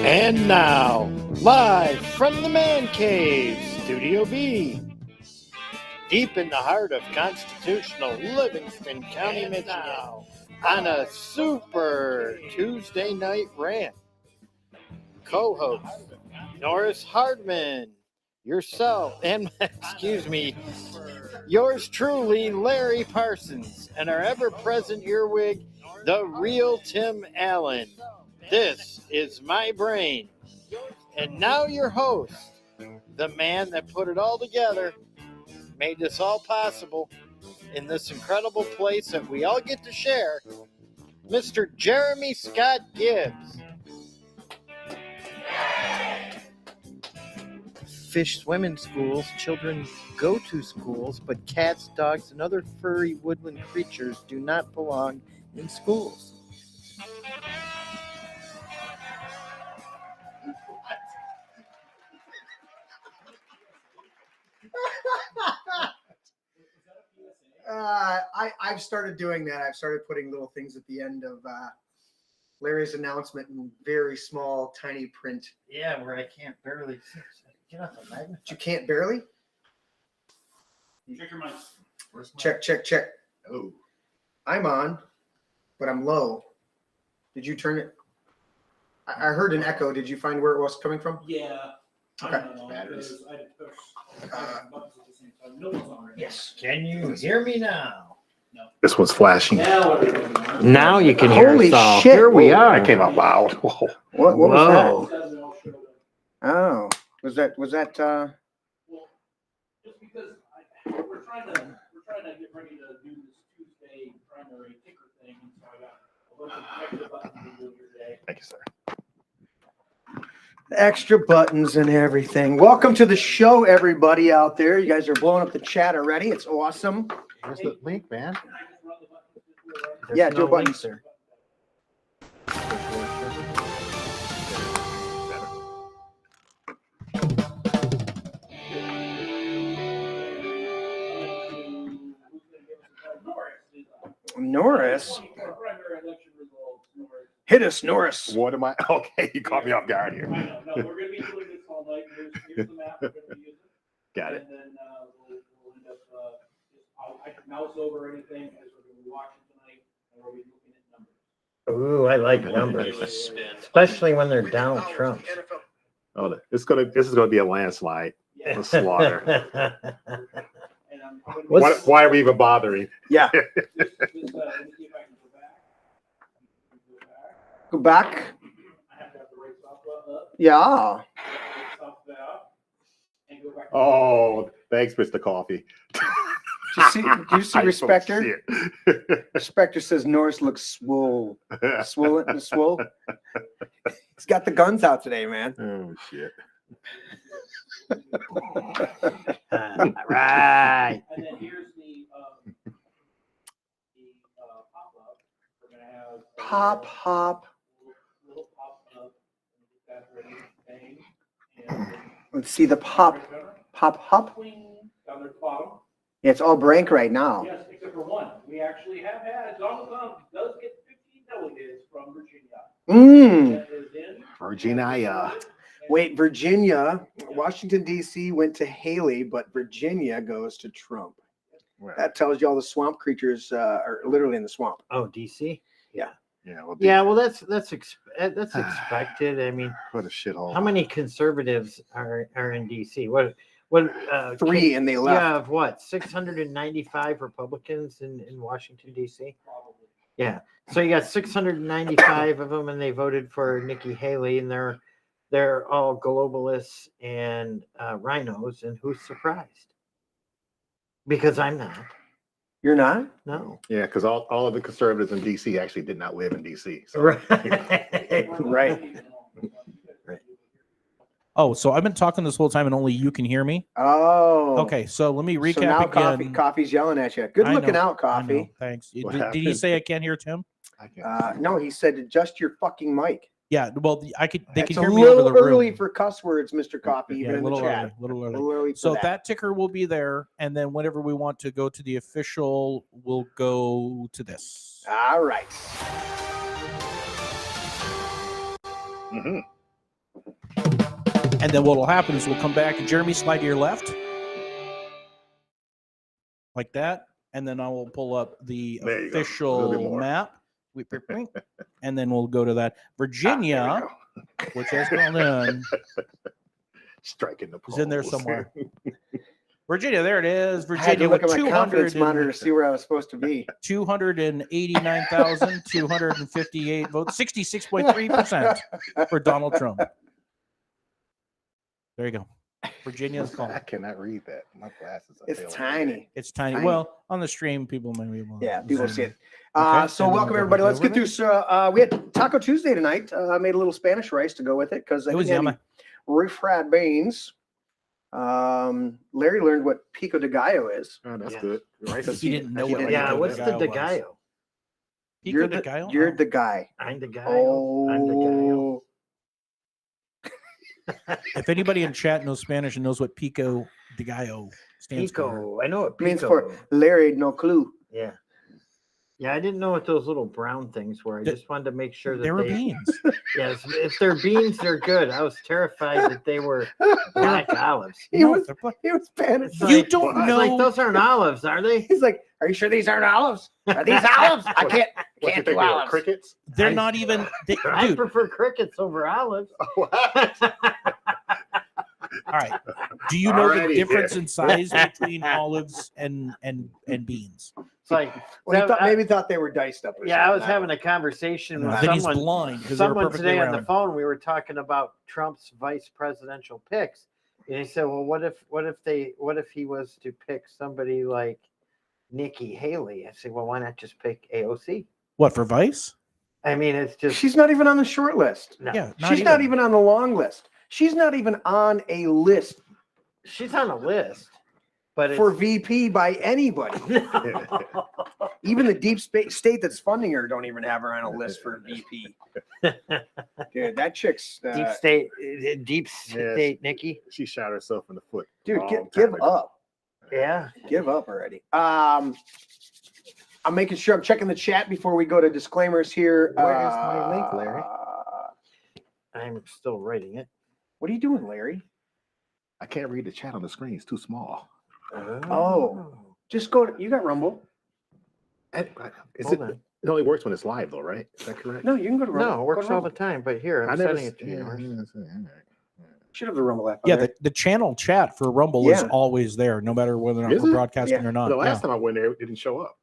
And now, live from the Man Cave, Studio B, deep in the heart of constitutional Livingston County, Michigan, on a super Tuesday night rant. Co-host, Norris Hardeman, yourself, and, excuse me, yours truly, Larry Parsons, and our ever-present earwig, the real Tim Allen. This is My Brain. And now your host, the man that put it all together, made this all possible in this incredible place that we all get to share, Mr. Jeremy Scott Gibbs. Fish swim in schools, children go to schools, but cats, dogs, and other furry woodland creatures do not belong in schools. I've started doing that. I've started putting little things at the end of Larry's announcement in very small, tiny print. Yeah, where I can't barely see. Get off the magnet. You can't barely? Check your mic. Check. Oh. I'm on, but I'm low. Did you turn it? I heard an echo. Did you find where it was coming from? Yeah. Okay. I don't know, Batteries. I had to push buttons at the same time. No one's on right Yes. Can you hear me now? This one's flashing. now. Now you can hear Holy us all. shit. Here we Whoa. are. That came out loud. Whoa. What was Whoa. that? Oh, was that? Well, just because we're trying to get ready to do this Tuesday primary ticker thing, and so I got a bunch of extra buttons to do here today. Thank you, sir. extra buttons and everything. Welcome to the show, everybody out there. You guys are blowing up the chat already. It's awesome. Where's the link, man? Yeah, do a button, sir. Norris? Hit us, Norris. What am I? Okay, you caught me off guard here. I know. No, we're going to be doing this all night. Here's the map we're going to be using. Got it. And then we'll end up, I can mouse over anything as we're going to be watching tonight, and we'll be looking at numbers. Ooh, I like numbers, especially when they're down Trump. Oh, this is gonna be a landslide, Yeah. a slaughter. And I'm gonna be- Why are we even bothering? Yeah. Let me see if I can go back. Go back. I have to have the right software up. Yeah. Software up. And go back. Oh, thanks, Mr. Coffee. Do you see I Respecter? don't see Respecter says Norris looks swole. it. Swole. He's got the guns out today, man. Oh shit. Right. And then here's the pop-up. We're gonna have Pop hop. little pop-up. Get that ready. Bang. And Let's see the pop hop. Queen down there at the bottom. Yeah, it's all blank right now. Yes, except for one. We actually have had Donald Trump does get 15 delegates from Virginia. That is in. Virginia. Wait, Virginia, Washington, D.C. went to Haley, but Virginia goes to Trump. Well, That tells you all the swamp creatures are literally in the swamp. Oh, DC. yeah. Well, Yeah, that's expected. I mean, what a shithole. how many conservatives are in DC? What? Three, and they left. Yeah, of what? 695 Republicans in Washington D.C. Yeah, so you got 695 of them, and they voted for Nikki Haley, and they're all globalists and rhinos. And who's surprised? Because I'm not. You're not? No. Yeah, because all of the conservatives in DC actually did not live in DC. So. Right. Right. Oh, so I've been talking this whole time and only you can hear me? Oh. Okay, so let me recap So now again. Coffee's yelling at you. Good I looking know, out, I know, Coffee. thanks. What Did he happened? say I can't hear Tim? I can't. No, he said adjust your fucking mic. Yeah, well, they It's can a hear me over little the early room. for cuss words, Mr. Coffee, even Yeah, a in the little chat. early, little early. A little early for So that ticker will be there, and then whenever we want to go to the official, we'll go to this. All right. Mm-hmm. And then what will happen is we'll come back. Jeremy, slide to your left. Like that. And then I will pull up the There you go. A little bit official more. map. And then we'll go to that. Virginia, which has gone in, Striking the pole. is in there somewhere. Virginia, there it is. I had to Virginia look with at my confidence monitor to see where I was supposed to be. 289,258 votes, 66.3% for Donald Trump. There you go. Virginia's call. I cannot read that. My glasses are It's failing. tiny. It's tiny. Tiny. Well, on the stream, people may be able to. Yeah, people see it. Okay, So and then welcome we'll go everybody. back Let's get over through. it. So we had Taco Tuesday tonight. Made a little Spanish rice to go with it because I It was didn't have yummy. any refried beans. Larry learned what pico de gallo is. Oh, that's Yeah. good. Rice is He didn't know what Yeah, Pico what's de the Gallo was. DeGallo? Pico You're de the, Gallo? you're Oh. the guy. I'm the guy. I'm the Oh, If anybody in chat knows Spanish and knows what Pico de Gallo stands for, Pico. I know what means Pico for Larry, no clue. Yeah. Yeah, I didn't know what those little brown things were. I They- just wanted to make sure that there were they. beans. Yes, if they're beans, they're good. I was terrified that they were black olives. He No, was they're black. he was Spanish. It's You like- don't it's know. like those aren't olives, are they? He's like, "Are you sure these aren't olives? Are these olives? I What can't you can't think do they were, olives." crickets? They're I- not even. I Dude, prefer crickets over olives. all right. Do you know the Alrighty, difference yeah. in size between olives and beans? It's like Well, he so thought, I- maybe thought they were diced up. Or yeah, I was something. having a conversation with Then he's someone. blind because they're Someone perfectly today on the round. phone, we were talking about Trump's vice presidential picks, and he said, "Well, what if he was to pick somebody like Nikki Haley?" I said, "Well, why not just pick AOC?" What, for Vice? I mean, it's just She's not even on the short list. no. Yeah. She's not even on the long list. She's not even on a list She's on a list, but it's, for VP by anybody. Even the deep state that's funding her don't even have her on a list for VP. Dude, that chick's deep state, Nikki. She shot herself in the foot. dude. Long Give time ago. up. Yeah, Give up already. I'm making sure I'm checking the chat before we go to disclaimers here. Where is my link, Larry? I'm still writing it. What are you doing, Larry? I can't read the chat on the screen. It's too small. Oh. Just go to, you got Rumble. Is Hold it, on. it only works when it's live, though, right? Is that correct? No, you can go to Rumble. No, it Go works to all the Rumble. time. But here, I I'm never. sending it to you. Should have the Rumble app. on Yeah, there. the channel chat for Rumble is Yeah. always there, no matter whether or not Is we're it? broadcasting Yeah. or not. The last time I went there, it didn't show up.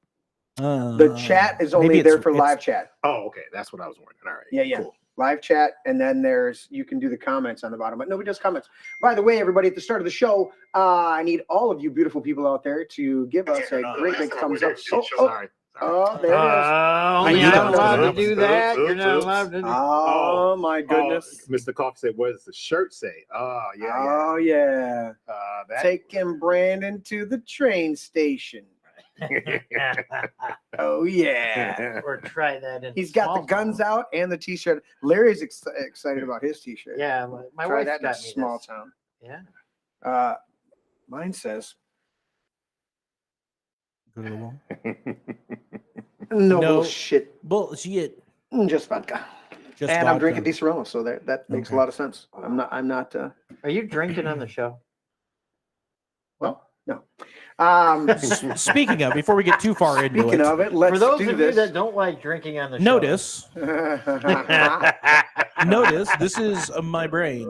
The chat is maybe only it's- there for live chat. Oh, okay. That's what I was wondering. All right. Yeah, yeah. Cool. Live chat, and then you can do the comments on the bottom, but nobody does comments. By the way, everybody, at the start of the show, I need all of you beautiful people out there to give us a great big thumbs up. Sorry. Oh, there it is. Only I you're knew not that was allowed to gonna do happen. that. You're not Oops. allowed to do Oh, my goodness. Mr. Coffee said, "What does the shirt say?" Oh, yeah, Oh, yeah. yeah. That. Taking Brandon to the train station. Oh, yeah. or try that in He's got the small guns town. out and the t-shirt. Larry's excited about his t-shirt. Yeah, my Try wife that in a got me small this. town. Yeah. Mine says, Go to the wall. no, No. bullshit. Bullshit. Just vodka. Just And I'm vodka. drinking Disaronno, so that makes a Okay. lot of sense. I'm not, Are you drinking on the show? well, no. Speaking of, before we get too far into Speaking it, of it, let's For those do of this. you that don't like drinking on the show, notice, this is my brain.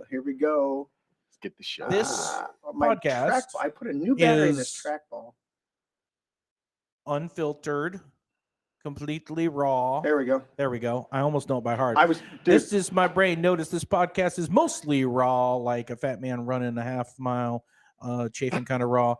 Here we go. Let's get the show. This My podcast I put a new battery in this is- trackball. Unfiltered, completely raw. There we go. There we go. I almost know it by heart. I was This is my brain. Notice this podcast is mostly raw, like a fat man running a half mile, chafing kind of raw,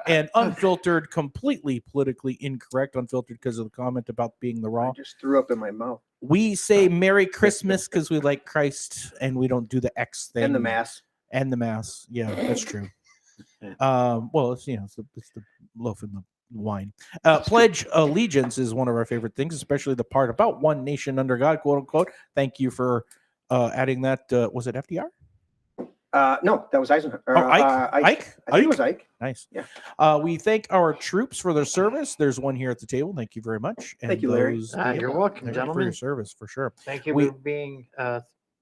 and unfiltered, completely politically incorrect, unfiltered because of the comment about being the I raw. just threw up in my mouth We say Merry Christmas because we like Christ and we don't do the X thing. and the mass. And the mass. Yeah, that's true. Well, it's the loaf and the wine. Pledge allegiance is one of our favorite things, especially the part about one nation under God, quote unquote. Thank you for adding that. Was it FDR? No, that was Eisenhower. Ike? I think it was Ike. Nice. Yeah. We thank our troops for their service. There's one here at the table. Thank you very much. Thank you, Larry. You're welcome, for your gentlemen. service, for sure. Thank you We- for being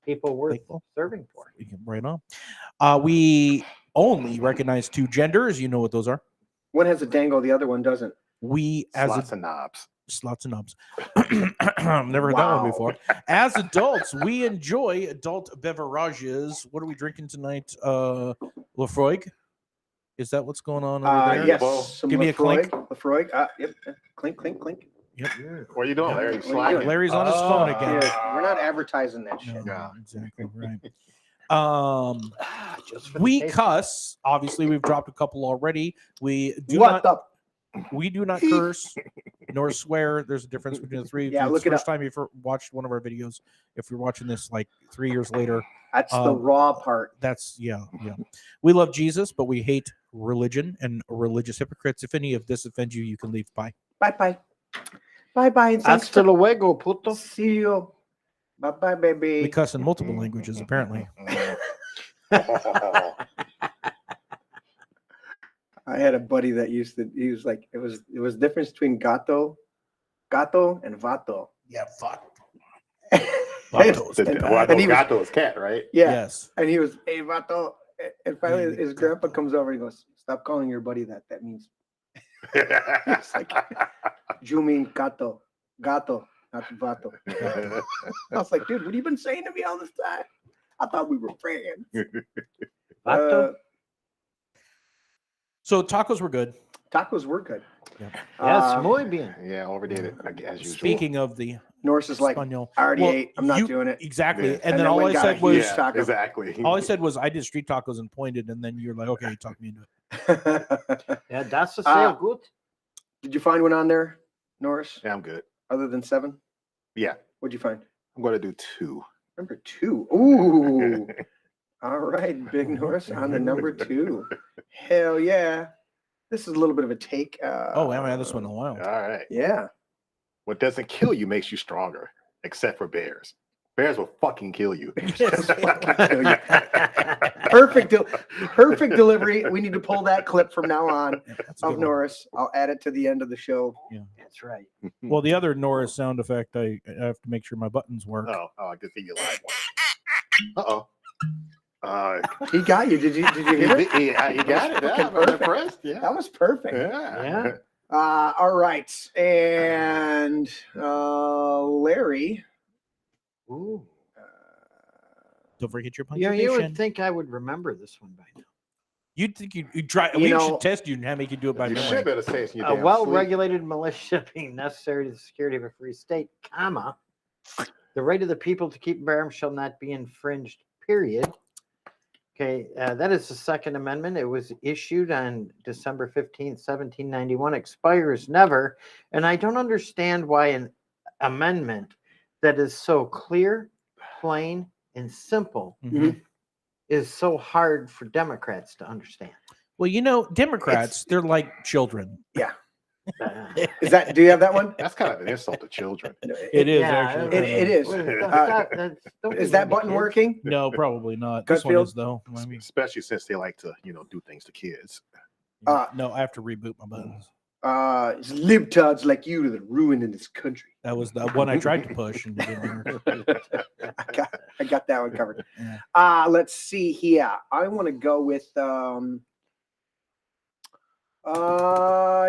people worth Thankful. serving for. Right on. We only recognize 2 genders. You know what those are. One has a dangle, the other one doesn't. We, as Slots and knobs. slots and knobs. Never heard that Wow. one before. As adults, we enjoy adult beverages. What are we drinking tonight? Lafroig? Is that what's going on over there? Yes. Some Give me a clink. Lafroig. Yep. Clink, clink, clink. What are you doing, Larry? What are you Sliding. doing? Larry's on his phone again. Yeah, we're not advertising that shit. No, exactly right. Just for the We taste. cuss. Obviously, we've dropped a couple already. We do What not. the? We do not curse nor swear. There's a difference between the three. If Yeah, it's look the it first up. time you've watched one of our videos. If you're watching this like 3 years later, That's the raw part. that's yeah. We love Jesus, but we hate religion and religious hypocrites. If any of this offends you, you can leave. Bye. Bye bye. Bye bye. And thanks Hasta for luego, puto. see you. Bye bye, baby. We cuss in multiple languages, apparently. I had a buddy that he was like, it was the difference between gato and vato. Yeah, fuck. Vatos. Well, I And he know was- gato is cat, right? Yeah. Yes. And he was, hey, vato. And finally his grandpa comes over and he goes, stop calling your buddy that. That means, it's like, you mean gato, not vato. I was like, dude, what have you been saying to me all this time? I thought we were friends. Vato? So tacos were good. Tacos were good. Yes, muy bien. Yeah, overdid it as usual. Speaking of the Norris is like, Espanol, I already well, ate. I'm not you- doing it. exactly. Yeah. And then all went I and got a said was, huge taco. Exactly. all I said was, I did street tacos and pointed, and then you're like, okay, talk me into it. Yeah, that's a Ah. sehr good. Did you find one on there, Norris? Yeah, I'm good. Other than 7? Yeah, What'd you find? I'm going to do 2. Number 2. Ooh. All right, Big Norris on the number 2. Hell yeah. This is a little bit of a take. Oh, I haven't had this one in a while. All right. Yeah. What doesn't kill you makes you stronger, except for bears. Bears will fucking kill you. Perfect delivery. We need to pull that clip from now on Yeah, that's a of good one. Norris. I'll add it to the end of the show. That's right. Well, the other Norris sound effect, I have to make sure my buttons work. Oh, I can see you live one. Uh-oh. He got you. Did you hear it? He got it. Yeah, Fucking I'm perfect. impressed. Yeah. That was perfect. Yeah. All right. And Larry. Ooh. Don't forget your You punctuation. would think I would remember this one by now. You'd think you'd try. You We know- should test you and make you do it by You memory. should better say it's in your A damn well-regulated militia being necessary to the security of a free state, comma, the right of the people to keep and bear arms shall not be infringed, period. Okay, that is the Second Amendment. It was issued on December 15th, 1791, expires never. And I don't understand why an amendment that is so clear, plain, and simple Mhm. is so hard for Democrats to understand. Well, you know, Democrats, they're like children. Is that? Do you have that one? That's kind of an insult to children. It is Yeah, actually. It is. Is that button working? No, probably not. This one Gutfield? is though. I mean, Especially since they like to, do things to kids. no, I have to reboot my buttons. It's libtards like you that are ruining this country. That was the one I tried to push and it didn't work. I got that one covered. Yeah. Let's see here. I want to go with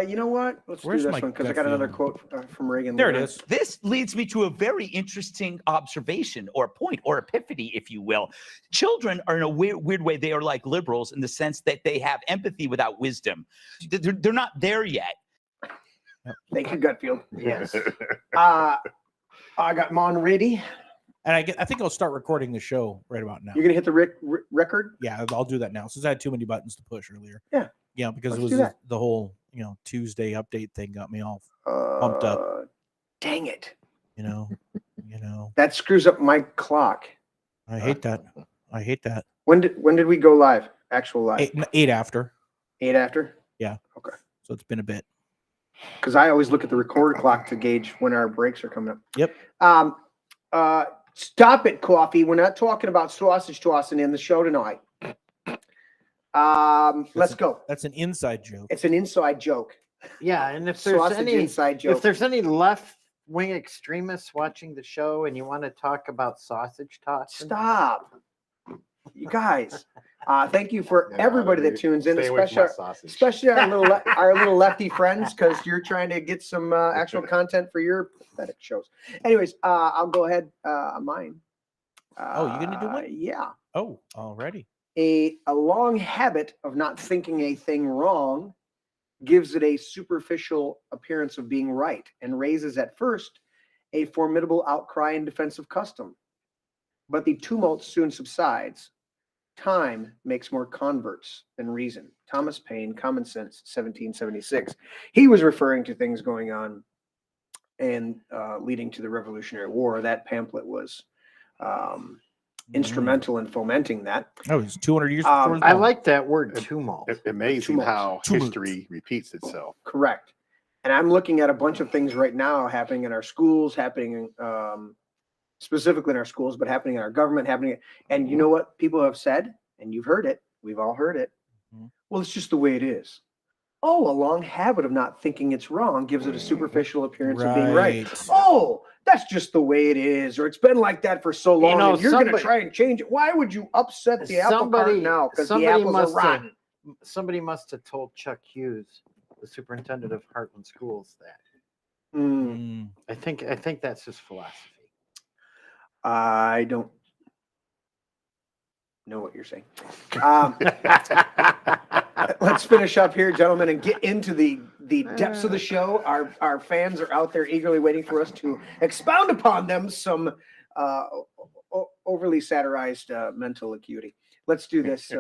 you know what? Let's Where's do my this one because I gut got another feeling? quote from Reagan. There it later. is. This leads me to a very interesting observation or point or epiphany, if you will. Children are in a weird way, they are like liberals in the sense that they have empathy without wisdom. They're not there yet. Thank you, Gutfield. Yes. I got Mon ready. And I think I'll start recording the show right about now. You're gonna hit the record. Yeah, I'll do that now since I had too many buttons to push earlier. Yeah. Yeah, because Let's it was do that. the whole, Tuesday update thing got me all Pumped up. Dang it! you know. That screws up my clock. I hate that. I hate that. When did we go live? Actual live? 8 after. 8 after. Yeah. Okay. So it's been a bit. because I always look at the record clock to gauge when our breaks are coming up. Yep. Stop it, Coffee. We're not talking about sausage tossing in the show tonight. Let's go. That's an inside joke. It's an inside joke. Yeah, and if there's Sausage any inside joke. if there's any left-wing extremists watching the show and you want to talk about sausage tossing, Stop. You guys. Thank you for Yeah, everybody that dude. tunes in, Stay away from especially my sausage. especially our little lefty friends, because you're trying to get some actual content for your pathetic shows. Anyways, I'll go ahead on mine. Oh, you gonna do one? Yeah. Oh, already. A long habit of not thinking a thing wrong gives it a superficial appearance of being right and raises at first a formidable outcry in defense of custom. But the tumult soon subsides. Time makes more converts than reason. Thomas Paine, Common Sense, 1776. He was referring to things going on and leading to the Revolutionary War. That pamphlet was instrumental in fomenting that. Oh, it's 200 years before his I time. like that word tumult. Amazing Tumult. how Tumult. history repeats itself. Correct. And I'm looking at a bunch of things right now happening in our schools, happening specifically in our schools, but happening in our government, happening. And you know what people have said, and you've heard it. We've all heard it. Mhm. Well, it's just the way it is. Oh, a long habit of not thinking it's wrong gives it a superficial appearance of being right. Right. Oh, that's just the way it is, or it's been like that for so long, know, and you're going to somebody- try and change it. Why would you upset the apple cart now? Because the somebody apples are must have- rotten. Somebody must have told Chuck Hughes, the superintendent of Heartland Schools, that. Mm, Mm. I think that's his philosophy. I don't know what you're saying. Let's finish up here, gentlemen, and get into the depths of the show. Our fans are out there eagerly waiting for us to expound upon them some overly satirized mental acuity. Let's do this.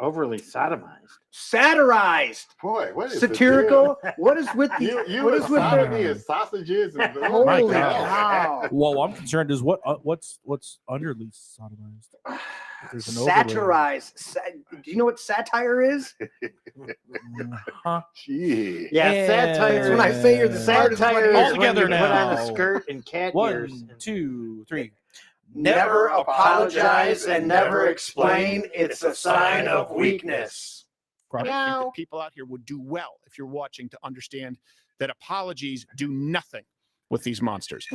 Overly sodomized. Satirized, Boy, what is satirical. What is with the? The deal? You what and is with sodomy the? and sausages and Holy God. cow! Well, I'm concerned is what's underly sodomized. There's an overlay. Satirize. Do you know what satire is? Huh? Gee. Yeah, And- satire. That's when I say you're the smartest one satire here. is All together when you put on now. a skirt and cat ears. 1, 2, 3. Never apologize and never explain. It's a sign of weakness. Right. I think that people out here would do well if you're watching to understand that apologies do nothing with these monsters.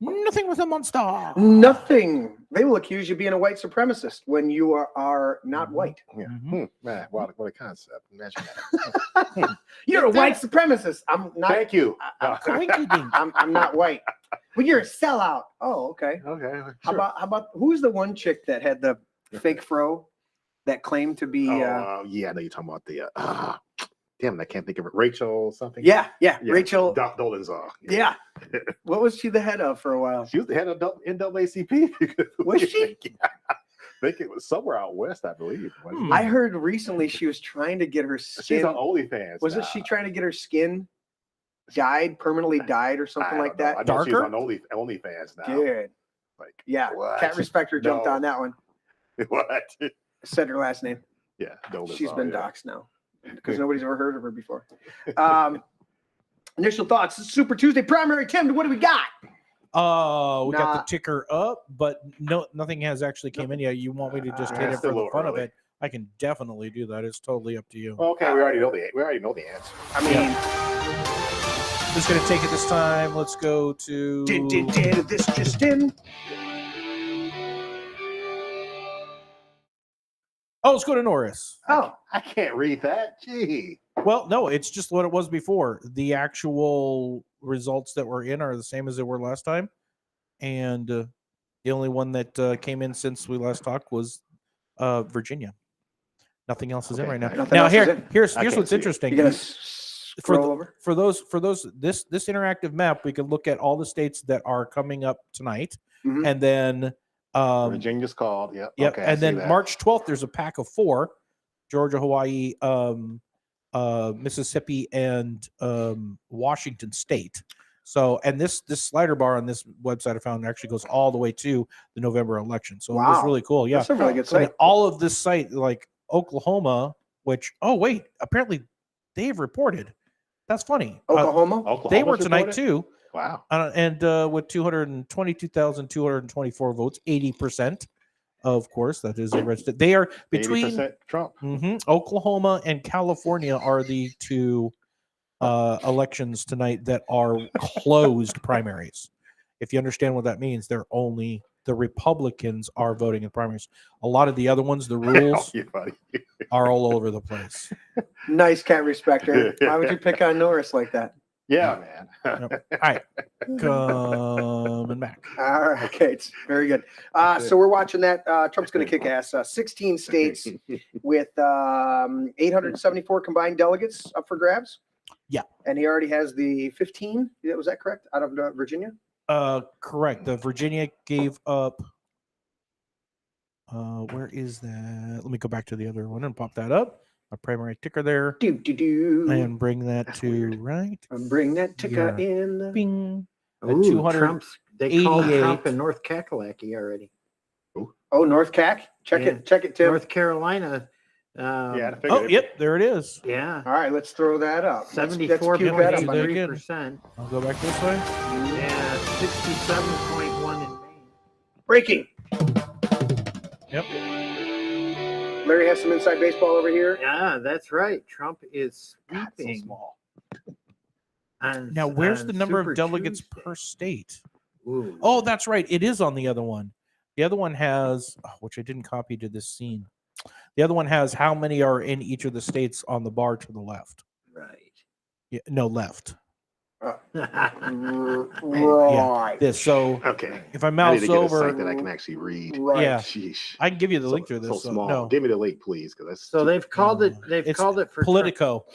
Nothing with a monster. Nothing. They will accuse you of being a white supremacist when you are not white. Yeah. Mhm. Man, what a concept. Imagine that. You're a white supremacist. I'm not. Thank you. I'm not white. Well, you're a sellout. Oh, okay. Okay. How about who's the one chick that had the fake fro that claimed to be? yeah, I know you're talking about the. Damn it, I can't think of it. Rachel something. Yeah, Rachel. Dolezal. Yeah. What was she the head of for a while? She was the head of NAACP. Was she? Yeah. I think it was somewhere out west, I believe. wasn't it? I heard recently she was trying to get her She's skin. on OnlyFans. Wasn't now. she trying to get her skin permanently dyed or something I like don't know. that? I know she's Darker? on OnlyFans now. Good. Like, Yeah. what? Cat Respecter jumped No. on that one. What? Said her last name. Yeah, Dolezal, She's been yeah. doxxed now because nobody's ever heard of her before. Initial thoughts. Super Tuesday primary. Tim, what do we got? We got Nah. the ticker up, but nothing has actually came in yet. You want me to just hit It's it still for a the little fun of early. it? I can definitely do that. It's totally up to you. Okay, we already know the answer. I mean, Who's going to take it this time? Let's go to. did this just in? Oh, let's go to Norris. Oh, I can't read that. Gee. Well, no, it's just what it was before. The actual results that were in are the same as they were last time, and the only one that came in since we last talked was Virginia. Nothing else is in Okay, right now. nothing Now else is here, in. here's I can't what's see it. interesting. you gotta For scroll the- over. For those this interactive map, we can look at all the states that are coming up tonight, Mhm. and then Virginia's called. Yep. yep, Okay, I and see then that. March 12th, there's a pack of 4: Georgia, Hawaii, Mississippi, and Washington State. So, and this slider bar on this website I found actually goes all the way to the November election. So it was Wow. really cool. Yeah. That's a really good So site. all of this site, like Oklahoma, which apparently they've reported That's funny. Oklahoma. They were Oklahoma's tonight reported? too. Wow. And with 222,224 votes, 80%. Of course, that is a registered. They are between 80% Trump. Oklahoma and California are the two elections tonight that are closed primaries. If you understand what that means, they're only the Republicans are voting in primaries. A lot of the other ones, the rules Yeah, buddy. are all over the place. Nice cat respecter. Why would you pick on Norris like that? Yeah, man. All right, coming back. All right, Kates. Very good. So we're watching that. Trump's going to kick ass. 16 states with 874 combined delegates up for grabs. Yeah. And he already has the 15. Was that correct? Out of Virginia? Correct. The Virginia gave up. Where is that? Let me go back to the other one and pop that up. A primary ticker there. And bring that to right. Bring that ticker in. Bing. Ooh, 288. they called Trump in North Kakalaki already. Oh, North Cac. Check it, Tim. North Carolina. Yeah. Yep, there it is. Yeah. All right, let's throw that up. Let's cue that up. 74.3%. I'll go back this way. Yeah, 67.1 in Maine. Breaking. Yep. Larry has some inside baseball over here. Yeah, that's right. Trump is God, so sweeping. small. Now, where's on the number Super of delegates Tuesday. per state? Ooh. Oh, that's right. It is on the other one. The other one has, which I didn't copy to this scene. The other one has how many are in each of the states on the bar to the left. Right. Yeah, no, left. Right. This. So Okay. if I I need mouse to get a over, site that I can actually read. Right. yeah, Sheesh. I can give you the So- link to this. So so small. no, Give me the link, please, because that's So too- they've called it. They've It's called it for Politico.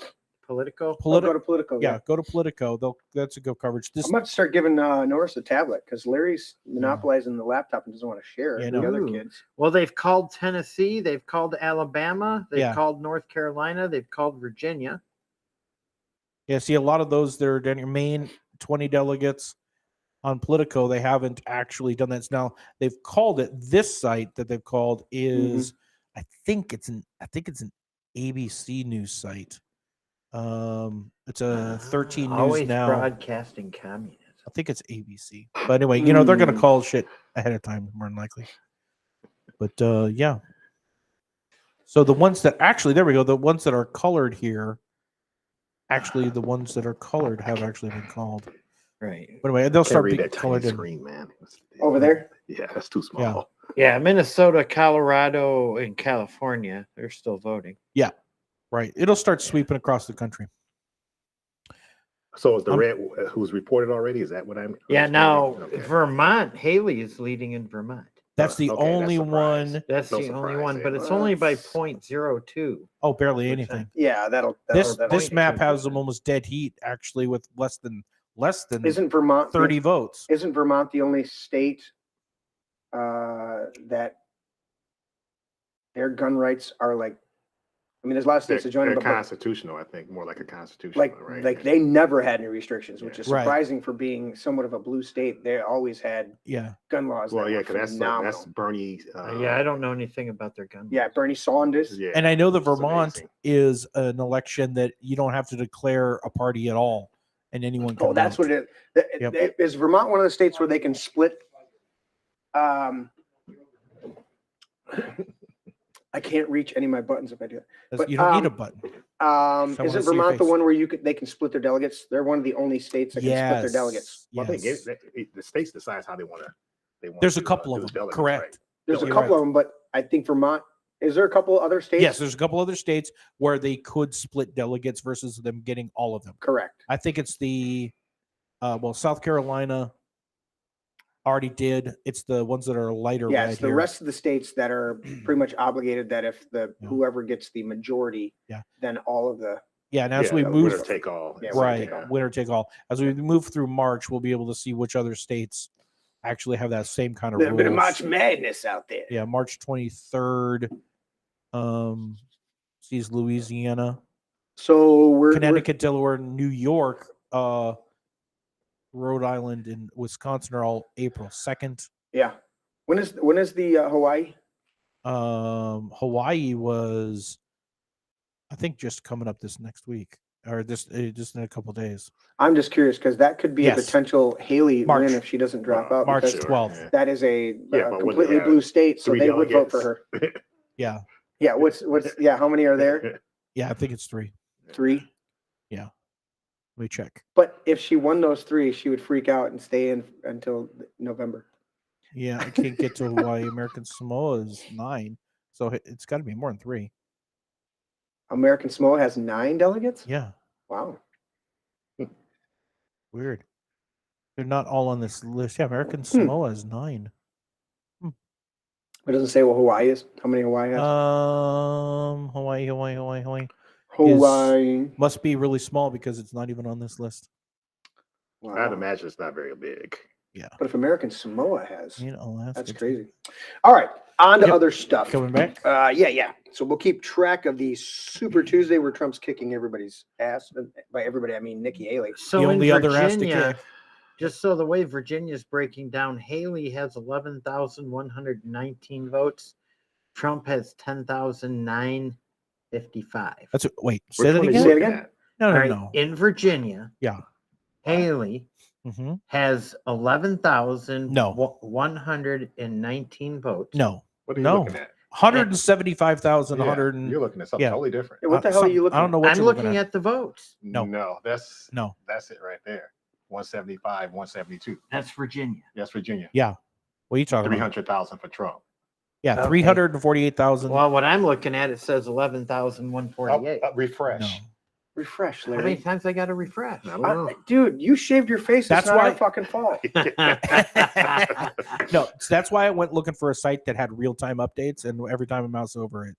Politico. Go to Politico. Yeah, go to Politico. That's a good coverage. This I'm about to start giving Norris a tablet because Larry's monopolizing the laptop and doesn't want to share it Yeah, with the no. other Ooh. kids. Well, they've called Tennessee. They've called Alabama. They've Yeah. called North Carolina. They've called Virginia. Yeah, see a lot of those they're down your main 20 delegates on Politico. They haven't actually done that. Now they've called it this site that they've called is I think it's an ABC news site. It's a 13 News Always Now. broadcasting communism. I think it's ABC. But anyway, they're gonna call shit ahead of time more than likely. But yeah. So the ones that actually there we go, the ones that are colored here. Actually, the ones that are colored have actually been called. Right. But anyway, they'll Can't start read being that tiny colored in. screen, man. Over there? Yeah, that's too small. Yeah, Minnesota, Colorado, and California, they're still voting. Right. It'll start sweeping across the country. So is the Rant who's reported already? Is that what I'm? Yeah, now Okay. Vermont, Haley is leading in Vermont. That's the Okay, only that's a surprise. one. That's No the only surprise one, there. but it's only by 0.02. Oh, barely anything. Yeah, that'll This that'll- map has them almost dead heat actually with less than Isn't Vermont 30 votes. Isn't Vermont the only state that their gun rights are like? I mean, there's a lot of states that join They're them, but constitutional, I think, more like a constitutional, right? like they never had any restrictions, which is Right. surprising for being somewhat of a blue state. They always had Yeah. gun laws. Well, that yeah, were because that's phenomenal. Bernie. Yeah, I don't know anything about their gun. Yeah, Bernie Sanders. Yeah, And I know the which is Vermont amazing. is an election that you don't have to declare a party at all, and anyone can. Oh, that's vote. what it is. Yep. Is Vermont one of the states where they can split? I can't reach any of my buttons if I do it. but, You don't need a button. Isn't see your Vermont the face. one where they can split their delegates? They're one of the only states that can split their delegates. Well, I think Yes. the states decides how they want to. There's a couple of do them. delegates, Correct. right? There's a You're couple right. of them, but I think Vermont. Is there a couple other states? Yes, there's a couple other states where they could split delegates versus them getting all of them. Correct. I think it's the South Carolina already did. It's the ones that are lighter Yeah, red it's the here. rest of the states that are pretty much obligated that if Yeah. whoever gets the majority, Yeah. then all of the Yeah, and as we Yeah, move winner take all. Yeah, right, all. winner take all. As we move through March, we'll be able to see which other states actually have that same kind of there's a bit of rules. March Madness out there. Yeah, March 23rd. Sees Louisiana, So we're Connecticut, Delaware, New York, Rhode Island, and Wisconsin are all April 2nd. Yeah. When is the Hawaii? Hawaii was, I think, just coming up this next week. or just in a couple days. I'm just curious because that could be Yes. a potential Haley March. win if she doesn't drop out. March because 12th. that is a Yeah, but when they completely have blue state, so 3 they would vote for delegates. her. Yeah. Yeah. What's yeah? How many are there? Yeah, I think it's 3. 3. Let me check. But if she won those 3, she would freak out and stay in until November. Yeah, I can't get to Hawaii. American Samoa is 9, so it's got to be more than 3. American Samoa has 9 delegates. Yeah, Wow. weird. They're not all on this list. Yeah, American Samoa is 9. It doesn't say what Hawaii is. How many Hawaii has? Hawaii Hawaii. must be really small because it's not even on this list. Wow. I'd imagine it's not very big. Yeah, But if American Samoa has, Alaska. that's crazy. All right, on to Yep. other stuff. Coming back. Yeah. So we'll keep track of the Super Tuesday where Trump's kicking everybody's ass. And by everybody, I mean Nikki Haley. So The in only other ass to Virginia, kick. just so the way Virginia's breaking down, Haley has 11,119 votes. Trump has 10,955. That's wait. Which Say that one are you again. Say it looking again? at? No, All no, right, no. in Virginia, Yeah. Haley Mm-hmm. has 11,119 votes. No. What are you No. looking at? 175,000. Yeah, 100. you're looking at something yeah. totally different. What the hell are you looking I don't at? know what I'm you're looking at the votes. No. that's No. it right there. 175, 172. That's Virginia. That's Virginia. What are you talking about? 300,000 for Trump. Yeah, Okay. 348,000. Well, what I'm looking at, it says 11,148. Refresh. No. Refresh, How many Larry. times I got to refresh? I don't know. Dude, you shaved your face. That's It's not why- our fucking fault. No, so that's why I went looking for a site that had real-time updates, and every time I mouse over it,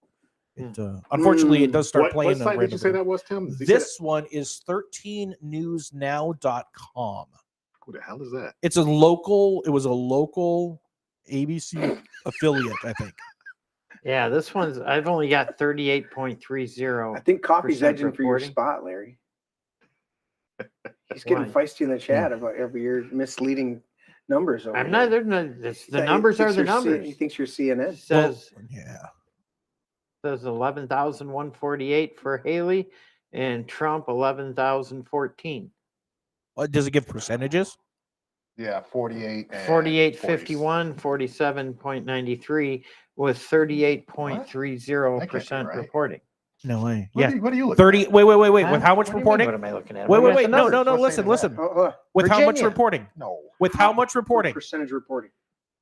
unfortunately, it does start What playing. site did you say randomly. that was, Tim? Did you say This one is 13newsnow.com. that? Who the hell is that? It was a local ABC affiliate, I think. Yeah, this one's, I've only got I 38.30. think Coffee's Percent edging for your reporting. spot, Larry. He's getting Why? feisty in the chat about every year misleading numbers. Over I'm here. not, they're not, the numbers are the numbers. He thinks you're CNN. Says, Yeah. says 11,148 for Haley and Trump 11,014. Does it give percentages? Yeah, 48. and 48.51, 47.93 with 38.30% right. reporting. No way. What Yeah. are you looking 30. at? Wait. With Huh? how much What do you mean, reporting? What am I looking at? Wait. Look at the No. numbers. What's Listen. saying Listen. Oh, With how much Virginia. reporting? No. With how much reporting? percentage reporting.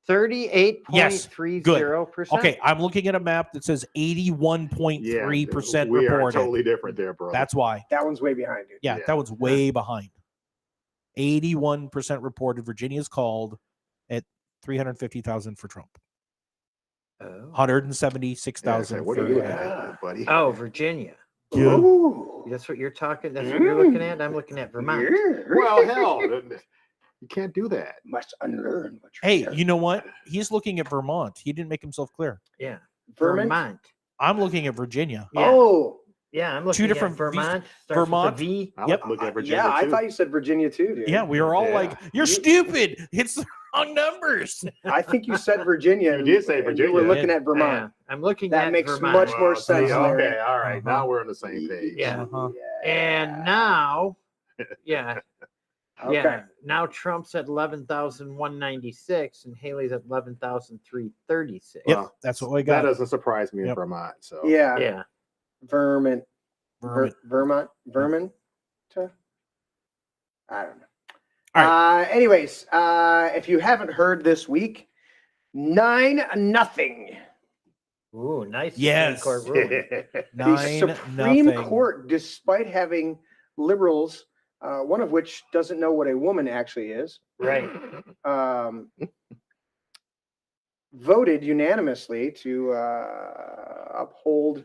38.30%. Okay, I'm looking at a map that says 81.3% we are reported. totally different there, bro. That's why. That one's way behind, dude. Yeah, Yeah. that one's way behind. 81% reported. Virginia's called at 350,000 for Trump. Oh. 176,000 what are for you looking Haley. at, buddy? Oh, Virginia. Yeah. Ooh. That's what you're talking. That's what you're looking at. I'm looking at Vermont. Well, hell, you can't do that. Must unlearn what you're Hey, saying. you know what? He's looking at Vermont. He didn't make himself clear. Yeah. Vermont? Vermont. I'm looking at Virginia. Yeah. Oh, Yeah, I'm looking different at Vermont. Starts with Vermont. a V. I Yep. would look at Virginia yeah, I too. thought you said Virginia too, dude. Yeah, we were all Yeah. like, "You're stupid. It's the wrong numbers." I think you said Virginia. You did say and Virginia. You were I looking did. at Vermont. Yeah, I'm looking That at makes Vermont. much more see, sense, Larry. Okay, all right. Uh-huh. Now we're on the same page. Yeah. Uh-huh. And now, yeah, Okay. yeah. Now Trump's at 11,196 and Haley's at 11,336. Yep, Well, that's what we That got. doesn't surprise me in Yep. Vermont. So Yeah. Yeah. Vermont. Vermont. Vermont. I don't know. All right. Anyways, if you haven't heard this week, 9-0. Ooh, nice. Yes. Supreme Court ruling. The 9-0. Supreme Court, despite having liberals, one of which doesn't know what a woman actually is, Right. voted unanimously to uphold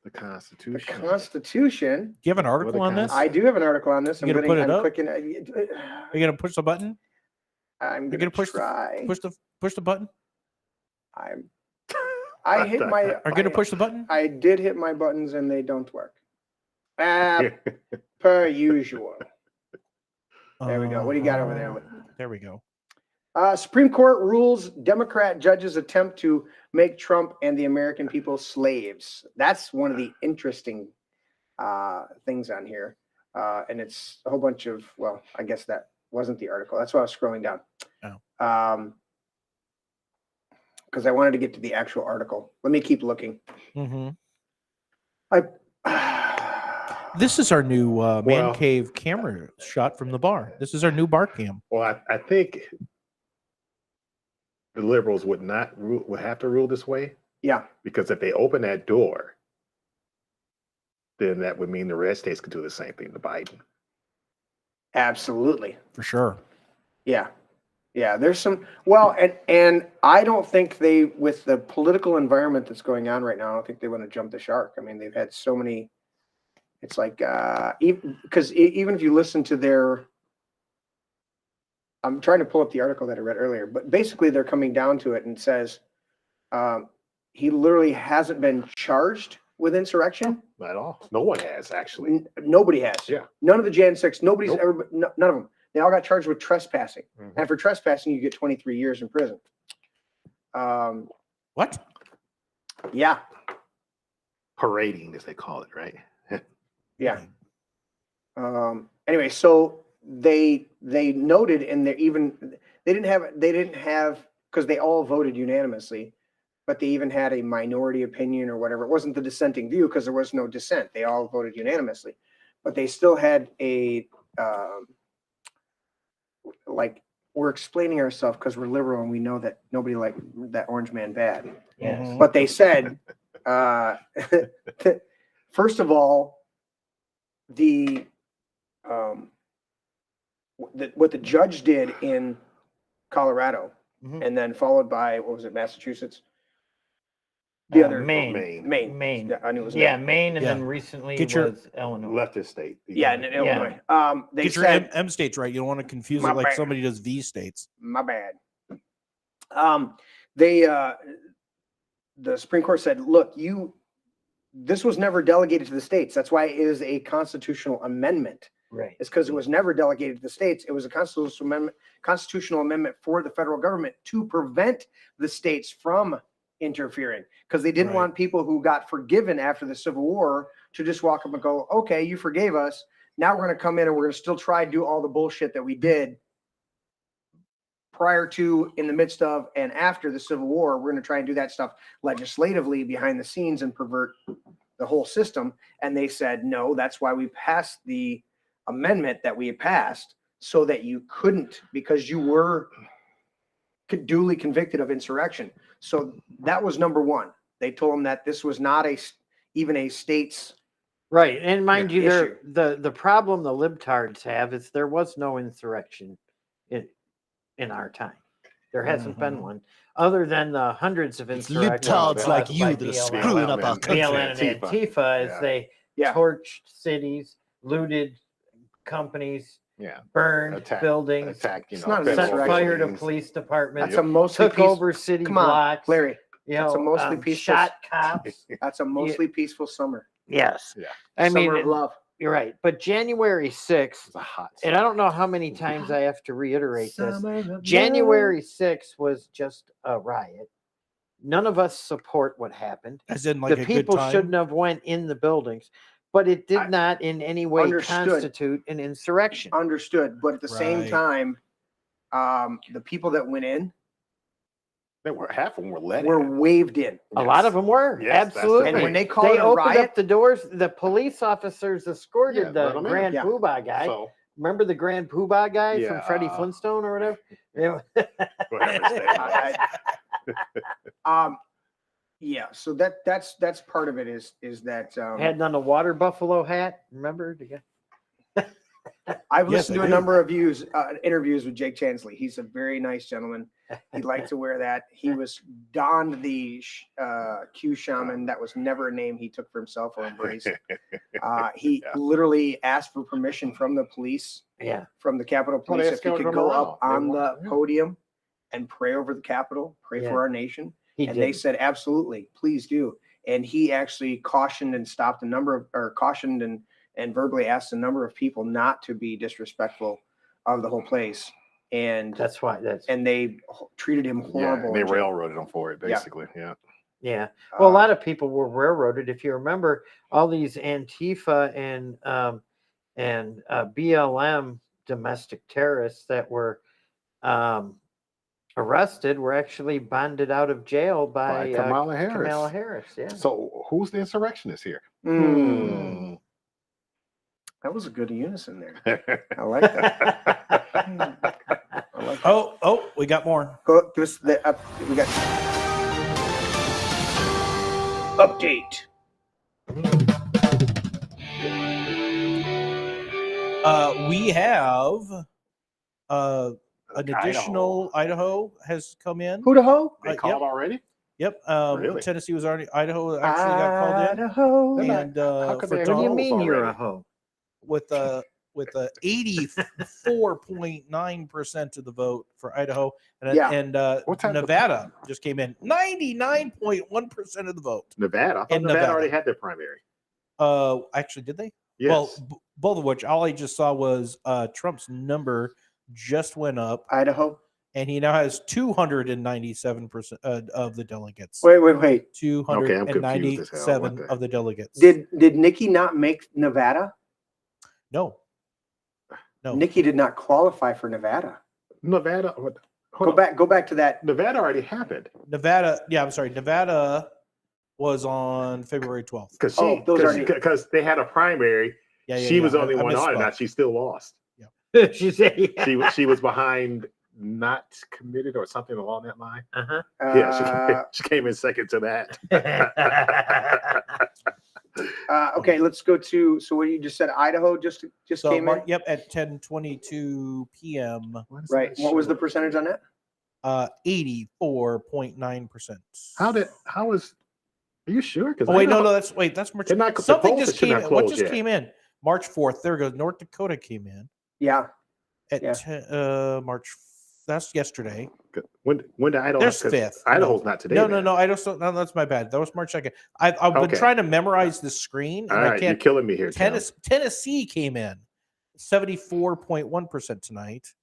the the Constitution. Constitution. Do you have an article on this? I do have an article on this. You gonna put it up? clicking. Are you gonna push the button? I'm You gonna gonna push try. push the button? I hit my. Are you gonna push the button? I did hit my buttons and they don't work. Per usual. There we go. What do you got over there? There we go. Supreme Court rules Democrat judges attempt to make Trump and the American people slaves. That's one of the interesting things on here. And it's a whole bunch of, well, I guess that wasn't the article. That's why I was scrolling down. Oh. Because I wanted to get to the actual article. Let me keep looking. Mm-hmm. I This is our new man Well- cave camera shot from the bar. This is our new bar cam. Well, I think the liberals would have to rule this way, yeah, because if they open that door, then that would mean the red states could do the same thing to Biden. absolutely. For sure. Yeah. Yeah, there's some, well, and I don't think they, with the political environment that's going on right now, I don't think they want to jump the shark. I mean, they've had so many, it's like, because even if you listen to their, I'm trying to pull up the article that I read earlier, but basically they're coming down to it and says, he literally hasn't been charged with insurrection. Not at all. No one has, actually. Nobody has. Yeah. None of the Jan 6, nobody's Nope. ever, none of them. They all got charged with trespassing. Mhm. And for trespassing, you get 23 years in prison. What? Yeah. Parading, as they call it, right? Yeah. Anyway, so they noted, and they didn't have because they all voted unanimously, but they even had a minority opinion or whatever. It wasn't the dissenting view because there was no dissent. They all voted unanimously, but they still had a like, we're explaining ourselves because we're liberal and we know that nobody liked that orange man bad. Yes. But they said, first of all, what the judge did in Colorado, Mhm. and then followed by, what was it, Massachusetts? The other Maine. Maine. Yeah, I knew it was Yeah, Maine. Maine, and Yeah. then recently Get your- was Illinois. Leftist state. Yeah, in Illinois. They Get your said, M states right. You don't want to confuse My it like bad. somebody does V states. my bad. The Supreme Court said, look, this was never delegated to the states. That's why it is a constitutional amendment. Right. It's because it was never delegated to the states. It was a constitutional amendment for the federal government to prevent the states from interfering, because they didn't Right. want people who got forgiven after the Civil War to just walk up and go, okay, you forgave us. Now we're going to come in and we're going to still try to do all the bullshit that we did prior to, in the midst of, and after the Civil War. We're going to try and do that stuff legislatively behind the scenes and pervert the whole system. And they said, no, that's why we passed the amendment that we passed, so that you couldn't, because you were duly convicted of insurrection. So that was number one. They told them that this was not even a state's Right. And mind you, issue. the problem the libtards have is there was no insurrection in our time. There hasn't been one, other than the hundreds of insurrections. libtards like caused you by that are BLM. screwing up our country. BLM and Antifa, as they Yeah. torched cities, looted companies, Yeah. burned buildings, Attack, It's not an set insurrection. fire to police departments, That's a mostly took over city Come on, blocks. Larry. You that's a know, mostly peaceful- shot cops. That's a mostly peaceful summer. Yes. Yeah. I Summer mean, of love. you're right. But January 6th, It's a hot. and I don't know how many times I have to reiterate this. Summer of January 6th was just a riot. None of us support what happened. As in like The a people good time. shouldn't have went in the buildings, but it did I- not in any way Understood. constitute an insurrection. Understood, but at the same Right. time, the people that went in Half of them were let were in. waved in. A lot of them were. Yes, that's the Absolutely. And thing. when they call They it a opened riot, up the doors. The police officers escorted Yeah, the let 'em in. Grand Yeah. Poobah guy. So, Remember the Grand Poobah guy from Yeah, Freddie Flintstone or whatever? Yeah. whatever his name was. yeah. So that's part of it is that Had on a water buffalo hat. Remember the guy? I've Yes, listened I to a do. number of interviews with Jake Chansley. He's a very nice gentleman. He liked to wear that. He was donned the Q shaman. That was never a name he took for himself or embraced. He Yeah. literally asked for permission from the police, Yeah. from the Capitol Well, they Police, if he escorted could him go around. up They on the want- yeah. podium and pray over the Capitol, pray Yeah. for our nation. He And did. they said, absolutely, please do. And he actually cautioned and stopped cautioned and verbally asked a number of people not to be disrespectful of the whole place. And That's why. and they treated him Yeah, horrible. and they in jail. railroaded them for it, Yeah. basically. Yeah. Yeah. Well, a Uh, lot of people were railroaded. If you remember, all these Antifa and and BLM domestic terrorists that were arrested were actually bonded out of jail by Kamala Harris. Kamala Harris. Yeah. So who's the insurrectionist here? Mm, that was a good unison there. I like that. I like that. Oh, we got more. Go, we got update. We have an additional Idaho has come in. Who the ho? They called already? Yep. Really? Tennessee was already. Idaho actually got called in. Idaho. And How could for they What do you Hoes mean you're a already. hoe? with a 84.9% of the vote for Idaho, and Yeah. What type of- Nevada just came in 99.1% of the vote. Nevada? I thought In Nevada Nevada. already had their primary. Actually, did they? Yes. Well, both of which all I just saw was Trump's number just went up, Idaho. and he now has 297% of the delegates. Wait. Okay, I'm confused as 297 hell. What of the delegates. Did Nikki not make Nevada? No. Nikki did not qualify for Nevada. Nevada. Go back to that. Nevada already happened. Nevada. Yeah, I'm sorry. Nevada was on February 12th. Because Oh, those already- they had a primary. Yeah, she was the I only one on it. misspoke. Now she still lost. She said, yeah. She was behind not committed or something along that line. Uh-huh. Yeah, she came in second to that. Okay, let's go to. So what you just said, Idaho just So, came in. yep, at 10:22 p.m. Right. What was the percentage on that? 84.9%. How was? Are you sure? Because Oh wait, no, that's March. They're not- the Something polls just should came not in. What close just yet. came in? March 4th. There goes North Dakota came in Yeah. at Yeah. March. That's yesterday. When did Idaho? There's 'cause 5th. Idaho's not today. No, then. I don't. No, that's my bad. That was March 2nd. I've been Okay. trying to memorize the screen, and All I right, you're can't. killing me here. Tim. Tennessee came in 74.1% tonight.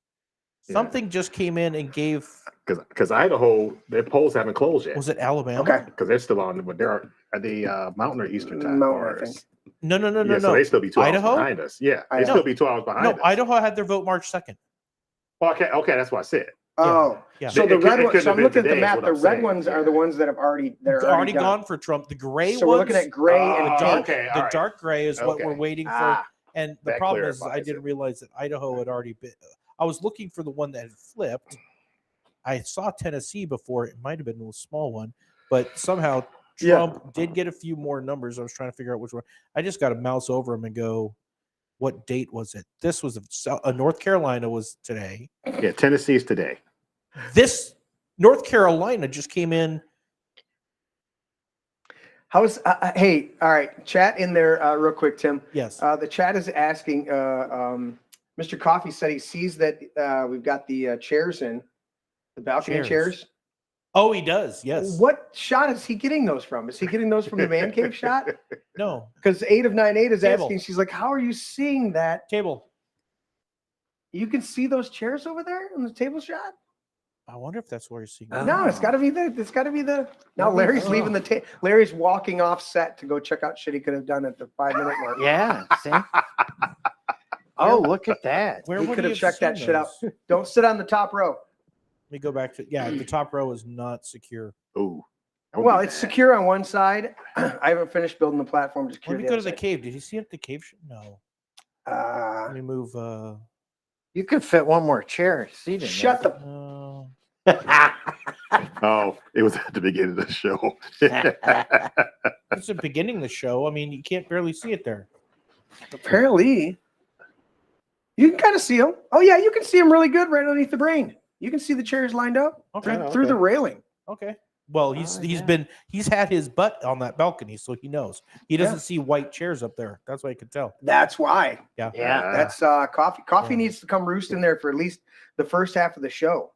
Yeah. Something just came in and gave. Because Idaho, their polls haven't closed yet. Was it Alabama? Okay. Because they're still on, but they're at the Mountain or Eastern time. Mountain, or- I think. No. Yeah, so they still be 2 hours Idaho? behind us. Yeah, they Idaho. still be 2 hours behind No, us. Idaho had their vote March 2nd. Okay, that's what I said. Oh, Yeah. so It the could- red it ones. couldn't So have I'm been looking at today, the is map. what The I'm red saying. ones are the ones that have already. They're They're already done. gone for Trump. The gray So ones. we're looking at gray and Oh, pink. dark, okay, all the right. dark gray is what Okay. we're waiting for. Ah, And the that problem is, I clarifies didn't it. realize that Idaho had already been. I was looking for the one that had flipped. I saw Tennessee before. It might have been a small one, but somehow Trump did get a few more numbers. I was trying to figure out which one. I just got to mouse over them and go, what date was it? This was North Carolina was today. Yeah, Tennessee's today. This North Carolina just came in. how's hey? All right, chat in there real quick, Tim. Yes. The chat is asking. Mr. Coffee said he sees that we've got the chairs in the balcony chairs. Oh, he does. Yes. What shot is he getting those from? Is he getting those from the man cave shot? No. Because 8 of 98 is Table. asking. She's like, "How are you seeing that? Table. You can see those chairs over there in the table shot." I wonder if that's where you're seeing. Oh. No, it's got to be the. It's got to be the. Now Larry's leaving the. Larry's walking off set to go check out shit he could have done at the 5-minute mark. Yeah. See? Oh, look at that. Where He would could have you checked that seen shit out. those? Don't sit on the top row. Let me go back to the top row is not secure. Ooh. That would Well, be it's bad. secure on one side. I haven't finished building the platform. Just Let me go to the cave. Did you see it at the cave? No. Let me move. You could fit one more chair seat in Shut the. there. Oh, it was at the beginning of the show. It's the beginning of the show. I mean, you can't barely see it there. Apparently, you can kind of see them. Oh yeah, you can see them really good right underneath the brain. You can see the chairs lined up Okay. through the railing. Okay. Well, he's had his butt on that balcony, so he knows. He doesn't see white chairs up there. That's what I could tell. That's why. Yeah. Yeah. That's Coffee. Coffee Yeah. needs to come roost in there for at least the first half of the show,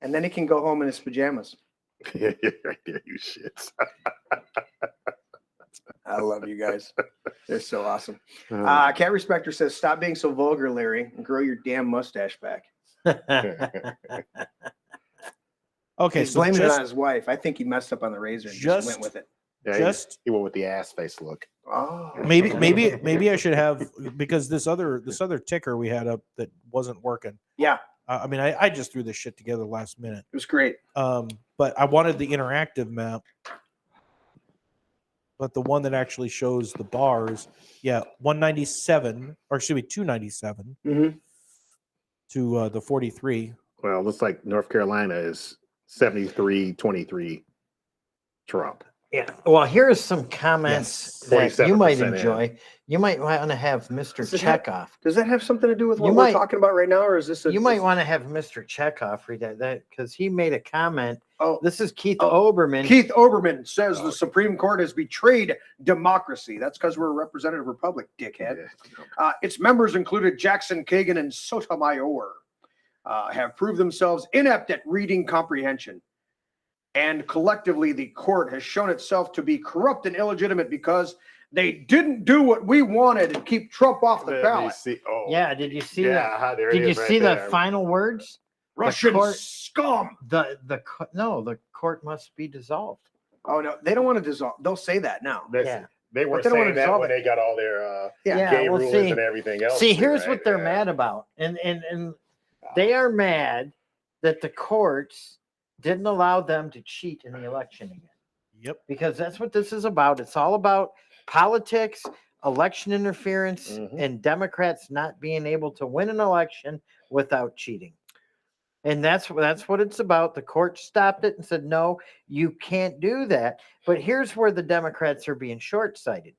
and then he can go home in his pajamas. Yeah, right there, you shits. I love you guys. They're so awesome. Cat Respecter says, "Stop being so vulgar, Larry, and grow your damn mustache back." Okay. He's So blaming it just, on his wife. I think he messed up on the razor and just went with it. Yeah, just he went with the ass face look. Oh, maybe I should have, because this other ticker we had up that wasn't working. yeah, I mean, I just threw this shit together last minute. it was great. But I wanted the interactive map. But the one that actually shows the bars, 197, or excuse me, 297 Mm-hmm. to the 43. Well, it looks like North Carolina is 73-23 Trump. Yeah. Well, here's some comments Yes. that you might 47% in. enjoy. You might want to have Mr. Does it have- Chekhov. Does that have something to do with You what might- we're talking about right now, or is this? You might want to have Mr. Chekhov read that because he made a comment. Oh, This is Keith Oh, Olbermann. Keith Olbermann says Oh, the okay. Supreme Court has betrayed democracy. That's because we're a representative republic, dickhead. Its members included Jackson, Kagan, and Sotomayor have proved themselves inept at reading comprehension. And collectively, the court has shown itself to be corrupt and illegitimate because they didn't do what we wanted and keep Trump off the Let me ballot. see. Oh, Yeah. Did you see yeah, that? there it Did you is right see the there. final words? Russian court- scum. The court must be dissolved. Oh, no, they don't want to dissolve. They'll say that now. That's- Yeah. They were But they don't wanna saying that dissolve when it. they got all their Yeah. gay well, rulers see- and everything else. See, too, here's right? what they're Yeah. mad about, and they are mad that the courts didn't allow them to cheat in the election again. Yep. Because that's what this is about. It's all about politics, election interference, Mhm. and Democrats not being able to win an election without cheating. And that's what it's about. The court stopped it and said, no, you can't do that. But here's where the Democrats are being short-sighted,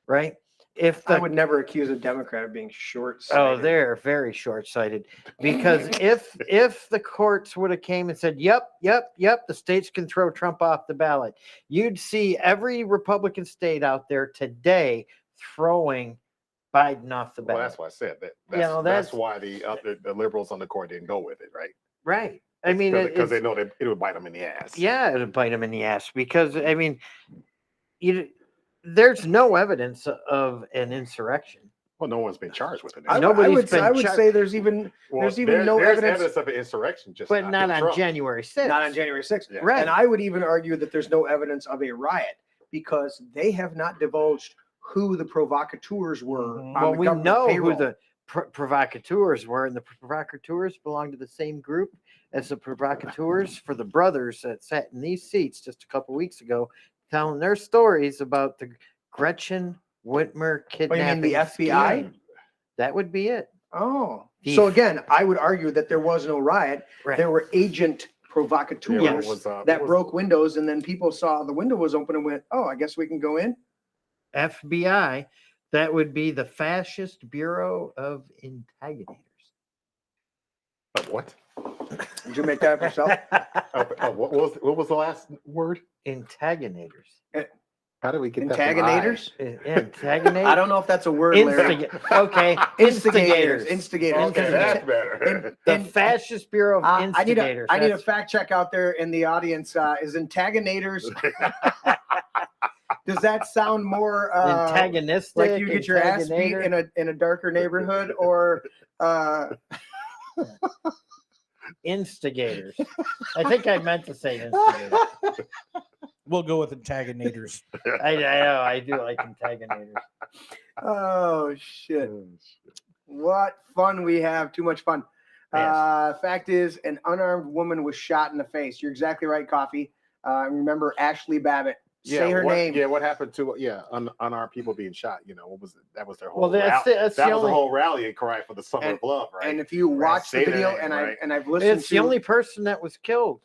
right? If I the would never accuse a Democrat of being short-sighted. Oh, they're very short-sighted because if the courts would have came and said, yep, the states can throw Trump off the ballot, you'd see every Republican state out there today throwing Biden off the Well, ballot. that's why I said that. You That's, know, that's that's- why the liberals on the court didn't go with it, right? Right. I mean, Because they it's- know that it would bite them in the ass. yeah, it'd bite them in the ass because I mean, there's no evidence of an insurrection. Well, no one's been charged with it. I, Nobody's would, been I would charged. say there's even Well, there's even no there's evidence- of an insurrection, just But not with on Trump. January 6th. not on January 6th. Yeah. Right. And I would even argue that there's no evidence of a riot because they have not divulged who the provocateurs were. Mhm. on Well, the we government know payroll. who the provocateurs were, and the provocateurs belong to the same group as the provocateurs for the brothers that sat in these seats just a couple weeks ago, telling their stories about the Gretchen Whitmer Oh, you kidnapping. mean the FBI? scheme. That would be it. Oh, The- so again, I would argue that there was no riot. Right. There were agent provocateurs Yeah, it was, that broke windows, and then people saw the window was open and went, "Oh, I guess we can go in." FBI. That would be the Fascist Bureau of Antagonators. What? Did you make that up yourself? What was the last word? Antagonators. How did we get that? from I? Antagonators? Antagonators. I don't know if that's a word, Larry. Okay. Instigators. Instigators. Okay, that's better. The And- Fascist Bureau of I need Instigators. I need a That's- fact check out there in the audience. Is antagonators? Does that sound more antagonistic. like you get your ass beat antagonitor, in a darker neighborhood, or instigators. I think I meant to say instigators. We'll go with antagonators. I know. I do like antagonators. oh shit! What fun we have! Too much fun. Yes. Fact is, an unarmed woman was shot in the face. You're exactly right, Coffee. Remember Ashley Babbitt. Say her name. Yeah, what happened to unarmed people being shot? You know, what was it? That was their whole. Well, that's the only. whole rallying cry for the summer of love, right? And if you Right, watch the say the video, name, and right. I've listened It's to the only person that was killed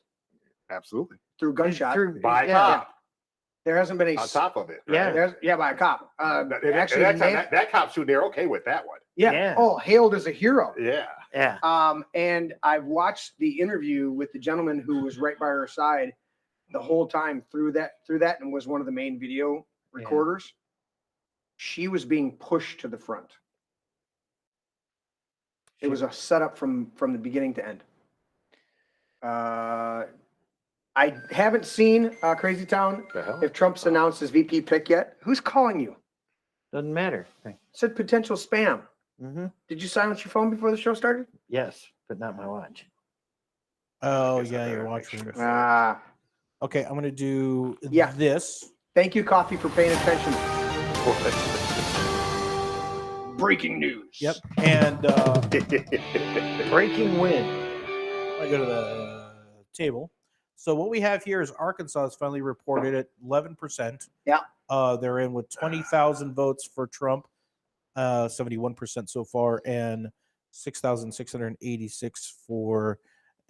Absolutely. through gunshot. By a yeah. cop There hasn't been a on top of it. Yeah. Right? by a cop. Actually, Actually, that cop shooting, they're okay with that one. Yeah. Oh, hailed as a hero. Yeah. Yeah. And I've watched the interview with the gentleman who was right by her side the whole time through that, and was one of the main video recorders. She was being pushed to the front. It was a setup from the beginning to end. I haven't seen Crazy Town. The hell? If Trump's announced his VP pick yet, who's calling you? Doesn't matter. It said potential spam. Mm-hmm. Did you silence your phone before the show started? Yes, but not my watch. Oh Guess I yeah, better you're make watching. sure. Ah, Okay, I'm gonna do Yeah. this. Thank you, Coffee, for paying attention. Breaking news. Yep. And Breaking win. I go to the table. So what we have here is Arkansas has finally reported at 11%. Yeah. They're in with 20,000 votes for Trump, 71% so far, and 6,686 for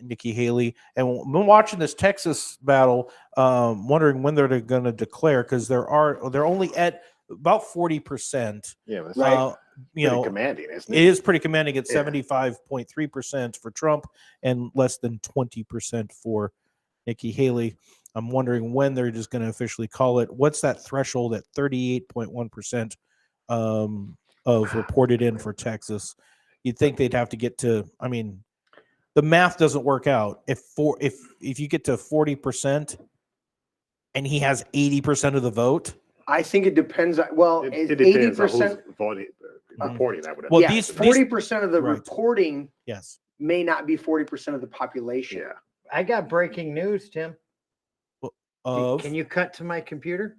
Nikki Haley. And when watching this Texas battle, wondering when they're going to declare, because they're only at about 40%. Yeah, that's Right. You know, commanding, isn't it it? is pretty commanding at Yeah. 75.3% for Trump and less than 20% for Nikki Haley. I'm wondering when they're just going to officially call it. What's that threshold at 38.1% of reported in for Texas? You'd think they'd have to get to, I mean, the math doesn't work out. If you get to 40% and he has 80% of the vote. I think it depends. Well, It depends on 80%. who's voting, reporting that. Well, Yeah, these 40% of the right. reporting Yes. may not be 40% of the population. Yeah. I got breaking news, Tim. Of Can you cut to my computer?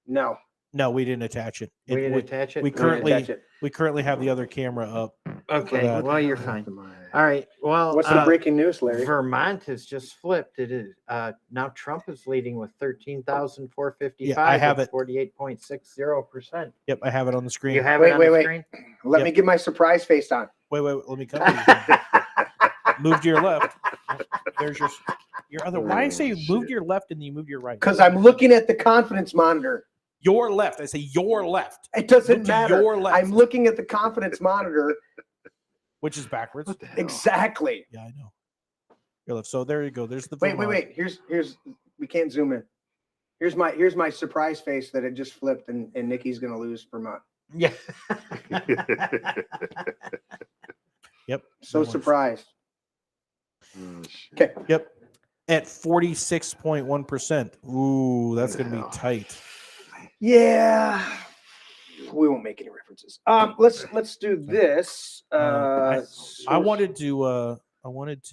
No. no, we didn't attach it. We didn't attach it. we we didn't currently attach it. we currently have the other camera up. Okay. that. Well, you're fine. All right. Well, What's the breaking news, Larry? Vermont has just flipped. It is now Trump is leading with 13,455. Yeah, I have it. 48.60%. Yep, I have it on the screen. You have Wait, it on wait, the wait. screen. Let Yep. me get my surprise face on. Wait, let me come to you. Move to your left. There's your other. Why I say you move to your left and then you move to your right? Because I'm looking at the confidence monitor. Your left. I say your left, It doesn't Move to matter. your left. I'm looking at the confidence monitor. which is backwards. What the hell? Exactly. Yeah, I know. Your left. So there you go. There's the Wait. Vermont. Here's we can't zoom in. Here's my surprise face that it just flipped and Nikki's gonna lose Vermont. Yeah. Yep. So no worries. surprised. Oh, shit. Okay. Yep. At 46.1%. Ooh, that's going to be Hell. tight. Yeah. We won't make any references. Let's do this. I wanted to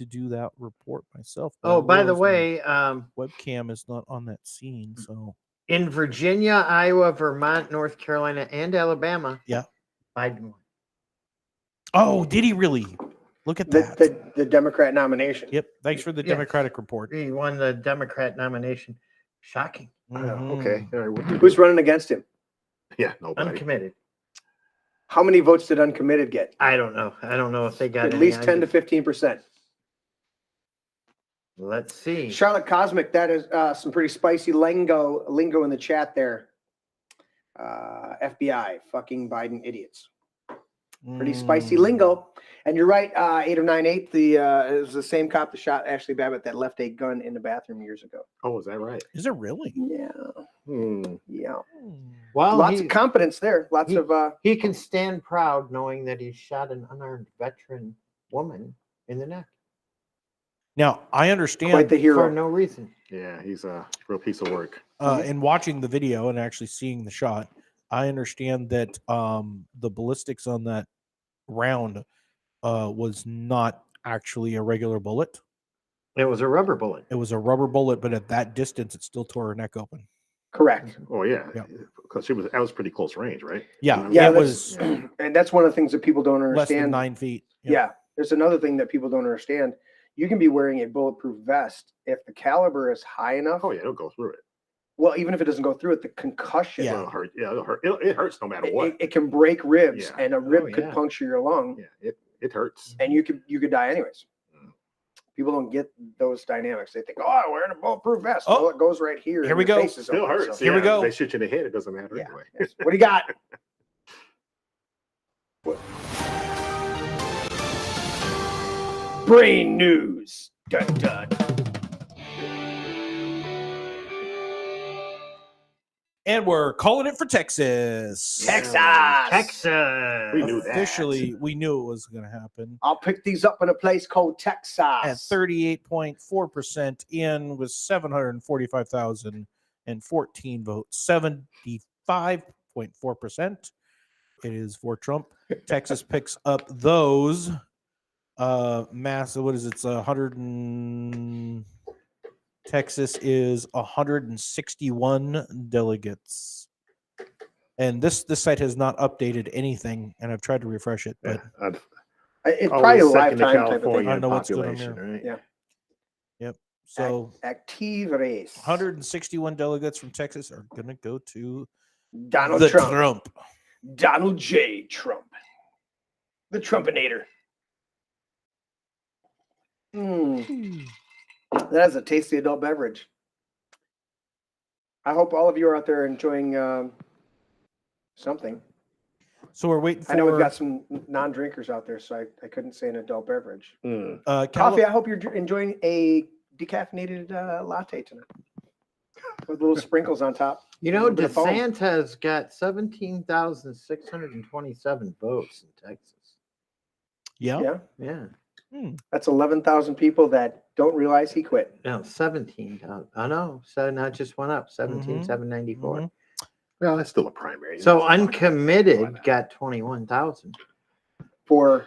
do that report myself. but I Oh, by the realized my way, webcam is not on that scene. So in Virginia, Iowa, Vermont, North Carolina, and Alabama. Yeah. Biden won. oh, did he really? Look at that. the Democrat nomination. Yep. Thanks for the Yeah. Democratic report. He won the Democrat nomination. Shocking. Mhm. Okay. All right. What do you Who's do? running against him? Yeah, nobody. Uncommitted. How many votes did uncommitted get? I don't know. I don't know if they got At any. least I 10 to just- 15%. Let's see. Charlotte Cosmic, that is some pretty spicy lingo in the chat there. FBI, fucking Biden idiots. Pretty spicy Mm. lingo. And you're right, 8098, it was the same cop that shot Ashley Babbitt that left a gun in the bathroom years ago. Oh, is that right? Is it really? Yeah. Hmm. Yeah. Well, Lots of competence there. Lots he- of he can stand proud knowing that he shot an unarmed veteran woman in the neck Now I quite understand the for hero. no reason. Yeah, he's a real piece of work. in watching the video and actually seeing the shot, I understand that the ballistics on that round was not actually a regular bullet. It was a rubber bullet. It was a rubber bullet, but at that distance, it still tore her neck open. Correct. Oh yeah, Yeah. because that was pretty close range, right? Yeah, Yeah, it that's- was And that's one of the things that people don't less than understand. 9 feet. Yeah. There's another thing that people don't understand. You can be wearing a bulletproof vest if the caliber is high enough. Oh yeah, it'll go through it. Well, even if it doesn't go through it, the concussion, Yeah. It'll hurt. Yeah, it'll hurt. It hurts no matter what. it can break ribs, Yeah. and a rib could yeah. puncture your lung, Yeah, it hurts. and you could die anyways. Mm. People don't get those dynamics. They think, "Oh, I'm wearing a bulletproof vest." Oh. Well, it goes right here. Here and we your go. face is Still open, hurts. so- Here we Yeah, go. They shoot you in the head. It doesn't matter Yeah. anyway. Yes. What do you got? Brain news. Dun, dun. And we're calling it for Texas. Texas. Texas. We knew that. Officially, we knew it was going to happen. I'll pick these up in a place called Texas. At 38.4% in with 745,014 votes. 75.4%. It is for Trump. Texas picks up those massive. What is it? It's 100 and Texas is 161 delegates. And this site has not updated anything, and I've tried to refresh it, but It's probably a always second to lifetime type of thing. California I in know what's going on population, right? Yeah. so Active race. 161 delegates from Texas are going to go to Donald the Trump. Donald J. Trump. The Trumpinator. That is a tasty adult beverage. I hope all of you are out there enjoying something. So we're waiting for. I know we've got some non-drinkers out there, so I couldn't say an adult beverage. Cali- Coffee, I hope you're enjoying a decaffeinated latte tonight with little sprinkles on top. You know, A little bit of foam. DeSantis got 17,627 votes in Texas. Yeah. Yeah, Yeah. that's 11,000 people that don't realize he quit. No, 17,000. I know. So not just went up, 17,794. Mhm. Well, that's still a primary. So uncommitted got 21,000. For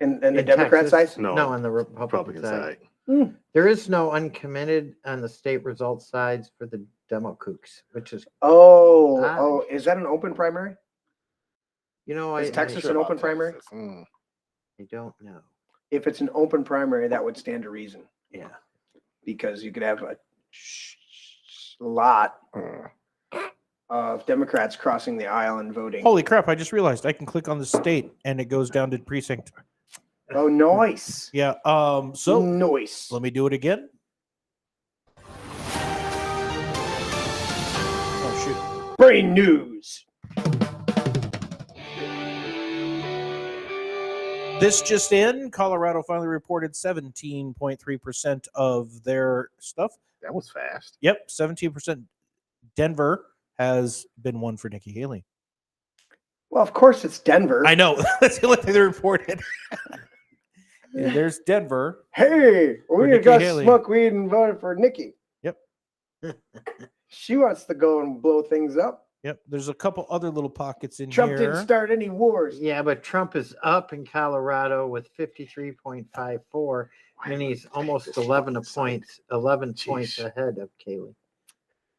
in the In Democrat Texas? side? No, on the Republican Republican side. side. There is no uncommitted on the state results sides for the Demo Kooks, which is, Oh, is that an open primary? you know, Is I Texas Sure an about open primary? Texas. I don't know. If it's an open primary, that would stand to reason Yeah. because you could have a lot of Democrats crossing the aisle and voting. Holy crap! I just realized I can click on the state and it goes down to precinct. Oh, nice. Yeah. So Nice. let me do it again. Oh shoot! Brain news. This just in: Colorado finally reported 17.3% of their stuff. That was fast. Yep, 17%. Denver has been one for Nikki Haley. Well, of course it's Denver. I know. That's the only thing they reported. And there's Denver. Hey, we're Nikki gonna go Haley. smoke weed and vote for Nikki. Yep. She wants to go and blow things up. Yep. There's a couple other little pockets in Trump here. didn't start any wars. Yeah, but Trump is up in Colorado with 53.54, and he's almost 11 points ahead of Kaylee.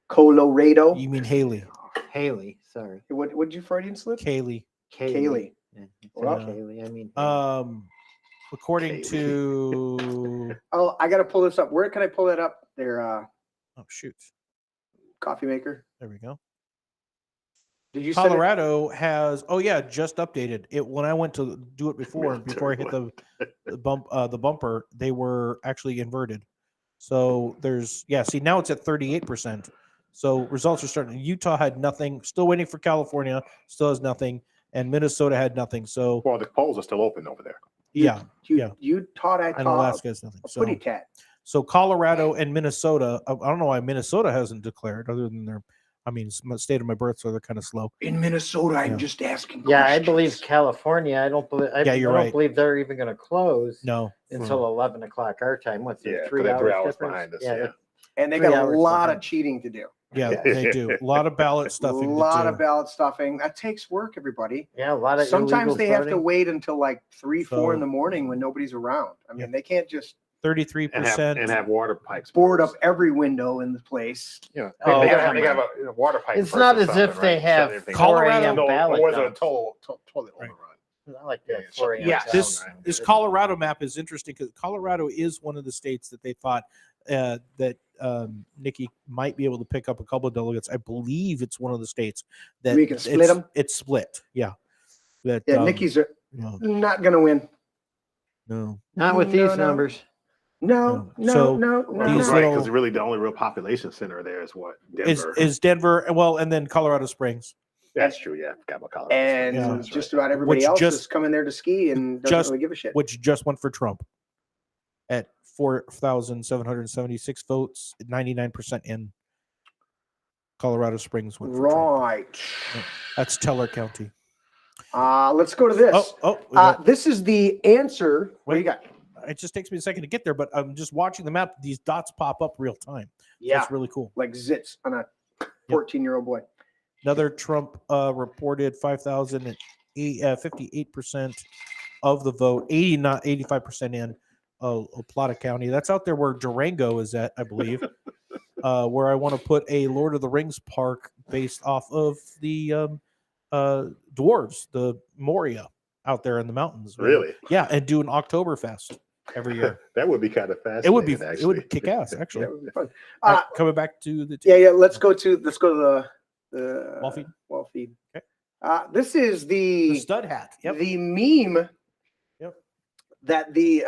Colorado. You mean Haley? Haley, sorry. What'd you Freudian slip? Kaylee. Kaylee. Yeah, Well, Haley. I mean, Haley. According to Oh, I gotta pull this up. Where can I pull that up? There, oh shoot, coffee maker. there we go. Did you send it? Colorado has just updated it. When I went to do it before I hit the bumper, they were actually inverted. So there's see now it's at 38%. So results are starting. Utah had nothing. Still waiting for California. Still has nothing, and Minnesota had nothing. So Well, the polls are still open over there. yeah, You taught I and taught Alaska has nothing. a So putty tat. So Colorado and Minnesota, I don't know why Minnesota hasn't declared, other than their, state of my birth, so they're kind of slow. In Minnesota, Yeah. I'm just asking. yeah, I questions. believe California. I don't believe. Yeah, you're I don't right. believe they're even going to close No, until 11 o'clock our time. What's it? Yeah, 3 they're hours, 3 hours difference? behind us. Yeah, Yeah. And they 3 got a hours lot behind. of cheating to do. yeah, they do. A lot of ballot A stuffing. lot to do. of ballot stuffing. That takes work, everybody. yeah, a lot of. Sometimes illegal they have to voting. wait until like 3, 4 in So- the morning when nobody's around. I mean, Yeah. they can't just 33%. And have water pipes. board up every window in the place. Yeah. Oh, they come have a water pipe. It's first not or as if something, they right? have Shut everything Colorado- 4 a.m. No, ballot it wasn't a dumps. toilet Right. overrun. Not like Yeah, that. yeah, 4 a.m. yeah, sound. This Colorado map is interesting because Colorado is one of the states that they thought that Nikki might be able to pick up a couple of delegates. I believe it's one of the states that We can split it's- 'em? It's split. Yeah. That Yeah, Nikki's not going to win. no. Not with No, these no. numbers. No, No. So no. these Right, little- because really the only real population center there is what? Denver. Is Denver, well, and then Colorado Springs. That's true, yeah. I forgot about Colorado. And Yeah. That's just right. about everybody Which else just- is coming there to ski and doesn't just- really give a shit. Which just went for Trump at 4,776 votes, 99% in. Colorado Springs went for Trump. Right. That's Teller County. Let's go to this. This is the answer. What do you got? It just takes me a second to get there, but I'm just watching the map. These dots pop up real time. Yeah, That's really cool. like zits on a 14-year-old boy. Another Trump reported 58% of the vote, 85% in. Plata County. That's out there where Durango is at, I believe. Where I want to put a Lord of the Rings park based off of the dwarves, the Moria out there in the mountains. man. Really? Yeah, and do an Oktoberfest every year. That would be kind of fascinating. It would be actually. it would kick ass actually. That would be fun. All right, coming back to the Yeah. Let's go to the Wall feed. Wall feed. Okay. This is the stud hat. Yep. the meme Yep. that the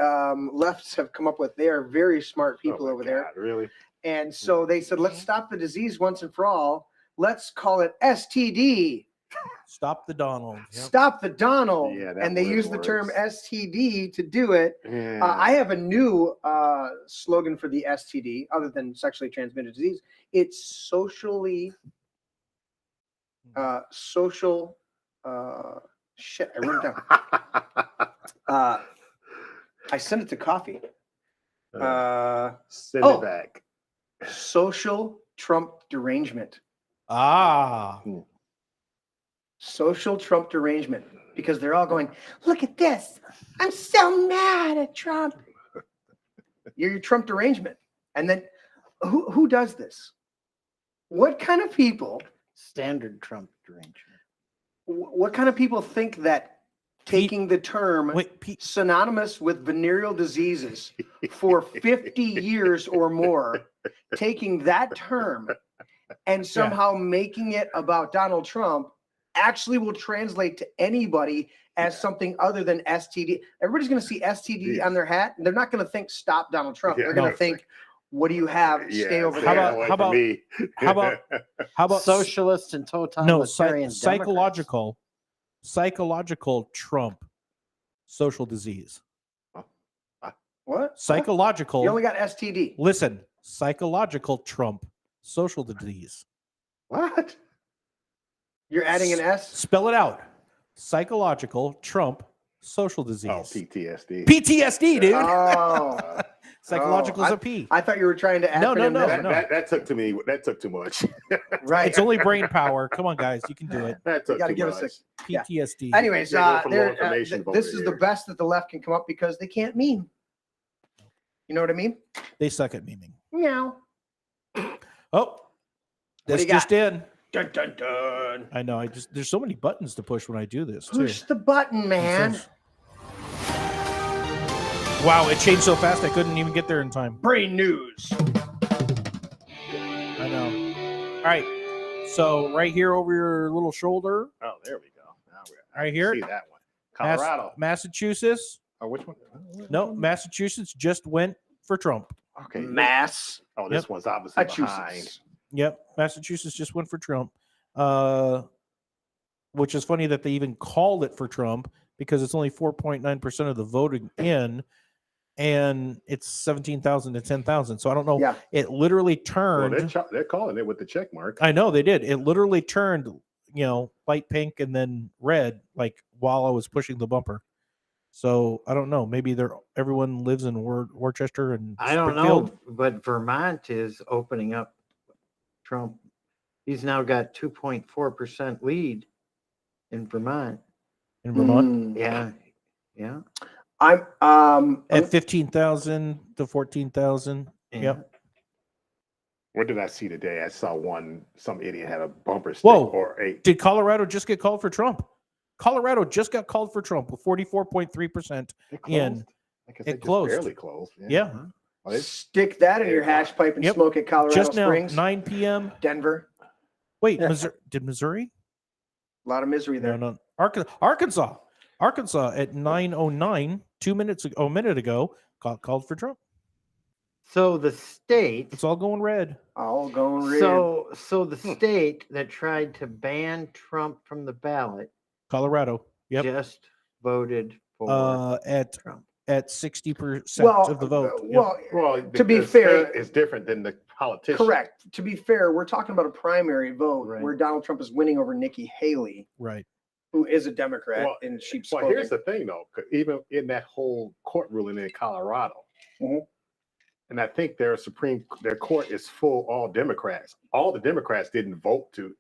lefts have come up with. They are very smart people Oh my over there. God, Really? And so they said, let's stop the disease once and for all. Let's call it STD. Stop the Donald. Yep. Stop the Donald. Yeah, that and they word use the term works. STD to do it. Yeah. I have a new slogan for the STD, other than sexually transmitted disease. It's social. Shit, I wrote it down. I sent it to Coffee. Send oh. it back. Social Trump derangement. Ah. Social Trump derangement. Because they're all going, look at this. I'm so mad at Trump. You're your Trump derangement. And then who does this? What kind of people? Standard Trump derangement. What kind of people think that taking the term synonymous with venereal diseases for 50 years or more, taking that term and somehow making it about Donald Trump actually will translate to anybody as something other than STD. Everybody's going to see STD on their hat, and they're not going to think stop Donald Trump. They're going to think, what do you have? Stay over stay there. away How from about- me. How about Socialist and totalitarian psychological Trump social disease? What? Psychological. You only got STD. Listen, psychological Trump social disease. What? You're adding an S? Spell it out. Psychological Trump social disease. Oh, PTSD. PTSD, dude. Oh. Psychological is a P. I thought you were trying to add No. That took to me. That took too much. Right. It's only brain power. Come on, guys. You can do it. That took You gotta too give much. us a yeah. PTSD. Anyways, Yeah, go for more information this over is the here. best that the left can come up because they can't meme. You know what I mean? They suck at memeing. Meow. Oh, do this you got? just in. Dun, dun, dun. I know. There's so many buttons to push when I do this too. Push the button, man. Wow, it changed so fast I couldn't even get there in time. Brain news. I know. All right. So right here over your little shoulder, Oh, there we go. Now we're right here, see that one. Colorado. Massachusetts. Oh, which one? No, Massachusetts just went for Trump. Okay. Mass. Oh, this Yep. one's obviously behind. Massachusetts. Yep, Massachusetts just went for Trump. Which is funny that they even called it for Trump because it's only 4.9% of the voting in, and it's 17,000 to 10,000. So I don't know. Yeah. It literally Well, turned. they're calling it with the check mark. I know they did. It literally turned, light pink and then red, like while I was pushing the bumper. So I don't know. Maybe everyone lives in Worcester and I don't Springfield. know, but Vermont is opening up Trump. He's now got 2.4% lead in Vermont. In Vermont Yeah. I'm at 15,000 to 14,000. Yep. What did I see today? I saw some idiot had a bumper stick Whoa. or a Did Colorado just get called for Trump? Colorado just got called for Trump with 44.3% in. I guess It they just closed. barely closed. Yeah. Oh, they- stick that in your hash pipe and Yep. smoke at Colorado Just now, Springs, 9 p.m. Denver. Wait, did Missouri? A lot of misery there. No. Arkansas at 9:09, a minute ago, called for Trump. So the state. It's all going red. All going red. So the state that tried to ban Trump from the ballot Colorado. Yep. just voted for At Trump. at 60% of the vote. Yep. Well, to be the fair, state is different than the politician. correct. To be fair, we're talking about a primary vote Right. where Donald Trump is winning over Nikki Haley, Right. who is a Democrat Well, in sheep's Well, clothing. here's the thing, though. 'Cause even in that whole court ruling in Colorado, Mhm. and I think their court is full all Democrats. All the Democrats didn't vote to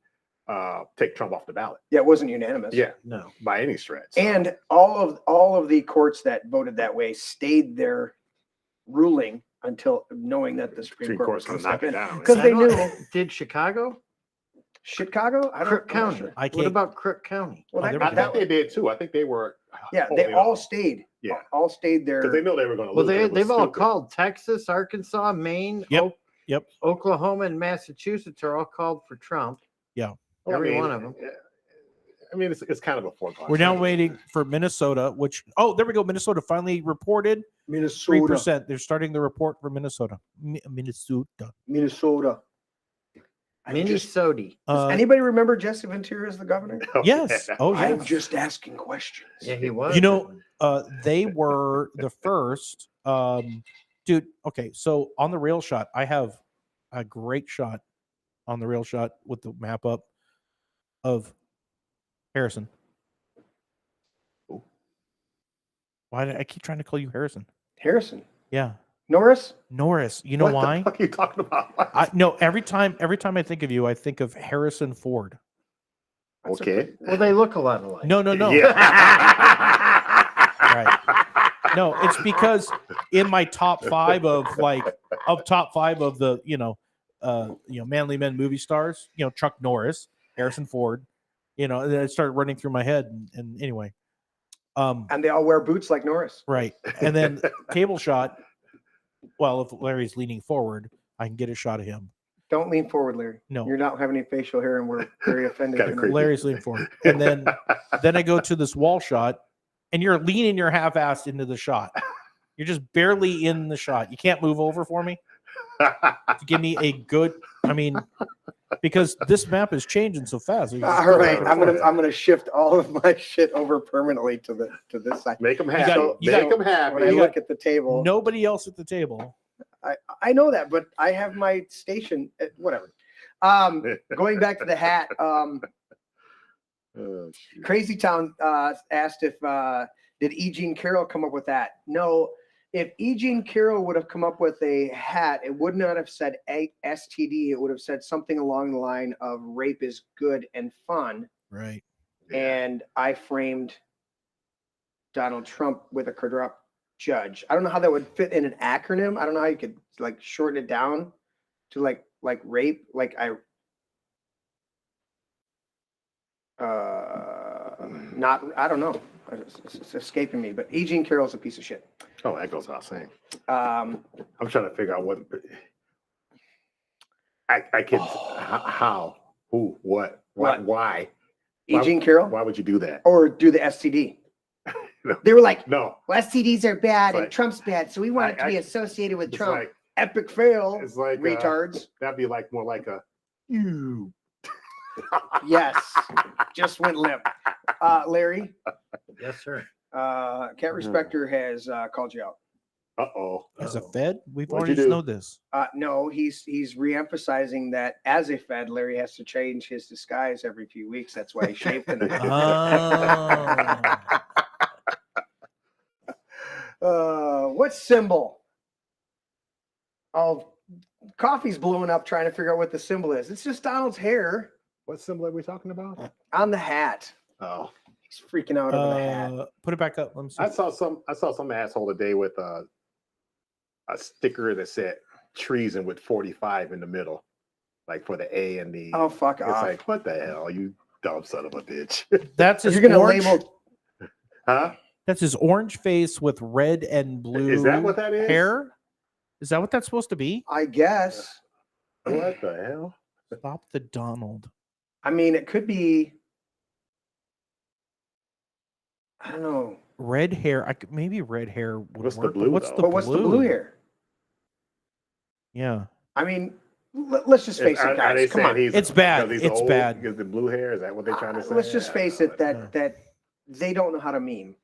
take Trump off the ballot. Yeah, it wasn't unanimous. No. By any stretch. And all of the courts that voted that way stayed their ruling until knowing that the Supreme Supreme Court was Court's going gonna to step knock it in. down. Because I they don't- knew. Did Chicago? Chicago? I don't Crook I'm not County. sure. I What can't. about Crook County? Well, Oh, there that, we I go. thought they did too. I think they were. yeah, they holding all on. stayed. Yeah. All stayed there. Because they know they were going to Well, lose. It was they've all stupid. called. Texas, Arkansas, Maine, Yep, yep. Oklahoma, and Massachusetts are all called for Trump. Well, every one of them. I mean, it's kind of a foregone. We're now conclusion. waiting for Minnesota, which there we go. Minnesota finally reported Minnesota. 3%. They're starting the report for Minnesota. Minnesota. Minnesota. I'm just- Minnesota. Does anybody remember Jesse Ventura as the governor? Oh, Yes. yeah. Oh, I'm yes. just asking questions. Yeah, he was. You know, they were the first. Dude, okay. So on the rail shot, I have a great shot on the rail shot with the map up of Harrison. Why did I keep trying to call you Harrison? Harrison. Yeah. Norris? Norris. You know What why? the fuck are you talking about? I no, every time I think of you, I think of Harrison Ford. That's Okay. Well, they look a lot alike. No. Yeah. Right. No, it's because in my top five of the manly men movie stars, Chuck Norris, Harrison Ford, and then it started running through my head, and anyway, And they all wear boots like Norris. right, and then table shot. Well, if Larry's leaning forward, I can get a shot of him. Don't lean forward, Larry. No. You don't have any facial hair, and we're very offended. Kinda creepy. Larry's leaning forward, and then I go to this wall shot, and you're leaning your half-assed into the shot. You're just barely in the shot. You can't move over for me to give me a good. I mean, because this map is changing so fast. You just All go right, back and forth. I'm gonna shift all of my shit over permanently to this side. Make them got- happy. you Make got- them happy. When I look at the table, Nobody else at the table. I know that, but I have my station. Whatever. Going back to the hat. Oh, shoot. Crazy Town asked if did E. Jean Carroll come up with that? No. If E. Jean Carroll would have come up with a hat, it would not have said STD. It would have said something along the line of rape is good and fun. Right. And I framed Donald Trump with a corrupt judge. I don't know how that would fit in an acronym. I don't know how you could like shorten it down to like rape. Like I don't know. It's escaping me. But E. Jean Carroll's a piece of shit. Oh, that goes without saying. Um, I'm trying to figure out what. I can. How? Who? What? What? Why? E. Jean Carroll, Why would you do that? or do the STD? No. They were like, No. well, STDs are bad It's and like- Trump's bad, so we want it to be associated with It's Trump. like Epic fail, it's like retards. that'd be like more like a you. Yes, just went limp. Larry, Yes, sir. Cat Respecter has called you out. Uh-oh. As a Fed, we've What'd already you do? know this. No, he's reemphasizing that as a Fed, Larry has to change his disguise every few weeks. That's why he shaved tonight. What symbol? Oh, coffee's blowing up trying to figure out what the symbol is. It's just Donald's hair What symbol are we talking about? on the hat. Oh, He's freaking out over the hat. Put it back up. Let me see. I saw some asshole today with a sticker that said treason with 45 in the middle, like for the A and the. Oh, fuck It's off. like, what the hell, you dumb son of a bitch. That's his You're going to orange. label. Huh? That's his orange face with red and blue. Is that what that is? Hair. Is that what that's supposed to be? I guess. What the hell? Stop the Donald. I mean, it could be. I don't know. Red hair. Maybe red hair would What's the work, but blue, What's though? the But what's the blue here? Yeah. I mean, let's just face Are it, they guys. Come saying on. he's- It's bad. because he's It's old bad. Because the blue hair, is that what they're trying to say? Let's just face it that Yeah. that they don't know how to meme.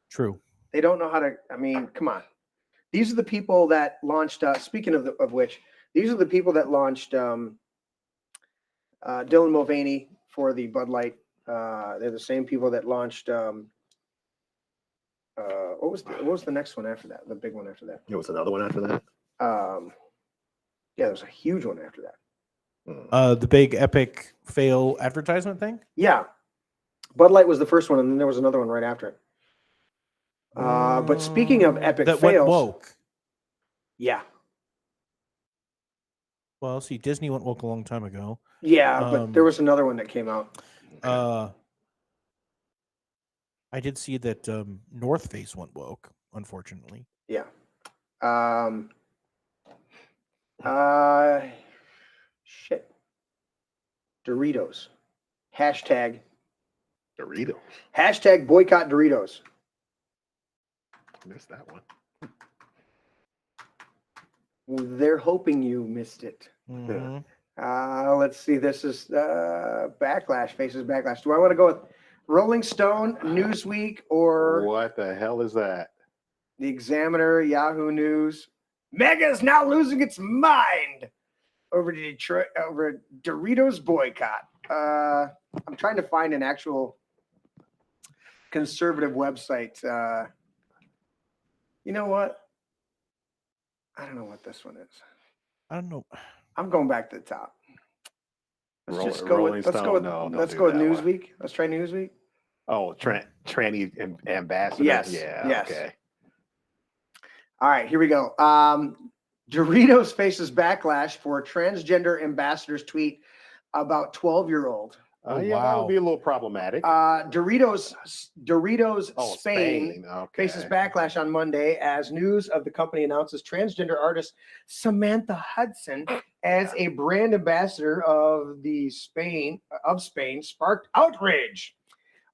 True. They don't know how to. I mean, come on. These are the people that launched. Speaking of which, these are the people that launched Dylan Mulvaney for the Bud Light. They're the same people that launched. What was the next one after that? The big one after that. There was another one after that. Yeah, there was a huge one after that. The big epic fail advertisement thing. Yeah, Bud Light was the first one, and then there was another one right after it. But speaking of epic that went fails, woke. Yeah. Well, see, Disney went woke a long time ago. Yeah, but there was another one that came out. I did see that North Face went woke, unfortunately. Yeah. Shit. Doritos. Hashtag boycott Doritos. Missed that one. They're hoping you missed it. Mhm. Let's see. This is Backlash, faces Backlash. Do I want to go with Rolling Stone, Newsweek, or What the hell is that? The Examiner, Yahoo News? Mega is now losing its mind over Detroit, over Doritos boycott. I'm trying to find an actual conservative website. You know what? I don't know what this one is. I don't know. I'm going back to the top. Let's just go Rolling with let's go Stone? with No, don't let's do go with that one. Newsweek. Let's try Newsweek. Oh, tranny ambassador. Yes, Yeah. yes. Okay. All right, here we go. Doritos faces backlash for transgender ambassador's tweet about 12-year-old. Oh, Yeah, that wow. would be a little problematic. Doritos Oh, Spain Okay. faces backlash on Monday as news of the company announces transgender artist Samantha Hudson as a brand ambassador of Spain sparked outrage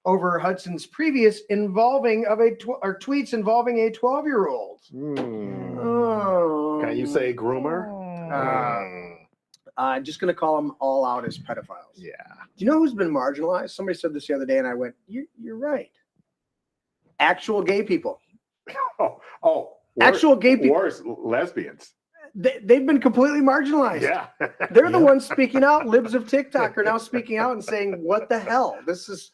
over Hudson's previous tweets involving a 12-year-old. Oh. Can you say groomer? I'm just going to call them all out as pedophiles. Yeah. Do you know who's been marginalized? Somebody said this the other day, and I went, "You're right." Actual gay people. Actual gay people. Worse, lesbians. They've been completely marginalized. Yeah. They're the ones speaking out. Libs of TikTok are now speaking out and saying, "What the hell? This is."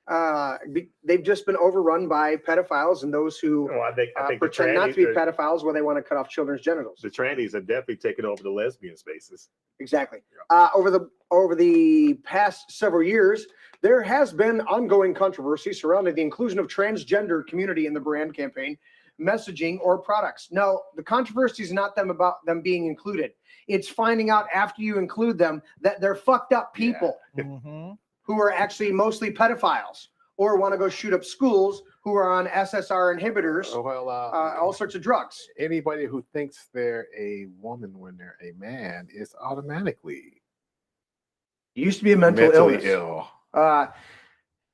They've just been overrun by pedophiles and those who I think pretend not to be pedophiles where they want to cut off children's genitals. The trannies have definitely taken over the lesbian spaces. Exactly. Over the past several years, there has been ongoing controversy surrounding the inclusion of transgender community in the brand campaign, messaging, or products. No, the controversy is not about them being included. It's finding out after you include them that they're fucked up people who are actually mostly pedophiles or want to go shoot up schools, who are on SSR inhibitors, all sorts of drugs. Anybody who thinks they're a woman when they're a man is automatically used to be a mentally illness. ill.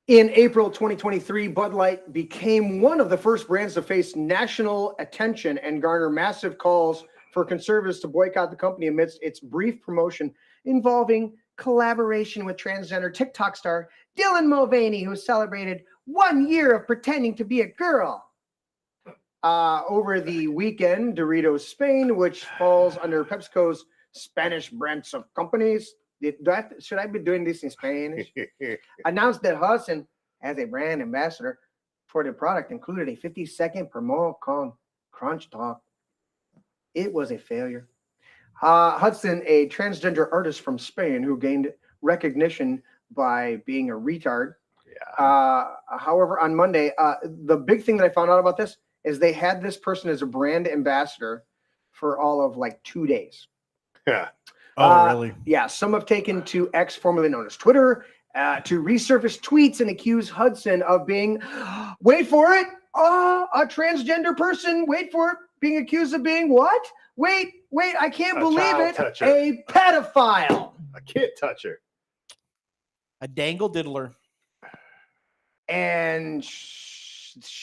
In April 2023, Bud Light became one of the first brands to face national attention and garner massive calls for conservatives to boycott the company amidst its brief promotion involving collaboration with transgender TikTok star Dylan Mulvaney, who celebrated 1 year of pretending to be a girl. Over the weekend, Doritos Spain, which falls under PepsiCo's Spanish branch of companies, should I be doing this in Spanish? Announced that Hudson, as a brand ambassador for the product, included a 50-second promo called Crunch Talk. It was a failure. Hudson, a transgender artist from Spain who gained recognition by being a retard. However, on Monday, the big thing that I found out about this is they had this person as a brand ambassador for all of like 2 days. Yeah. Oh, really? Yeah. Some have taken to X, formerly known as Twitter, to resurface tweets and accuse Hudson of being, wait for it, a transgender person. Wait for it. Being accused of being what? Wait, I can't believe it. Toucher. A pedophile. A kid toucher. A dangle diddler. And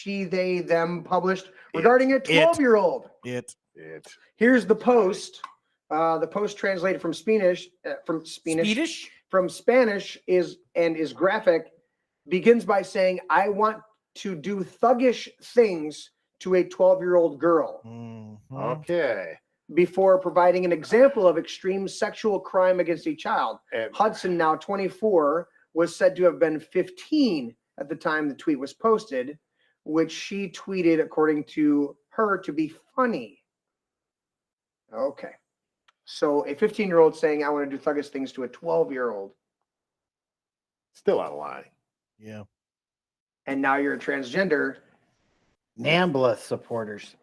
they, them published regarding a 12-year-old. Here's the post. The post translated from Spanish, is graphic, begins by saying, "I want to do thuggish things to a 12-year-old girl." Okay. Before providing an example of extreme sexual crime against a child. And Hudson, now 24, was said to have been 15 at the time the tweet was posted, which she tweeted, according to her, to be funny. Okay. So a 15-year-old saying, "I want to do thuggish things" to a 12-year-old. Still out of line. Yeah. And now you're a transgender. NAMBLA supporters.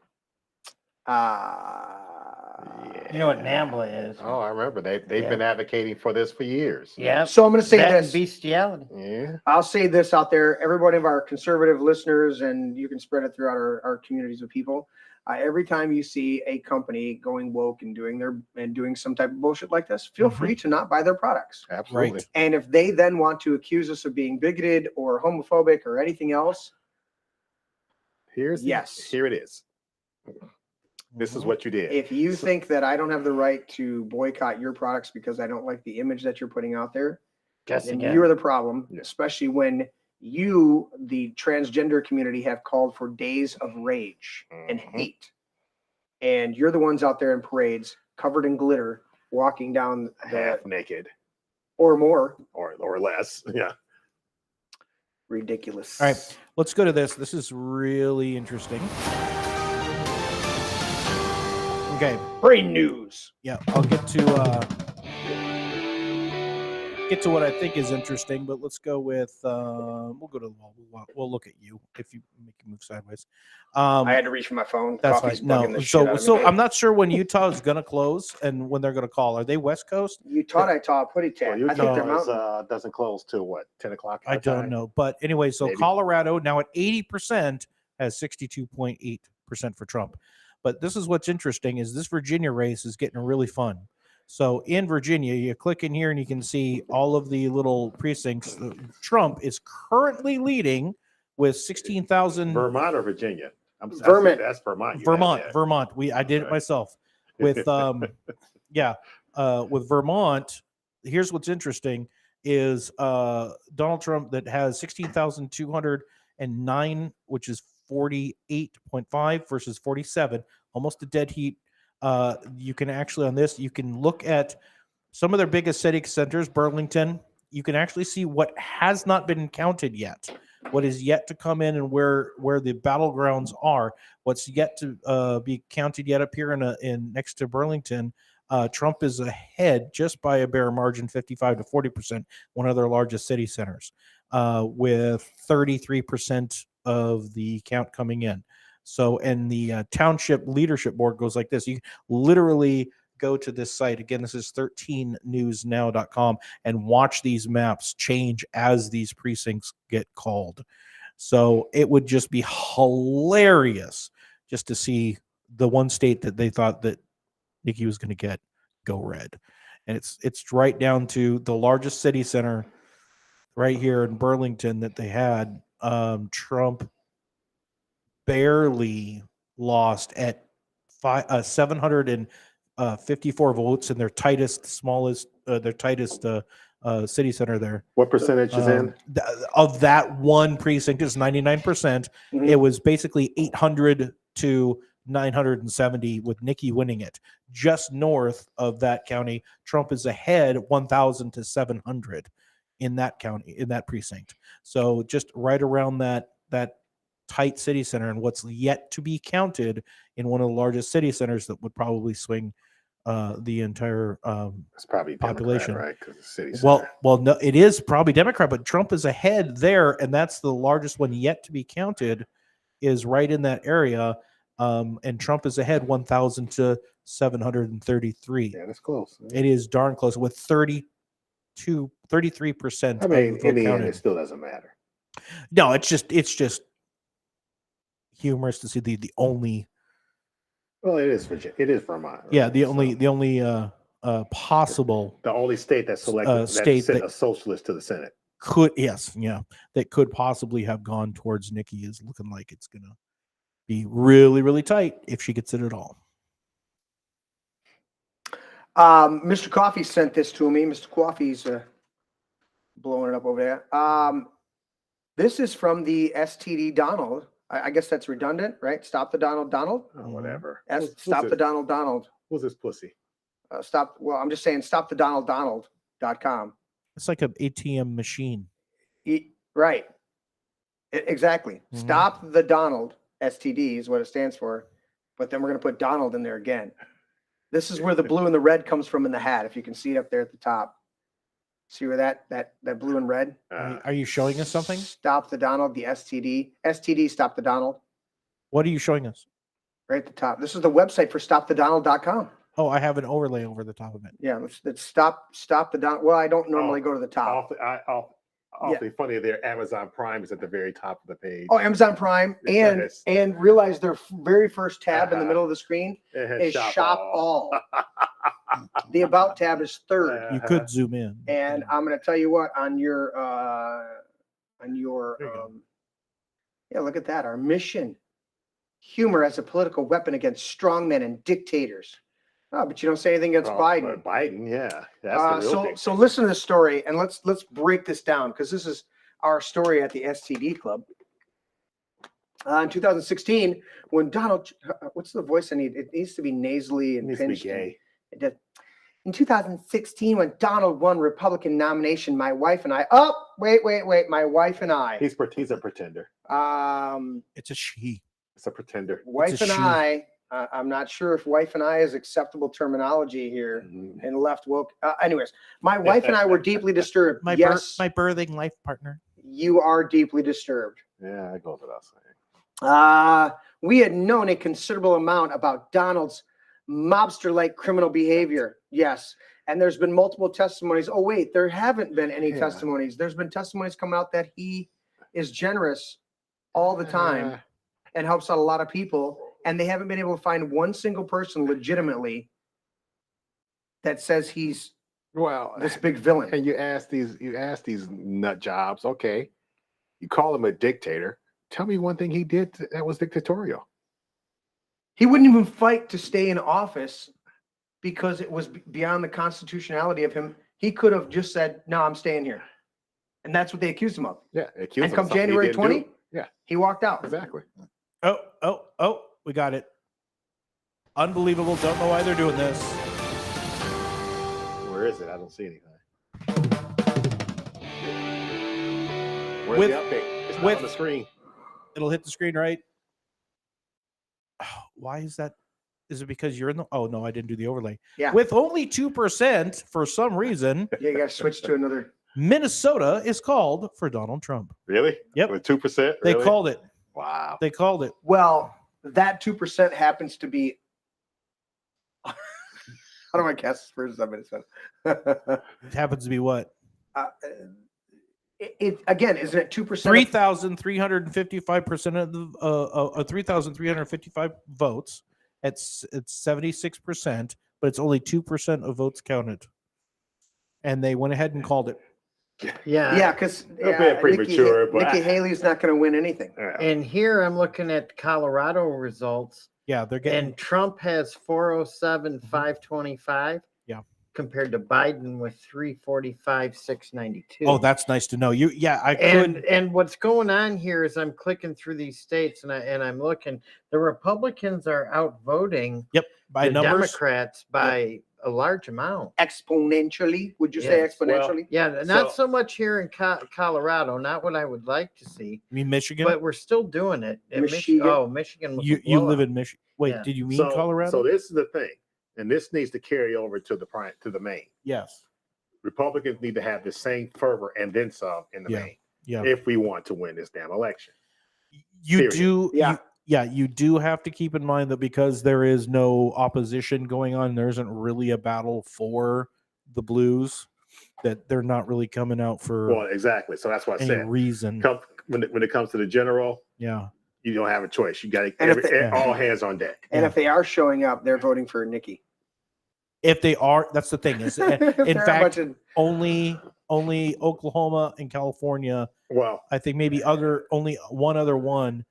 You know what NAMBLA is? Oh, I remember they've been advocating for this for years. Yeah. So I'm going to say That and this. bestiality. Yeah. I'll say this out there, everybody of our conservative listeners, and you can spread it throughout our communities of people. Every time you see a company going woke and doing some type of bullshit like this, feel free to not buy their products. Absolutely. Right. And if they then want to accuse us of being bigoted or homophobic or anything else, Here it is. This is what you did. if you think that I don't have the right to boycott your products because I don't like the image that you're putting out there, Guess then again. you're the problem, Yeah. especially when you, the transgender community, have called for days of rage and Mhm. hate. And you're the ones out there in parades covered in glitter, walking down Half naked or more. or less. Yeah. Ridiculous. All right, let's go to this. This is really interesting. Okay, Brain news. yeah, I'll get to what I think is interesting, but let's go with we'll go to the wall. We'll look at you if you make you move sideways. I had to reach for my phone. That's Coffee's fine. bugging No, the shit out so of me. I'm not sure when Utah is going to close and when they're going to call. Are they West Coast? Utah, I taught Putty Tat. Well, I think they're Utah mountain. doesn't close till what, 10 o'clock? I our don't time? know, but anyway, so Maybe. Colorado now at 80% has 62.8% for Trump. But this is what's interesting is this Virginia race is getting really fun. So in Virginia, you click in here and you can see all of the little precincts. Trump is currently leading with 16,000. Vermont or Virginia? Vermont. That's Vermont. Vermont. I did it myself with with Vermont. Here's what's interesting is Donald Trump that has 16,209, which is 48.5 versus 47, almost a dead heat. You can actually on this, you can look at some of their biggest city centers, Burlington. You can actually see what has not been counted yet, what is yet to come in, and where the battlegrounds are. What's yet to be counted yet up here in next to Burlington. Trump is ahead just by a bare margin, 55 to 40%, one of their largest city centers, with 33% of the count coming in. So, and the township leadership board goes like this. You literally go to this site. Again, this is 13newsnow.com and watch these maps change as these precincts get called. So it would just be hilarious just to see the one state that they thought that Nikki was going to get go red. And it's right down to the largest city center right here in Burlington that they had. Trump barely lost at 754 votes in their tightest city center there. What percentage is in? Of that one precinct is 99%. Mhm. It was basically 800 to 970 with Nikki winning it. Just north of that county, Trump is ahead 1,000 to 700 in that county, in that precinct. So just right around that tight city center, and what's yet to be counted in one of the largest city centers that would probably swing the entire It's probably population. Democrat, right? Because the city Well, no, it is probably Democrat, but Trump is ahead there, and that's the largest one yet to be counted, is right in that area. And Trump is ahead 1,000 to 733. Yeah, that's close. It is darn close with 33%. I mean, of the in the vote end, counted. it still doesn't matter. No, it's just humorous to see the only Well, it is Virginia. It is Vermont. Right? the So, only possible the only state that selected state that sent that- a socialist to the Senate. that could possibly have gone towards Nikki is looking like it's gonna be really, really tight if she gets it at all. Mr. Coffee sent this to me. Mr. Coffee's blowing it up over there. This is from the STD Donald. I guess that's redundant, right? Stop the Donald. Oh, whatever. Stop the Donald. Who's this pussy? Well, I'm just saying stop the Donald.com. It's like an ATM machine. Right. Exactly. Mhm. Stop the Donald. STD is what it stands for. But then we're going to put Donald in there again. This is where the blue and the red comes from in the hat. If you can see it up there at the top. See where that blue and red? Are you showing us something? Stop the Donald, the STD. STD, stop the Donald. What are you showing us? right at the top. This is the website for stopthedonald.com. Oh, I have an overlay over the top of it. Yeah, let's stop the Donald. Well, I don't normally go to the top. Awfully funny there. Amazon Prime is at the very top of the page. Oh, Amazon Prime, Yes. and realize their very first tab in the middle of the screen It has is Shop All. The About tab is third. You could zoom in. And I'm going to tell you what, on your There you go. yeah, look at that. Our mission: humor as a political weapon against strongmen and dictators. Oh, but you don't say anything against Biden. Biden, yeah. That's the real big So thing. listen to this story, and let's break this down, because this is our story at the STD Club. In 2016, when Donald, what's the voice I need? It needs to be nasally and It needs to be pinched. gay. It did. In 2016, when Donald won Republican nomination, my wife and I. Wait. My wife and I. He's a pretender. It's a she. It's a pretender. Wife and she. I. I'm not sure if wife and I is acceptable terminology here Mhm. in left woke. Anyways, my wife and I were deeply disturbed. My Yes, my birthing life partner. you are deeply disturbed. Yeah, I go without saying. We had known a considerable amount about Donald's mobster-like criminal behavior. Yes. And there's been multiple testimonies. Oh, wait, there haven't been any Yeah. testimonies. There's been testimonies come out that he is generous all the time and helps out a lot of people. And they haven't been able to find one single person legitimately that says he's Well, this big villain. and you ask these nut jobs, okay, you call him a dictator. Tell me one thing he did that was dictatorial. He wouldn't even fight to stay in office because it was beyond the constitutionality of him. He could have just said, no, I'm staying here. And that's what they accused him of. Yeah, And come January 20, Yeah, he walked out. exactly. Oh, we got it. Unbelievable. Don't know why they're doing this. Where is it? I don't see anything. Where's With- the update? It's not with- on the screen. It'll hit the screen, right? Why is that? Is it because you're in the? Oh no, I didn't do the overlay. Yeah. With only 2% for some reason, Yeah, you got to switch to another. Minnesota is called for Donald Trump. Really? Yep. With 2%? They Really? called it. Wow. They called it. Well, that 2% happens to be. How do I cast this first of Minnesota? It happens to be what? It again, isn't it 2%? 3,355% of the 3,355 votes. It's 76%, but it's only 2% of votes counted. And they went ahead and called it. Yeah, because bit premature, but- Nikki Haley's not going to win anything. Yeah. And here I'm looking at Colorado results, Yeah, they're getting. and Trump has 407, 525. Yeah. Compared to Biden with 345, 692. Oh, that's nice to know. I could. And what's going on here is I'm clicking through these states and I'm looking. The Republicans are outvoting By the numbers. Democrats by a large amount. Exponentially, would you say Yes, exponentially? Yeah, not So- so much here in Colorado. Not what I would like to see, You mean Michigan? but we're still doing it. In Michigan? Michigan. Was a You live blowout. in Michigan. Wait, Yeah. did you mean So Colorado? this is the thing, and this needs to carry over to the main. Yes. Republicans need to have the same fervor and then some in the Yeah. main Yeah. if we want to win this damn election. You Period. do. Yeah. You do have to keep in mind that because there is no opposition going on, there isn't really a battle for the Blues, that they're not really coming out for Well, exactly. So that's what I any said. reason. When it comes to the general, Yeah. you don't have a choice. You got And if to all hands on deck. And if they are showing up, they're voting for Nikki. If they are, that's the thing. Is If in they're a fact, bunch of- only Oklahoma and California. Well, I think maybe only one other one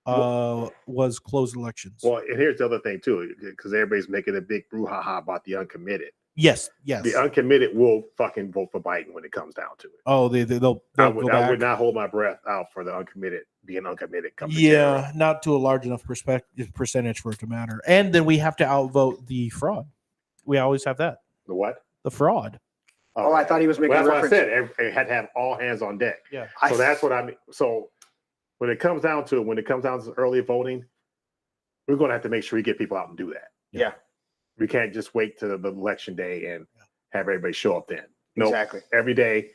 was closed elections. and here's the other thing too, because everybody's making a big brouhaha about the uncommitted. Yes. The uncommitted will fucking vote for Biden when it comes down to it. Oh, they'll I go would back. not hold my breath out for the uncommitted being uncommitted. Come to Yeah, general. not to a large enough percentage for it to matter. And then we have to outvote the fraud. We always have that. The what? The fraud. Oh, I thought he was making Well, a that's what I reference. said. It had to have all hands on deck. Yeah. So that's what I mean. So when it comes down to early voting, we're going to have to make sure we get people out and do that. Yeah. We can't just wait to the election day and have everybody show up then. No, Exactly. every day,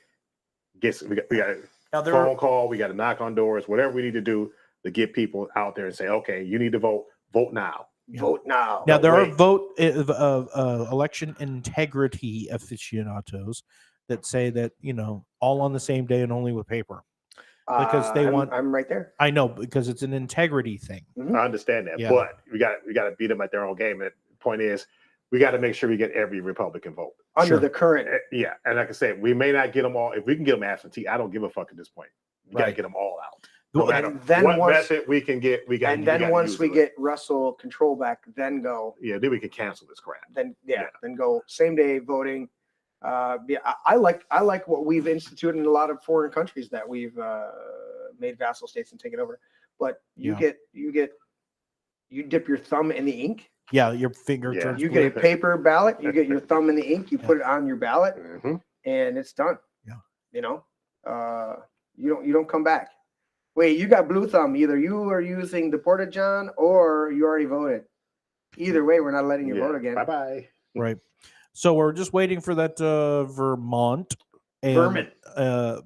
we got a Now phone call. We got to knock on doors. Whatever we need to do to get people out there and say, okay, you need to vote vote now. Vote now. Now there are wait. election integrity aficionados that say that all on the same day and only with paper. Because they want. I'm right there. I know, because it's an integrity thing. I understand that, Yeah. but we got to beat them at their own game. And the point is, we got to make sure we get every Republican vote Under Sure. the current. Yeah, and like I said, we may not get them all. If we can get them absentee, I don't give a fuck at this point. We got to Right. get them all out. No Well, matter and then what once- method we can get, we got. And then once we get Russell control back, then go. yeah, then we can cancel this crap. Then Yeah. then go same day voting. I like what we've instituted in a lot of foreign countries that we've made vassal states and taken over. But you dip your thumb in the ink. Yeah, your finger Yeah. turns You get a blue. paper ballot. You get your thumb in the ink. You put it on your ballot, Mhm. and it's done. Yeah. You don't come back. Wait, you got blue thumb. Either you are using the Porta-John or you already voted. Either way, we're not letting you vote again. Bye bye. Right. So we're just waiting for that Vermont Vermin.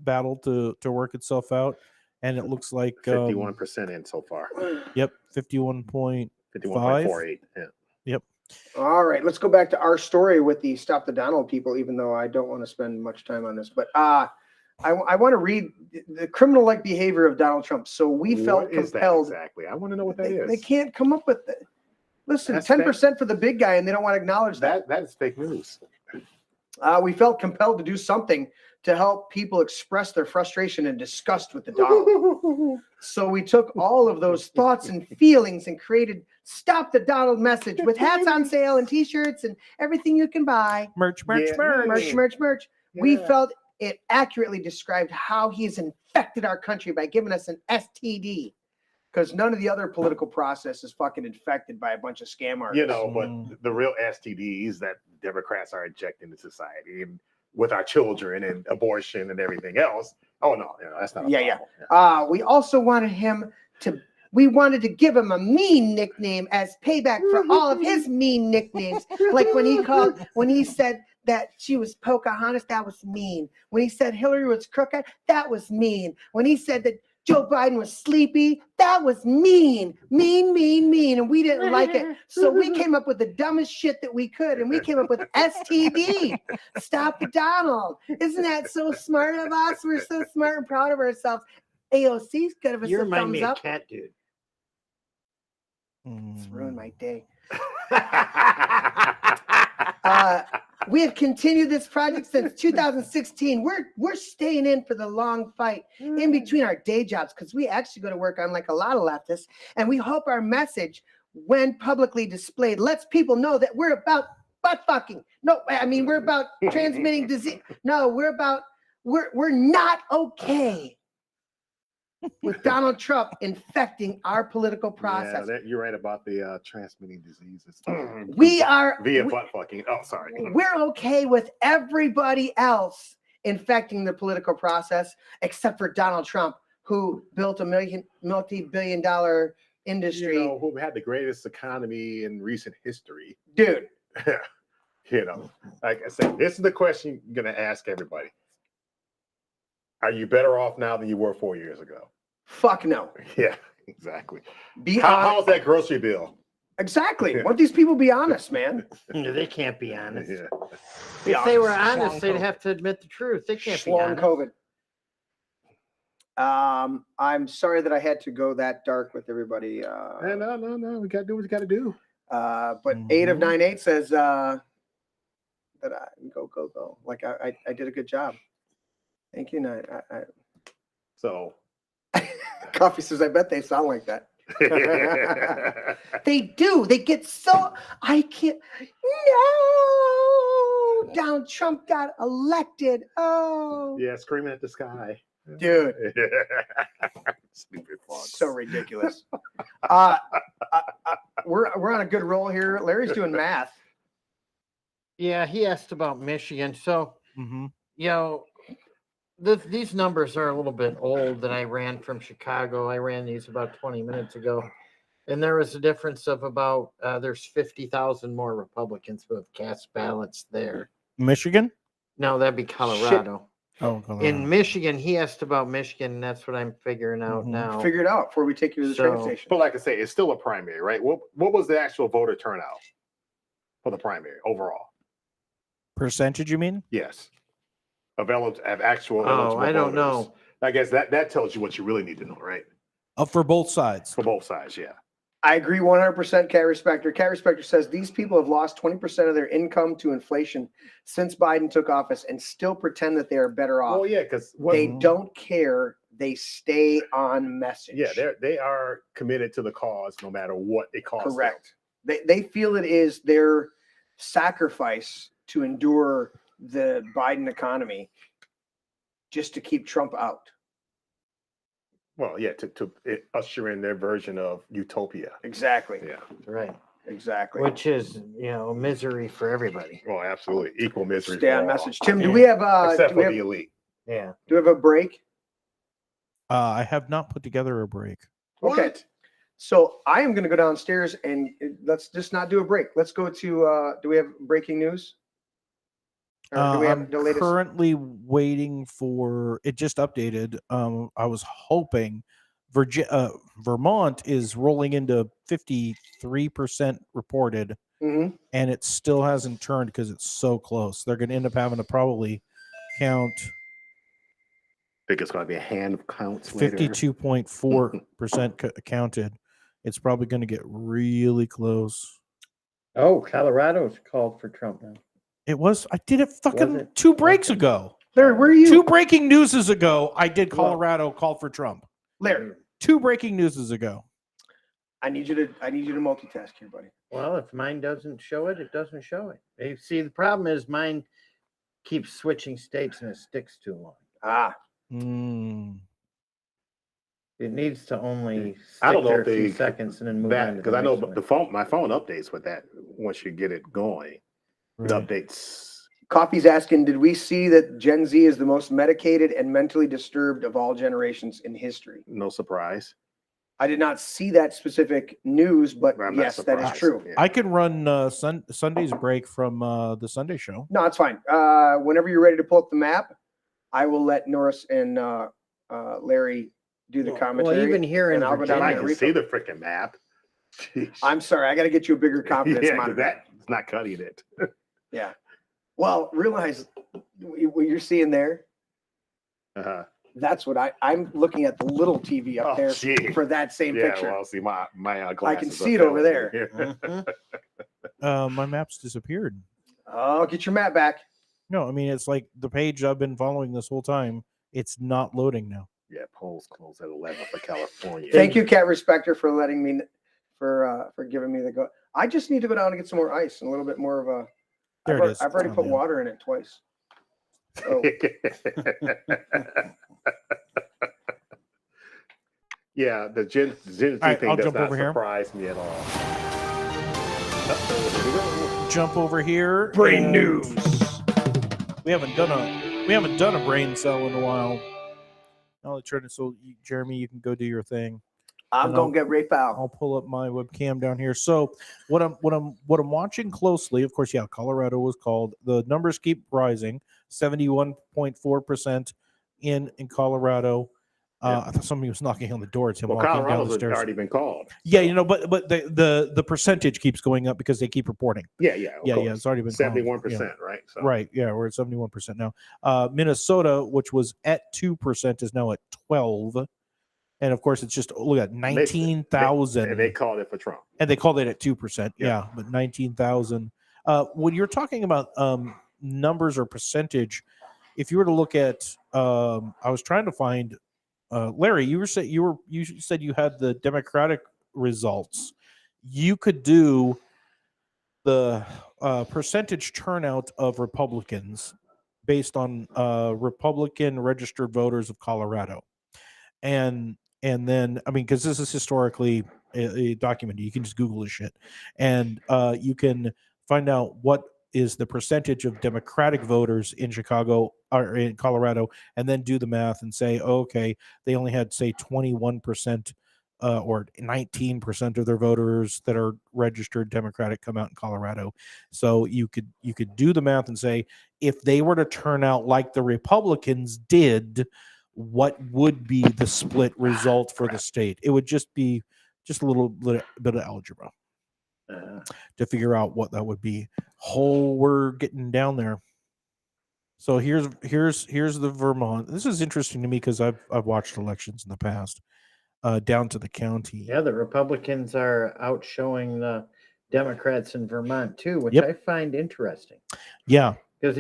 battle to work itself out, and it looks like 51% in so far. Yep, 51.5. 51.48. Yeah. All right, let's go back to our story with the Stop the Donald people, even though I don't want to spend much time on this. But I want to read the criminal-like behavior of Donald Trump. So we felt What is that compelled. exactly? I want to know what that is. They can't come up with it. Listen, That's 10% for the big guy, and they don't want to acknowledge that. That is fake news. We felt compelled to do something to help people express their frustration and disgust with the Donald. So we took all of those thoughts and feelings and created Stop the Donald message with hats on sale and T-shirts and everything you can buy. Merch. Yeah. Merch. We Yeah. felt it accurately described how he's infected our country by giving us an STD. Because none of the other political process is fucking infected by a bunch of scam artists. But the real STDs that Democrats are injecting into society and with our children and abortion and everything else. Oh no, that's not. We also wanted we wanted to give him a mean nickname as payback for all of his mean nicknames. Like when he said that she was Pocahontas, that was mean. When he said Hillary was crooked, that was mean. When he said that Joe Biden was sleepy, that was mean. And we didn't like it. So we came up with the dumbest shit that we could. And we came up with STD. Stop the Donald. Isn't that so smart of us? We're so smart and proud of ourselves. AOC's gonna give us You a remind thumbs me of up. Cat Dude. It's ruined my day. We have continued this project since 2016. We're staying in for the long fight in between our day jobs because we actually go to work on like a lot of leftists, and we hope our message, when publicly displayed, lets people know that we're about butt fucking. No, I mean we're about transmitting disease. No, we're not okay with Donald Trump infecting our political process. Yeah, you're right about the transmitting diseases. We are via butt fucking. Oh, sorry. We're okay with everybody else infecting the political process except for Donald Trump, who built a multi-billion-dollar industry. Who had the greatest economy in recent history. Dude. Like I said, this is the question you're going to ask everybody. Are you better off now than you were 4 years ago? Fuck no. Yeah, exactly. How's that grocery bill? Exactly. Yeah. Won't these people be honest, man? They can't be honest. Yeah. If they were honest, they'd have to admit the truth. They can't be honest. COVID. I'm sorry that I had to go that dark with everybody. No. We got to do what we got to do. But 8 of 9/8 says that I go. Like I did a good job. Thank you, Nine. So Coffee says, I bet they sound like that. They do. They get so I can't. No, Donald Trump got elected. Oh, yeah, screaming at the sky, dude. Stupid fucks. So ridiculous. We're on a good roll here. Larry's doing math. Yeah, he asked about Michigan. So, these numbers are a little bit old that I ran from Chicago. I ran these about 20 minutes ago. And there was a difference of about, there's 50,000 more Republicans who have cast ballots there. Michigan? No, that'd be Colorado. Oh, In Michigan, he asked about Michigan, and that's what I'm figuring out Mhm. now. Figure it out before we take you to the train So- station. But like I say, it's still a primary, right? What was the actual voter turnout for the primary overall? Percentage, you mean? Yes. Of actual Oh, eligible I don't voters. know. I guess that tells you what you really need to know, right? For both sides. For both sides, yeah. I agree 100%, Cat Respector. Cat Respector says these people have lost 20% of their income to inflation since Biden took office and still pretend that they are better off. Well, yeah, because They don't care. They stay on message. yeah, they are committed to the cause no matter what it costs. Correct. They feel it is their sacrifice to endure the Biden economy just to keep Trump out. Well, yeah, to usher in their version of utopia. Exactly. Yeah. Right. Exactly. Which is, misery for everybody. Well, absolutely. Equal misery. Stay for on all. message. Tim, do we have Except do we for have, the elite. Yeah. do we have a break? I have not put together a break. Okay. What? So I am going to go downstairs and let's just not do a break. Let's go to, do we have breaking news? Or do we I'm have the latest? currently waiting for it. Just updated. I was hoping Vermont is rolling into 53% reported, Mhm. and it still hasn't turned because it's so close. They're going to end up having to probably count I think it's going to be a hand of counts later. 52.4% counted. It's probably going to get really close. Oh, Colorado's called for Trump now. It was. I did it fucking it? 2 breaks Okay. ago. Larry, where are you? 2 breaking newses ago, I did Colorado call for Trump. Larry, 2 breaking newses ago. I need you to multitask here, buddy. Well, if mine doesn't show it, it doesn't show it. You see, the problem is mine keeps switching states and it sticks too long. Ah, It needs to only I don't stick know there if a few they- seconds and then move That on to because the I know next one. my phone updates with that once you get it going. It Right. updates. Coffee's asking, did we see that Gen Z is the most medicated and mentally disturbed of all generations in history? No surprise. I did not see that specific news, but I'm not yes, that is surprised. true. Yeah. I can run Sunday's break from the Sunday show. No, it's fine. Whenever you're ready to pull up the map, I will let Norris and Larry do the commentary. Well, even here in and I'll go down I there Virginia, and can refill. see the freaking map. Jeez. I'm sorry, I got to get you a bigger confidence yeah, 'cause monitor. that's not cutting it. Yeah. Well, realize what you're seeing there. Uh-huh. That's what I'm looking at, the little TV up Oh, there gee. for that same Yeah, picture. well, see my I glasses. can are see it over failing there. me here. Mhm. My map's disappeared. Oh, get your map back. No, I mean it's like the page I've been following this whole time. It's not loading now. Yeah, polls close at 11 for California. Thank you, Cat Respector, for letting me for giving me the go. I just need to go down and get some more ice and a little bit more of a. There it is. I've already It's put down there. water in it twice. Oh, yeah, the Gen Z All right, thing I'll does jump not over here. surprise me at all. Uh-oh, here we go. Jump over here. Brain and news. We haven't done a brain cell in a while. I'll turn it so Jeremy, you can go do your thing. I'm And gonna I'll- get Ray Fowl. I'll pull up my webcam down here. So what I'm watching closely, of course, yeah, Colorado was called. The numbers keep rising, 71.4% in Colorado. I thought somebody was knocking on the door. It's him Well, walking down the Colorado's stairs. already been called. Yeah, but the percentage keeps going up because they keep reporting. Yeah, of Yeah, course. it's already been called. 71%, right? So, Right. Yeah, we're at 71% now. Minnesota, which was at 2%, is now at 12. And of course, it's just look at 19,000. And they called it for Trump. And they called it at 2%. Yeah. Yeah, but 19,000. When you're talking about numbers or percentage, if you were to look at, I was trying to find, Larry, you said you had the Democratic results. You could do the percentage turnout of Republicans based on Republican registered voters of Colorado, and then I mean, because this is historically documented, you can just Google this shit, and you can find out what is the percentage of Democratic voters in Chicago or in Colorado, and then do the math and say, okay, they only had say 21% or 19% of their voters that are registered Democratic come out in Colorado. So you could do the math and say, if they were to turn out like the Republicans did, what would be the split result for the state? It would just be just a little bit of algebra to figure out what that would be. We're getting down there. So here's the Vermont. This is interesting to me because I've watched elections in the past. Down to the county. Yeah, the Republicans are outshowing the Democrats in Vermont too, which Yep. I find interesting. Yeah. Because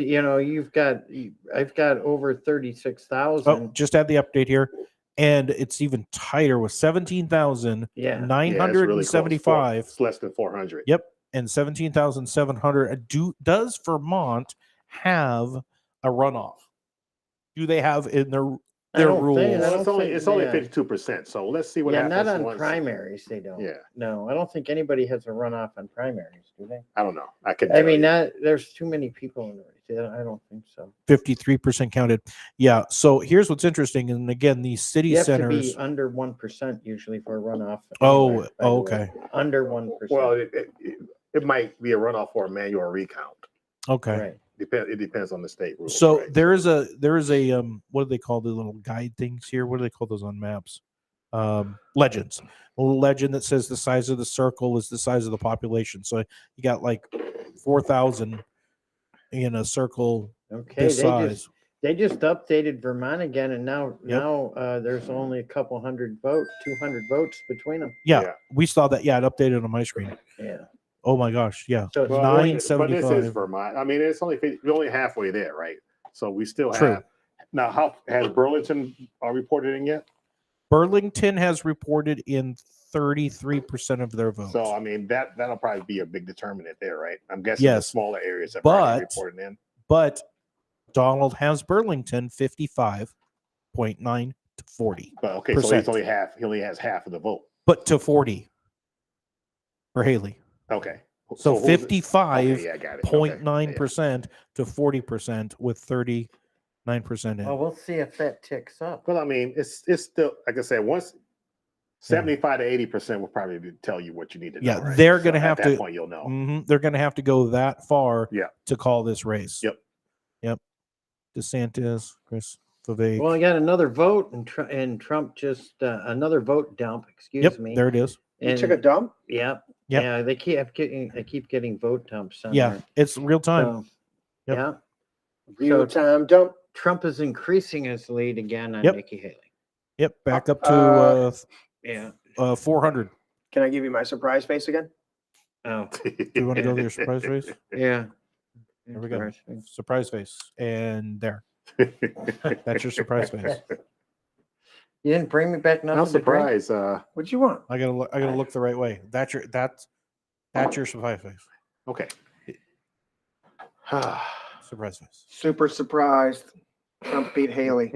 I've got over 36,000. Oh, just add the update here, and it's even tighter with 17,975. Yeah, it's less than 400. Yep, and 17,700. Does Vermont have a runoff? Do they have in their rules? It's only 52%. So let's see what happens. Not on primaries. They don't. Yeah. No, I don't think anybody has a runoff on primaries, do they? I don't know. There's too many people in there. I don't think so. 53% counted. Yeah. So here's what's interesting, and again, these city You have centers to be under 1% usually for a runoff. Oh, by the way. okay. Under 1%. Well, it might be a runoff or a manual recount. Okay. Right. It depends on the state rules. So right? there is a what do they call the little guide things here? What do they call those on maps? Legends. A little legend that says the size of the circle is the size of the population. So you got like 4,000 in a circle this size. They just updated Vermont again, and now there's only a couple 200 votes between them. Yeah, we saw that. Yeah, it updated on my screen. Yeah. Oh my gosh, yeah. So it's But 975. this is Vermont. I mean, it's we're only halfway there, right? So we still True. have. Now, how has Burlington reported in yet? Burlington has reported in 33% of their votes. So I mean that'll probably be a big determinant there, right? I'm guessing Yes. the smaller areas have probably reported in. But Donald has Burlington 55.9 to 40. But okay, so he's only half. He only has half of the vote. But to 40 for Haley. Okay. So who's it? 55.9% to 40% with 39% in. Well, we'll see if that ticks up. Well, I mean, it's still like I said, once 75 to 80% will probably tell you what you need to know. Yeah, right? they're going to So have at to. that point, you'll know. They're going to have to go that far Yeah. to call this race. Yep. DeSantis, Chris Vivek. Well, I got another vote, and Trump just another vote dump. Excuse me. There it is. You took a dump? Yeah. Yep. Yeah. They keep getting vote dumps. On Yeah, there. it's real time. So, Yep. Yeah. Real time dump. Trump is increasing his lead again on Yep. Nikki Haley. Yep, back up to Yeah. 400. Can I give you my surprise face again? Oh. Do you want to go to your surprise face? Yeah. There we go. Surprise face. And there. That's your surprise face. You didn't bring me back nothing. I'm to drink? surprised. What'd you want? I gotta look the right way. That's your surprise face. Okay. Surprise face. Super surprised. Trump beat Haley.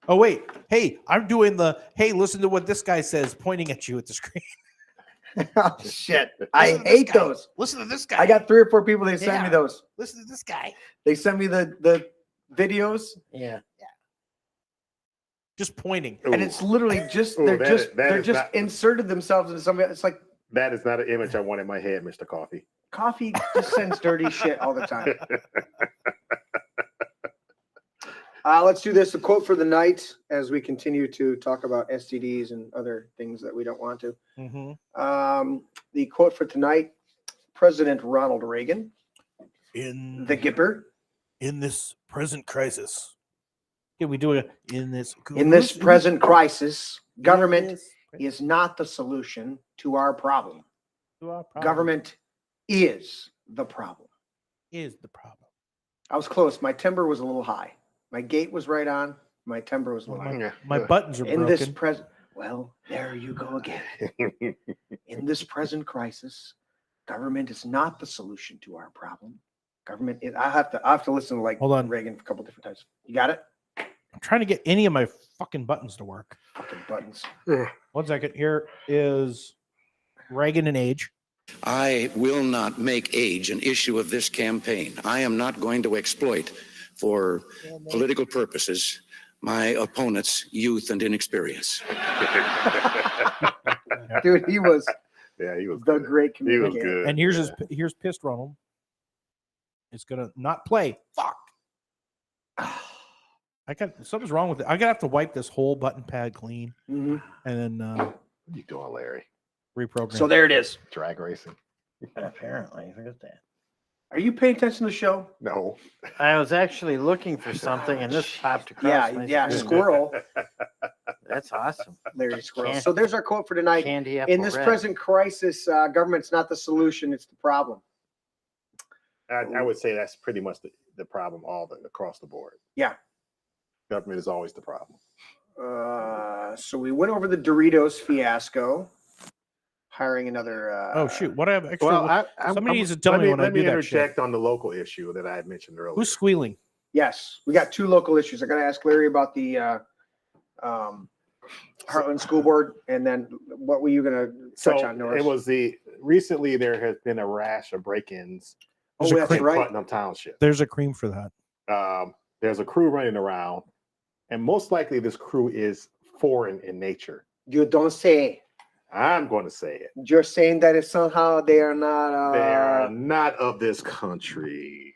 Oh wait, hey, I'm doing the hey. Listen to what this guy says, pointing at you at the screen. Oh shit! I hate those. Listen to this guy. I got 3 or 4 people. They send me those. Listen to this guy. They send me the videos, Yeah. Just pointing. and it's literally just Ooh, they're that just is- that they're is just not- inserted themselves into somebody. It's like That is not an image I want in my head, Mr. Coffee. coffee just sends dirty shit all the time. Let's do this. A quote for the night as we continue to talk about STDs and other things that we don't want to. The quote for tonight: President Ronald Reagan, In the Gipper, in this present crisis. Can we do it in this present crisis, government is not the solution to our problem. Government is the problem. is the problem. I was close. My timbre was a little high. My gate was right on. My timbre was a little high. My buttons are In broken. this present, well, there you go again. In this present crisis, government is not the solution to our problem. Government is, I have to listen to like Hold on. Reagan a couple different times. You got it? I'm trying to get any of my fucking buttons to work. Fucking buttons. 1 second. Here is Reagan and age. I will not make age an issue of this campaign. I am not going to exploit for political purposes my opponent's youth and inexperience. Dude, he was Yeah, he was the good. great He was communicator. good. And here's yeah. here's pissed Ronald. It's gonna not play. Fuck. I got something's wrong with it. I gotta have to wipe this whole button pad clean Mhm. and then What are you doing, Larry? reprogram. So there it is. Drag racing? Apparently, look at that. Are you paying attention to the show? No. I was actually looking for something, and this popped across Yeah, my yeah, screen. squirrel. That's awesome. Larry Squirrel. Can't- So there's our quote for tonight. Candy apple In this red. present crisis, government's not the solution; it's the problem. I would say that's pretty much the problem across the board. Yeah. Government is always the problem. So we went over the Doritos fiasco, hiring another. Oh shoot! What I have extra? Well, somebody needs to tell me when I do that shit. interject on the local issue that I had mentioned earlier. Who's squealing? Yes, we got two local issues. I got to ask Larry about the Heartland School Board, and then what were you going to touch on, Norris? It was recently there has been a rash of break-ins Oh, There's a that's in right. Putnam Township. There's a cream for that. There's a crew running around, and most likely this crew is foreign in nature. You don't say. I'm going to say it. You're saying that if somehow they are not. They are not of this country.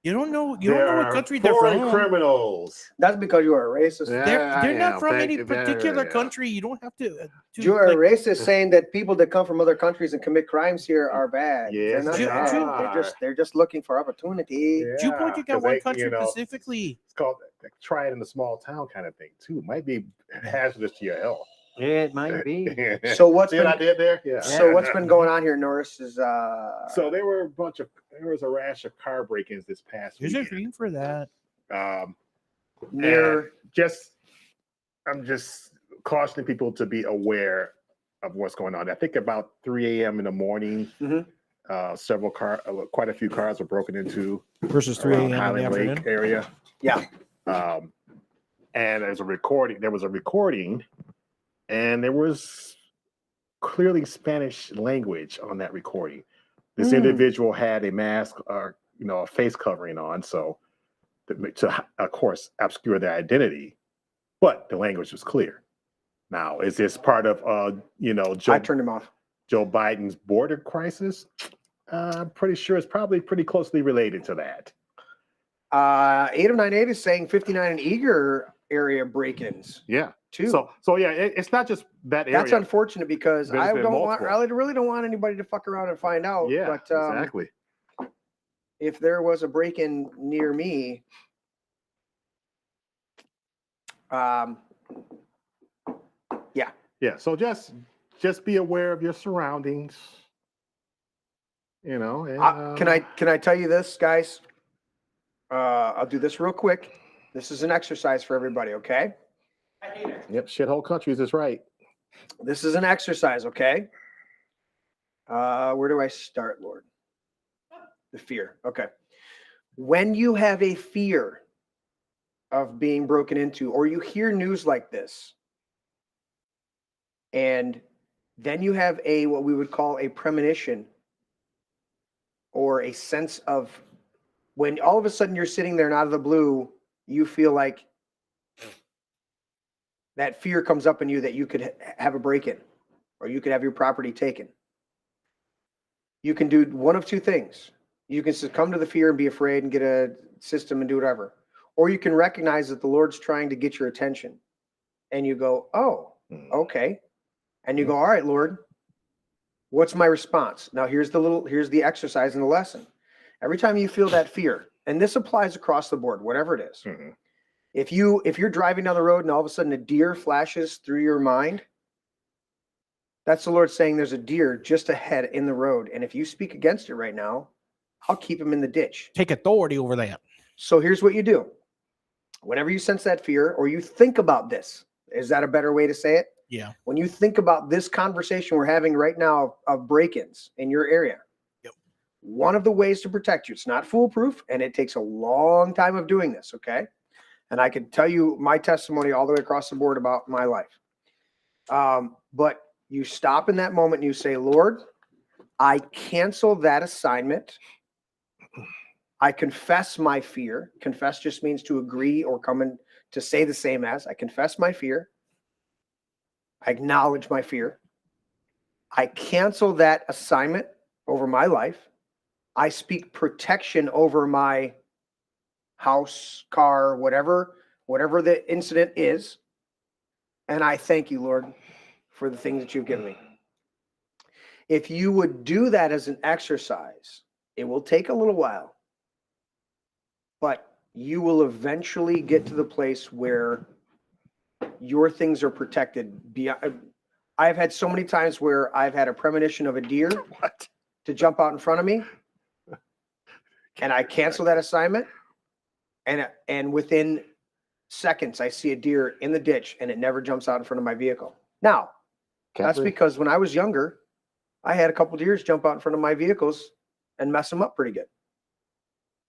You don't know. You don't know what country they're foreign from. criminals. That's because you are a racist. Yeah. They're I not am. from Thank any you. particular Yeah. country. You don't have to. You are a racist saying that people that come from other countries and commit crimes here are bad. Yes, they're they not bad. are. They're just looking for opportunity. You point you got 'cause one they, country you know, specifically. It's called try it in a small town kind of thing too. Might be hazardous to your health. It might be. So what's See been what I did there? Yeah. so what's been going on here, Norris? Is So there was a rash of car break-ins this past There's a weekend. cream for that. near I'm just cautioning people to be aware of what's going on. I think about 3 a.m. in the morning, Mhm. quite a few cars were broken into Versus 3 around a.m. in the Highland afternoon. Lake area. Yeah. And there was a recording, and there was clearly Spanish language on that recording. This individual had a mask or a face covering on, so to of course obscure their identity, but the language was clear. Now, is this part of I turned him off. Joe Biden's border crisis? I'm pretty sure it's probably pretty closely related to that. 8098 is saying 59 and Eager area break-ins Yeah. too. So yeah, it's not just that area. That's unfortunate because There's I been really multiple. don't want anybody to fuck around and find out. Yeah, but exactly. if there was a break-in near me, Yeah. So just be aware of your surroundings. And, can I tell you this, guys? I'll do this real quick. This is an exercise for everybody, okay? Yep, shithole countries is right. This is an exercise, okay? Where do I start, Lord? The fear. Okay. When you have a fear of being broken into, or you hear news like this, and then you have what we would call a premonition, or a sense of when all of a sudden you're sitting there and out of the blue, you feel like that fear comes up in you that you could have a break-in or you could have your property taken. You can do one of two things. You can succumb to the fear and be afraid and get a system and do whatever. Or you can recognize that the Lord's trying to get your attention. And you go, oh, okay. And you go, all right, Lord, what's my response? Now here's the exercise and the lesson. Every time you feel that fear, and this applies across the board, whatever it is. Mm-hmm. If you're driving down the road and all of a sudden a deer flashes through your mind, that's the Lord saying there's a deer just ahead in the road. And if you speak against it right now, I'll keep him in the ditch. Take authority over that. So here's what you do. Whenever you sense that fear or you think about this, is that a better way to say it? Yeah. When you think about this conversation we're having right now of break-ins in your area, one of the ways to protect you, it's not foolproof, and it takes a long time of doing this, okay? And I can tell you my testimony all the way across the board about my life. But you stop in that moment and you say, Lord, I cancel that assignment. I confess my fear. Confess just means to agree or come to say the same as I confess my fear. I acknowledge my fear. I cancel that assignment over my life. I speak protection over my house, car, whatever the incident is. And I thank you, Lord, for the things that you've given me. If you would do that as an exercise, it will take a little while, but you will eventually get to the place where your things are protected. I've had so many times where I've had a premonition of a deer to jump out in front of me, and I cancel that assignment, and within seconds I see a deer in the ditch, and it never jumps out in front of my vehicle. Now, that's because when I was younger, I had a couple deers jump out in front of my vehicles and mess them up pretty good.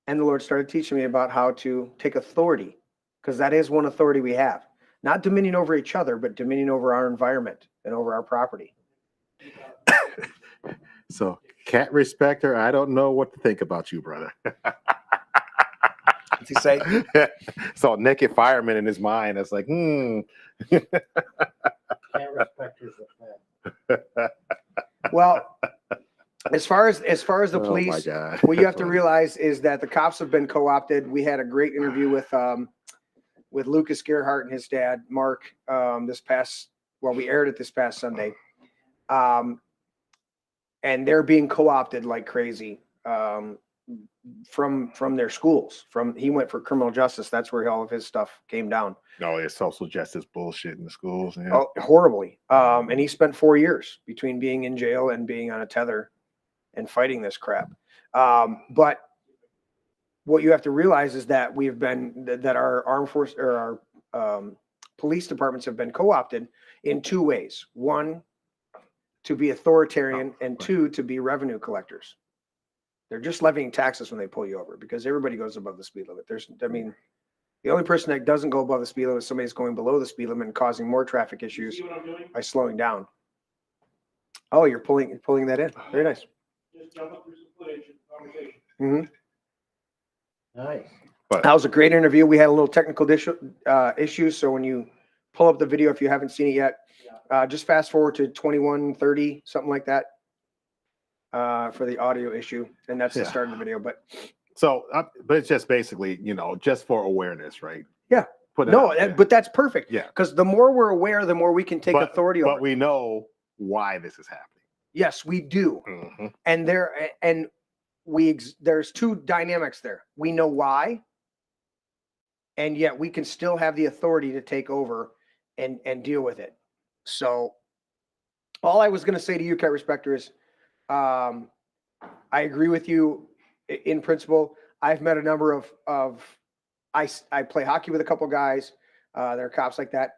And the Lord started teaching me about how to take authority, because that is one authority we have. Not dominion over each other, but dominion over our environment and over our property. So, cat respecter, I don't know what to think about you, brother. What's he say? So, naked fireman in his mind, it's like, Cat respecters a fan. Well, as far as the oh police, my God. what you have to realize is that the cops have been co-opted. We had a great interview with Lucas Gerhardt and his dad, Mark, we aired it this past Sunday. And they're being co-opted like crazy from their schools. He went for criminal justice. That's where all of his stuff came down. No, it's social justice bullshit in the schools. Yeah. Oh, horribly. And he spent 4 years between being in jail and being on a tether and fighting this crap. But what you have to realize is that that our armed force or our police departments have been co-opted in two ways. One, to be authoritarian, and two, to be revenue collectors. They're just levying taxes when they pull you over because everybody goes above the speed limit. The only person that doesn't go above the speed limit is somebody who's going below the speed limit and causing more traffic issues by slowing down. Oh, you're pulling that in. Very nice. Just jump up through some footage and conversation. Mm-hmm. Nice. That was a great interview. We had a little technical issue, so when you pull up the video, if you haven't seen it yet, just fast forward to 21:30, something like that, for the audio issue, and that's the start of the video. But it's just basically, just for awareness, right? Yeah. But that's perfect. Yeah. Because the more we're aware, the more we can take authority over. But we know why this is happening. Yes, we do. Mm-hmm. And there's two dynamics there. We know why, and yet we can still have the authority to take over and deal with it. So all I was going to say to you, Cat Respecter, is I agree with you in principle. I've met a number of I play hockey with a couple guys. They're cops like that.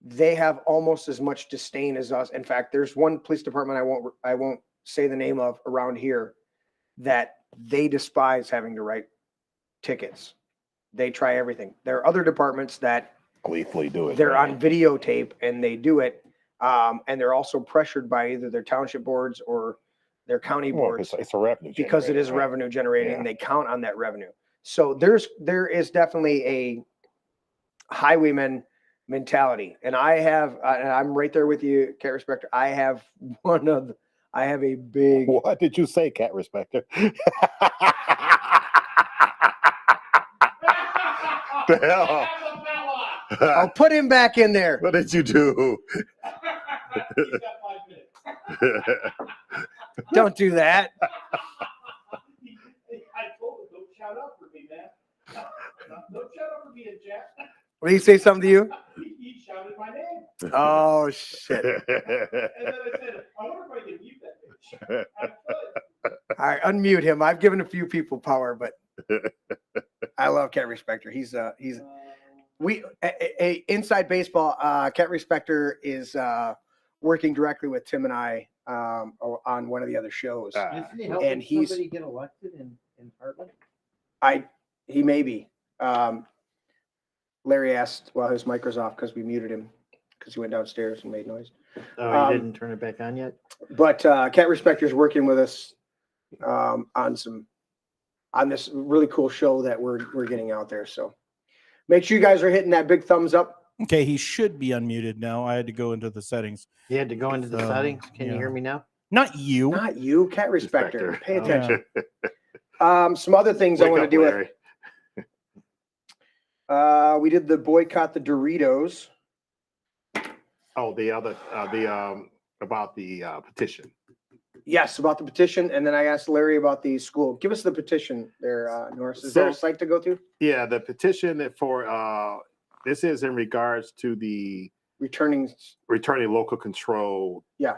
They have almost as much disdain as us. In fact, there's one police department I won't say the name of around here that they despise having to write tickets. They try everything. There are other departments that gleefully do it. They're on videotape and they do it. And they're also pressured by either their township boards or their county boards. It's a revenue because it is revenue generating, and they count on that revenue. So there is definitely a highwayman mentality, and I'm right there with you, Cat Respecter. I have a big. What did you say, Cat Respecter? The hell? I'll put him back in there. What did you do? He's got 5 minutes. Don't do that. I told him, don't shout out for me, man. Don't shout out for me in chat. Did he say something to you? He shouted my name. Oh, shit. And then I said, I wonder if I can mute that bitch. I could. All right, unmute him. I've given a few people power, but I love Cat Respecter. He's inside baseball. Cat Respecter is working directly with Tim and I on one of the other shows. Isn't he helping somebody get elected in Heartland? He may be. Larry asked while his mic was off because we muted him because he went downstairs and made noise. Oh, he didn't turn it back on yet? But Cat Respecter is working with us on this really cool show that we're getting out there. So Make sure you guys are hitting that big thumbs up. Okay, he should be unmuted now. I had to go into the settings. You had to go into the settings. Can you hear me now? Not you. Not you, cat respector. Respecter. Pay attention. Some other things I want to do with. We did the boycott the Doritos. Oh, the other about the petition. Yes, about the petition, and then I asked Larry about the school. Give us the petition there, Norris. Is there a site to go to? Yeah, the petition for this is in regards to the returning local control. Yeah.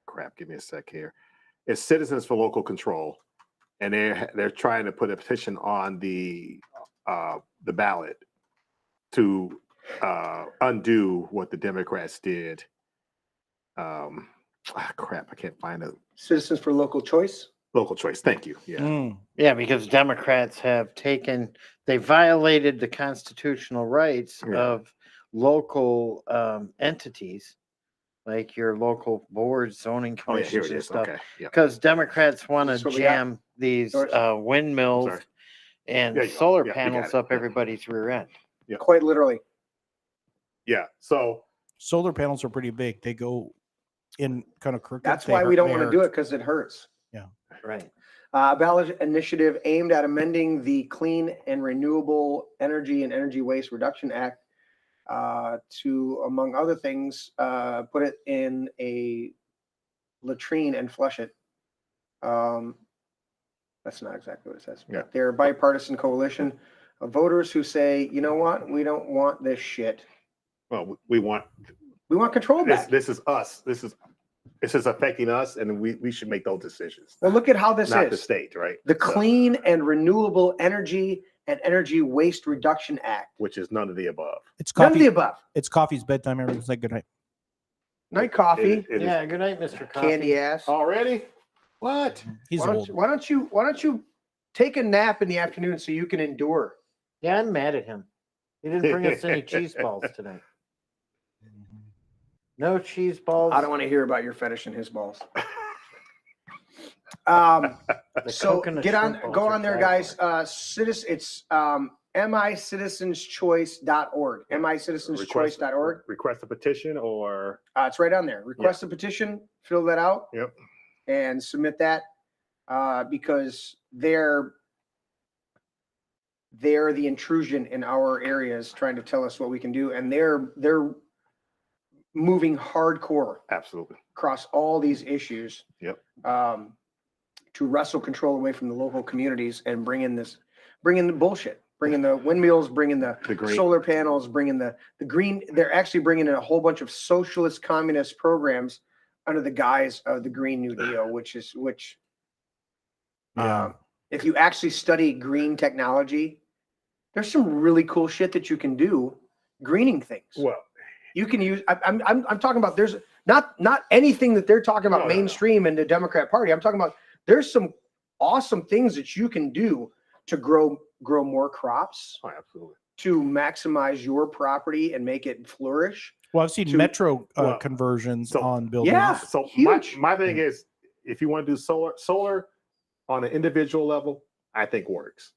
Crap. Give me a sec here. It's Citizens for Local Control, and they're trying to put a petition on the ballot to undo what the Democrats did. Crap, I can't find it. Citizens for Local Choice. Local Choice. Thank you. Yeah. Yeah, because Democrats have they violated the constitutional rights of local entities, like your local boards, zoning Oh, yeah, here commissions it and is. stuff. Okay. Yeah. Because Democrats want That's to what we got. jam these windmills Sorry. and There you go. solar Yeah, we got panels it. up Yeah. everybody's rear end. Quite literally. Yeah. So Solar panels are pretty big. They go in kind of crooked. That's They why we don't they want to hurt. do it, because it hurts. Right. A ballot initiative aimed at amending the Clean and Renewable Energy and Energy Waste Reduction Act to, among other things, put it in a latrine and flush it. That's not exactly what it says. Yeah. They're a bipartisan coalition of voters who say, you know what, we don't want this shit. well, we want Control back. this is us. This is affecting us, and we should make those decisions. Well, look at how this not is. the state, right? The So, Clean and Renewable Energy and Energy Waste Reduction Act. which is none of the above. It's None of coffee. the above. It's coffee's bedtime. Everyone's like, good night. Night coffee, It is Yeah. Good night, Mr. Coffee. candy ass. already. What? He's Why old. don't you take a nap in the afternoon so you can endure? Yeah, I'm mad at him. He didn't bring us any cheese balls tonight. No cheese balls. I don't want to hear about your fetish and his balls. The So coconut get on, shrimp balls go are on there, guys. It's micitizenschoice.org. micitizenschoice.org. Request a petition or It's right on there. Request a petition, fill that out. Yep. And submit that because they're the intrusion in our areas, trying to tell us what we can do, and they're moving hardcore absolutely. across all these issues. Yep. To wrestle control away from the local communities and bring in the bullshit, bring in the windmills, bring in the green. solar panels, bring in the green. They're actually bringing in a whole bunch of socialist communist programs under the guise of the Green New Deal, which if you actually study green technology, there's some really cool shit that you can do greening things. Well, You can use. I'm talking about. There's not anything that they're talking about No. mainstream in the Democrat Party. I'm talking about. There's some awesome things that you can do to grow more crops, oh, absolutely. to maximize your property and make it flourish. Well, I've seen To- metro well, conversions so- on buildings. Yeah. So Huge. my thing is, if you want to do solar on an individual level, I think works.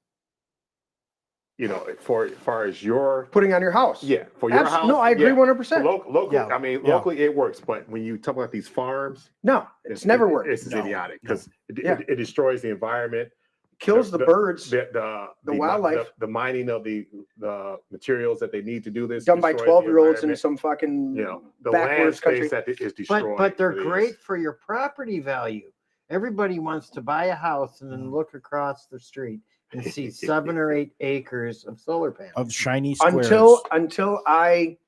You know, for as far as your Putting on your house. for your house. No, I agree yeah. 100%. Local, Yeah. I mean, Yeah. locally it works, but when you talk about these farms, No, it's never worked. It's No. idiotic because Yeah. it destroys the environment, Kills the birds. the wildlife. the mining of the materials that they need to do this Done by destroys the 12-year-olds in environment. some fucking You know, the land backwards space country. that is destroyed. But they're for these. great for your property value. Everybody wants to buy a house and then look across the street and see 7 or 8 acres of solar panels. Of shiny squares. Until I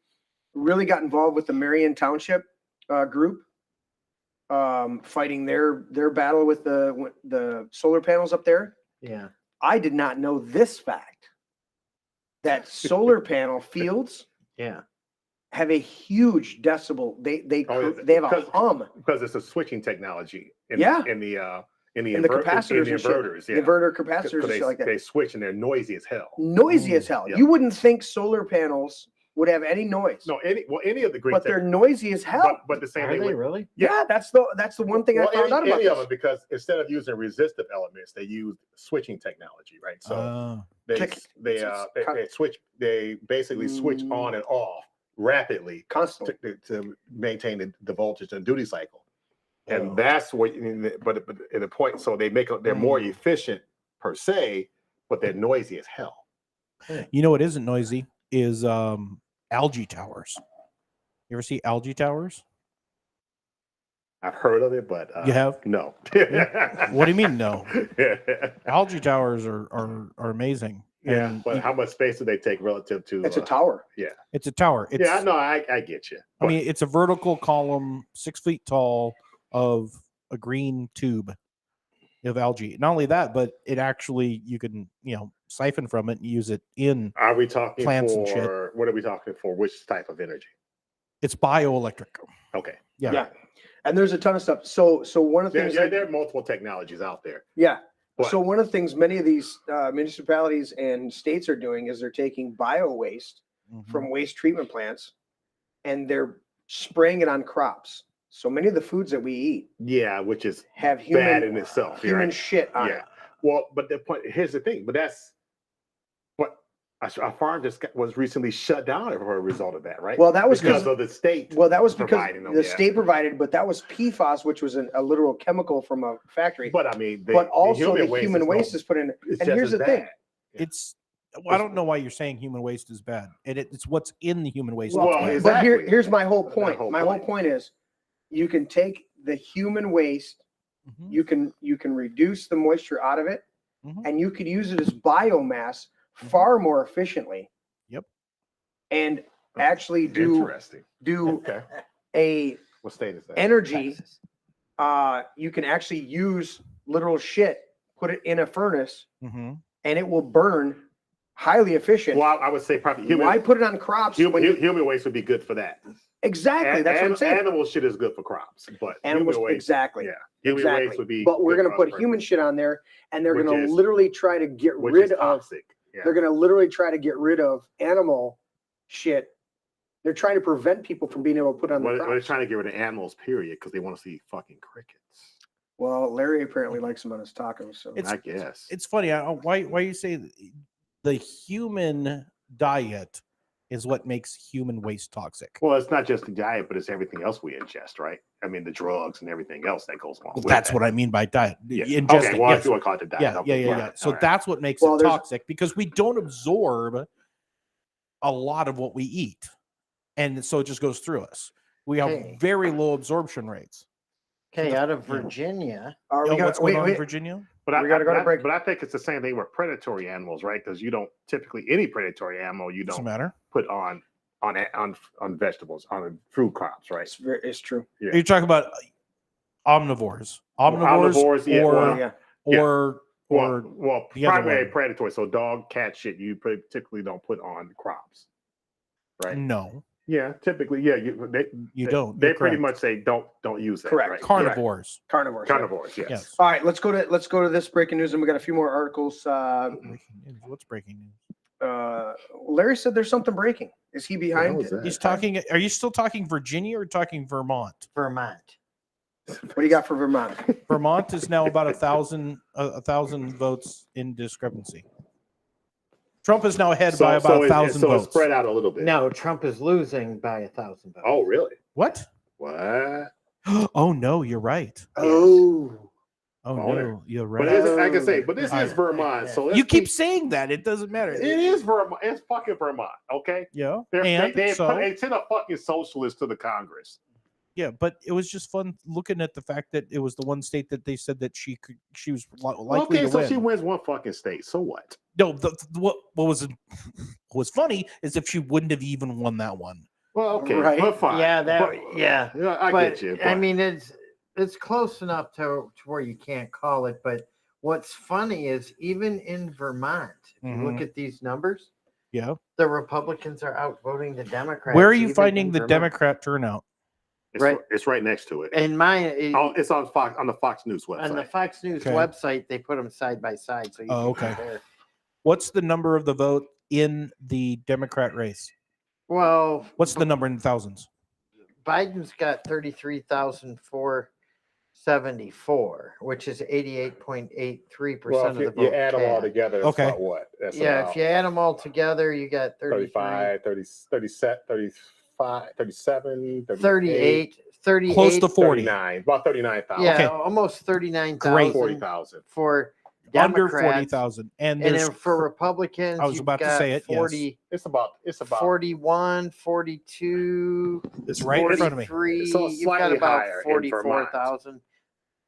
really got involved with the Marion Township group, fighting their battle with the solar panels up there. Yeah. I did not know this fact, that solar panel fields Yeah. have a huge decibel. They Oh, yeah, they have a because- hum. because it's a switching technology. In, Yeah. In the In the inver- capacitors in the and shit. inverters, The yeah. inverter 'Cause capacitors and they, shit like that. they switch and they're noisy as hell. Noisy as hell. Yeah. You wouldn't think solar panels would have any noise. No, any of the Greek but they're noisy as hell. But the same Are thing they with really? Yeah, that's the one thing I found out about any of this. them, because instead of using resistive elements, they use switching technology, right? So they basically switch on and off rapidly constantly to maintain the voltage and duty cycle. And that's what but at the point, so they're more efficient per se, but they're noisy as hell. You know what isn't noisy is algae towers. You ever see algae towers? I've heard of it, but you have? No. What do you mean no? Algae towers are amazing. Yeah, And but how much space do they take relative to? It's a tower. Yeah, it's a tower. It's, yeah, no, I get you. I mean, it's a vertical column, 6 feet tall, of a green tube of algae. Not only that, but it actually you can siphon from it and use it in. Are we talking plants for and shit? What are we talking for? Which type of energy? It's bioelectric. Okay. Yeah. And there's a ton of stuff. So one of the things there are multiple technologies out there. Yeah. But, so one of the things many of these municipalities and states are doing is they're taking bio waste from waste treatment plants and they're spraying it on crops. So many of the foods that we eat, which is have bad in itself. Human shit on it. Well, but the point here's the thing. But a farm just was recently shut down as a result of that, right? Well, that was because of the state. Well, that was because the state provided, but that was PFAS, which was a literal chemical from a factory. But I mean, also the human waste is put in. And here's the thing: I don't know why you're saying human waste is bad. It's what's in the human waste. Well, but here's my whole point. My whole point is, you can take the human waste, you can reduce the moisture out of it, and you could use it as biomass far more efficiently. Yep. And actually do a what state is that? Energy. You can actually use literal shit, put it in a furnace, and it will burn highly efficient. Well, I would say probably why put it on crops? Human waste would be good for that. Exactly. That's what I'm saying. Animal shit is good for crops, but animals human waste, exactly. Yeah. Human waste would be. But we're going to put human shit on there, and they're going to literally try to get rid of. Toxic. Yeah. They're going to literally try to get rid of animal shit. They're trying to prevent people from being able to put on the crops. They're trying to get rid of animals, period, because they want to see fucking crickets. Well, Larry apparently likes them on his tacos, so I guess it's funny. Why you say the human diet is what makes human waste toxic? Well, it's not just the diet, but it's everything else we ingest, right? I mean, the drugs and everything else that goes along. Well, that's what I mean by diet. Yeah. Ingesting, okay, well, if you want to call it the diet. Yeah. So that's what makes it toxic, because we don't absorb a lot of what we eat, and so it just goes through us. We have very low absorption rates. Okay, out of Virginia. What's going on in Virginia? But we got to go to break. But I think it's the same thing with predatory animals, right? Because you don't typically any predatory animal you don't put on vegetables, on fruit crops, right? It's true. Yeah. You're talking about omnivores, primary predatory. So dog, cat shit you typically don't put on crops, right? No. Yeah, typically, you don't. They pretty much say don't use that. Correct. Right? Carnivores. Carnivores. Yes. All right, let's go to this breaking news, and we got a few more articles. What's breaking news? Larry said there's something breaking. Is he behind? He's talking. Are you still talking Virginia or talking Vermont? Vermont. What do you got for Vermont? Vermont is now about 1,000 votes in discrepancy. Trump is now ahead by about 1,000 votes. It's spread out a little bit. No, Trump is losing by 1,000 votes. Oh, really? What? Oh no, you're right. Oh no, you're right. But I can say, this is Vermont. So you keep saying that. It doesn't matter. It is Vermont. It's fucking Vermont. Okay. Yeah. They sent a fucking socialist to the Congress. Yeah, but it was just fun looking at the fact that it was the one state that they said that she was likely to win. She wins one fucking state. So what? No, what was funny is if she wouldn't have even won that one. Well, okay, right? but fine. Yeah, I get you. I mean, it's close enough to where you can't call it. But what's funny is even in Vermont, if you look at these numbers, the Republicans are outvoting the Democrats. Where are you finding the Democrat turnout? It's right next to it. And it's on Fox, on the Fox News website. On the Fox News website, they put them side by side, so you can compare. What's the number of the vote in the Democrat race? Well, What's the number in thousands? Biden's got 33,474, which is 88.83% Well, of the if vote. you add them all cast. together, it's Okay. about what? That's Yeah, about if you add them all together, you got 35, 30, 37, 35, 37, 38, 38. Close to 40. 39, about 39,000. Yeah, Okay. almost 39,000 Great. 40,000. for Under Democrats. 40,000. And And there's then for Republicans, I was you've about to got say it, yes. 40, It's about 41, 42, it's right in front of me. 43. So You've got slightly about higher in Vermont. 44,000.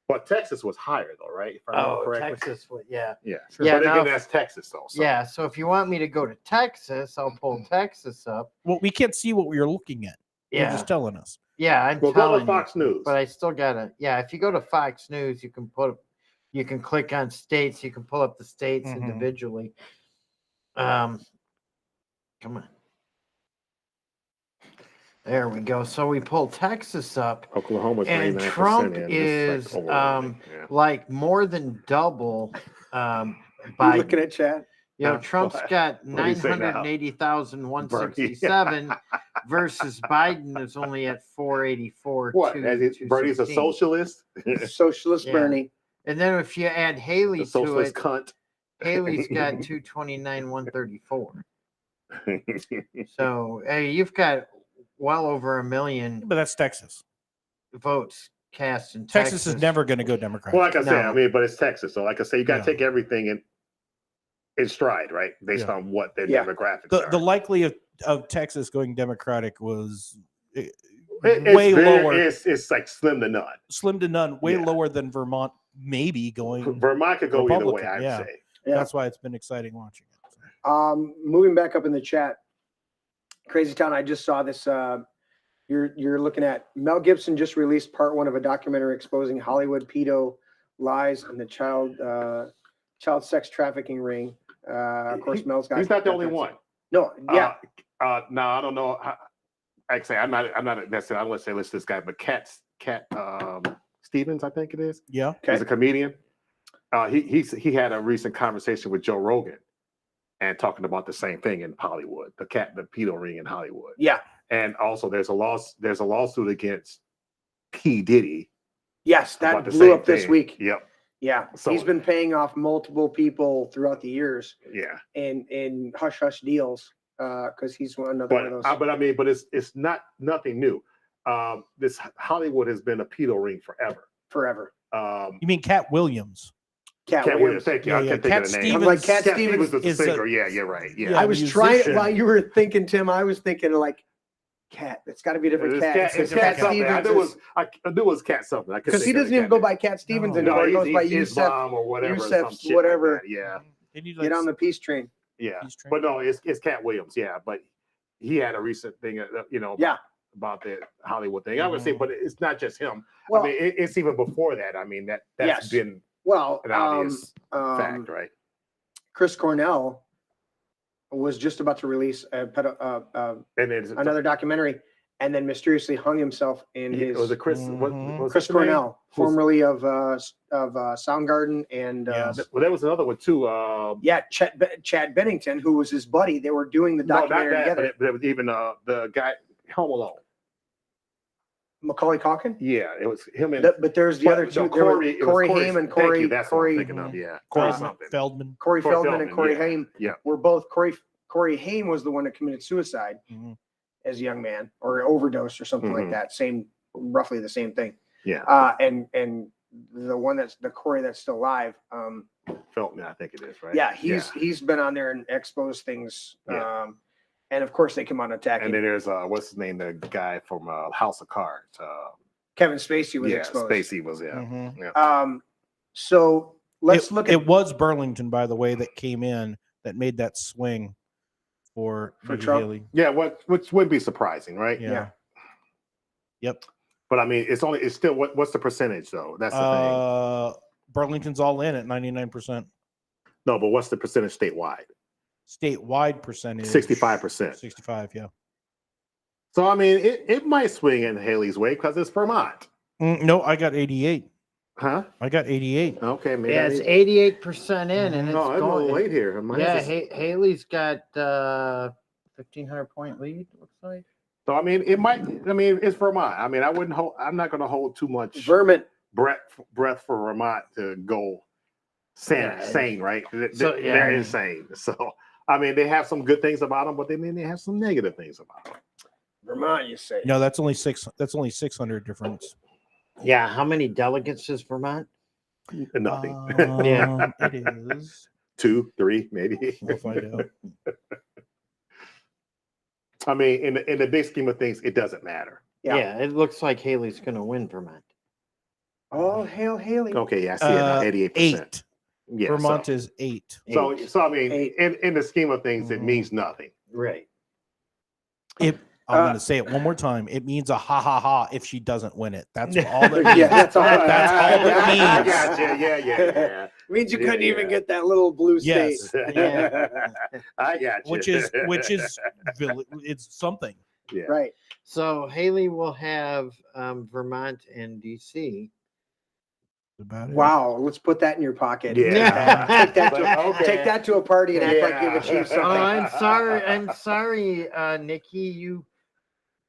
But Texas was higher though, right? If I remember Oh, correctly. Texas, yeah. Yeah. Sure. Yeah, But now again, if- that's Texas though. So. Yeah, so if you want me to go to Texas, I'll pull Texas up. Well, we can't see what you're looking at. You're Yeah, just telling us. yeah, I'm Well, go telling to Fox you, News. but I still gotta. Yeah, if you go to Fox News, you can click on states. You can pull up the states Mhm. individually. Come on. There we go. So we pulled Texas up, Oklahoma's and 99% Trump in. is It's like overwhelming. Yeah. like more than double. You By looking at chat? Trump's What? got What do you say now? 980,167 versus Biden is only at 484. What? Bernie's a socialist? Socialist Yeah. Bernie. And then if you add Haley The to socialist it, cunt. Haley's got 229,134. So hey, you've got well over 1 million But that's Texas. votes cast in Texas is never going to go Democratic. Well, like I said, No. I mean, but it's Texas. So like I say, you got to Yeah. take everything in stride, right? Based Yeah. on what their Yeah. demographics The are. likely of Texas going Democratic was It's way very- lower, It's like slim to none. slim to none, way Yeah. lower than Vermont maybe going. Vermont could go either way, Republican, I'd yeah. say. Yeah. That's why it's been exciting watching it. Moving back up in the chat, Crazy Town. I just saw this. You're looking at Mel Gibson just released part 1 of a documentary exposing Hollywood pedo lies and the child sex trafficking ring. Of course, Mel's got. He's not the only one. No, yeah, No, I don't know. Like I say, I'm not necessarily. I don't want to say list this guy, but Cat Stevens, I think it is. Yeah. okay. He's a comedian. He had a recent conversation with Joe Rogan, and talking about the same thing in Hollywood, the pedo ring in Hollywood. Yeah, And also, there's a lawsuit against P. Diddy. yes, that about the blew same up this thing. week. Yep. Yeah, So- he's been paying off multiple people throughout the years Yeah. in hush hush deals because he's another one of those. But I mean, it's nothing new. This Hollywood has been a pedo ring forever. Forever. You mean Cat Williams? Cat Williams, Williams. thank you. Yeah, I yeah. can't think Cat of the name. Stevens- I'm like Cat Cat Stevens. Stevens is is the a- singer. Yeah, you're right. Yeah. Yeah. I was musician. trying while you were thinking, Tim. I was thinking like Cat. It's got to be a different It's Cat. It's Cat Cat something. I Stevens. knew it was Cat something. Because he doesn't even go by Cat Stevens No. anymore. He goes by Yusef Yusef. or whatever. Yusef, some shit whatever. Like that. Yeah. They need, Get on the peace train. Yeah. Peace train. But no, it's Cat Williams. Yeah. But he had a recent thing, Yeah. about the Hollywood thing. I would say, but it's not just him. Well, I mean, it's even before that. I mean, that's Yes. been well, an obvious fact, right? Chris Cornell was just about to release And it's another documentary, and then mysteriously hung himself in his. was it Chris? What Mhm. was Chris his name? Cornell, Who's- formerly of Soundgarden, and Yes. Well, there was another one too. Chad Bennington, who was his buddy. They were doing the No, not documentary that. together. But it was even the guy Home Alone. Macaulay Culkin. Yeah, it was him and But there's the other two. no, There were Corey. It was Corey Haim and thank Corey. you, that's what I'm Corey. thinking of. Yeah, Corey something. Feldman. Corey Corey Feldman and Feldman, Corey yeah. Haim Yeah. were both Corey Haim was the one that committed suicide Mhm. as a young man or overdose or something like Mhm. that. Roughly the same thing. Yeah, And the one that's the Corey that's still alive. Feldman, I think it is right. Yeah, he's been on there and exposed things. Yeah. And of course they come on attacking. And then there's what's his name, the guy from House of Cards. Kevin Spacey was yeah, exposed. Spacey was Mhm. yeah. So let's look at It was Burlington, by the way, that came in that made that swing for Nikki Trump? Haley. Yeah, which would be surprising, right? Yeah. Yep. But I mean, it's still what's the percentage though? That's the thing. Burlington's all in at 99%. No, but what's the percentage statewide? Statewide percentage 65%. 65, yeah. So I mean, it might swing in Haley's way because it's Vermont, No, I got 88. huh? I got 88. Okay, maybe. Yeah, it's 88% in, and it's no, I'm a little going. late here. Mine Yeah, is- Haley's got 1,500 point lead. Looks like? So I mean, it might. I mean, it's Vermont. I mean, I wouldn't hold. I'm not going to hold too much Vermin. breath for Vermont to go sane, right? They're insane. So I mean, they have some good things about them, but they have some negative things about them. Vermont, you say? No, that's only 600 difference. Yeah, how many delegates is Vermont? Nothing. It is 2, 3, maybe. We'll find out. I mean, in the big scheme of things, it doesn't matter. Yeah, it looks like Haley's going to win Vermont. Oh, hail Haley. Okay, yeah, I see it now. 88%. 8. Yeah, Vermont is 8. So I mean, in the scheme of things, it means nothing. Right. I'm going to say it one more time. It means a ha ha ha if she doesn't win it. That's all that means. Yeah, that's all. That's all it means. I got you. Yeah. Means you couldn't even get that little blue state. Yes. I got you. Which is it's something. Yeah. Right. So Haley will have Vermont and DC. About it. Wow, let's put that in your pocket. Yeah. Take that to a party and act like you've achieved something. Oh, I'm sorry, Nikki.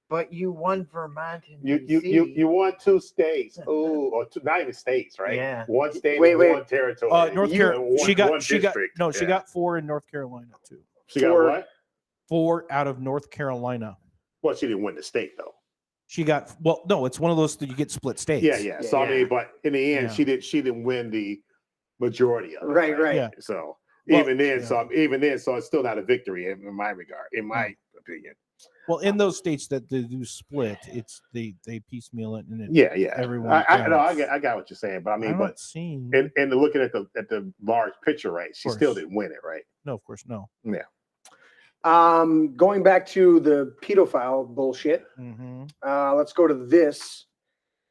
But you won Vermont and DC. You won 2 states. Oh, or 2, not even states, right? Yeah. 1 state, Wait. 1 territory. North Carolina. She got district. she got 4 in North Carolina too. She got what? 4 out of North Carolina. Well, she didn't win the state though. She got no. It's one of those that you get split states. Yeah. So I mean, but in the end, she didn't win the majority of it. Right. Yeah. So Well, even then, so it's still not a victory in my regard, in my opinion. Well, in those states that they do split, it's they piecemeal it and it. Yeah. Everyone. I got what you're saying, but I mean, but seeing. and looking at the large picture, right? She still didn't win it, right? No, of course, no. Yeah. Going back to the pedophile bullshit. Mm-hmm. Let's go to this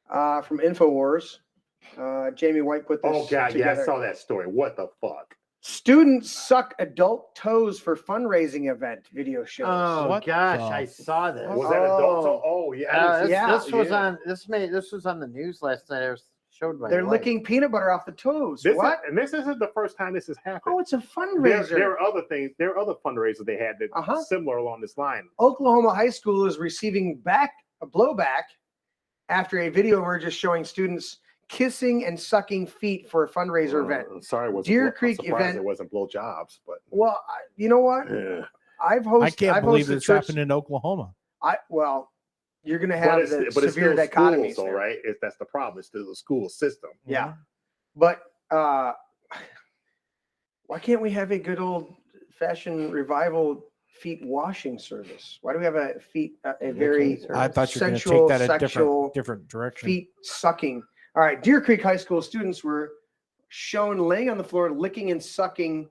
from Infowars. Jamie White put this. Oh God, together. yeah, I saw that story. What the fuck? Students suck adult toes for fundraising event. Video shows. Oh What gosh, the I saw this. Was that adult? Oh yeah. This was on the news last night. I was showed my They're wife. licking peanut butter off the toes. What? This isn't the first time this has happened. Oh, it's a fundraiser. There are other things. There are other fundraisers they had that similar along this line. Oklahoma high school is receiving a blowback after a video emerges showing students kissing and sucking feet for a fundraiser event. Sorry, Deer Creek event. It wasn't blowjobs, but well, you know what? yeah. I can't believe this happened in Oklahoma. You're going to have the severe dichotomy. So right, that's the problem. It's still the school system. Yeah, but why can't we have a good old fashioned revival feet washing service? Why do we have a very I thought you were going to sensual, take that a sexual different direction. feet sucking? All right, Deer Creek High School students were shown laying on the floor, licking and sucking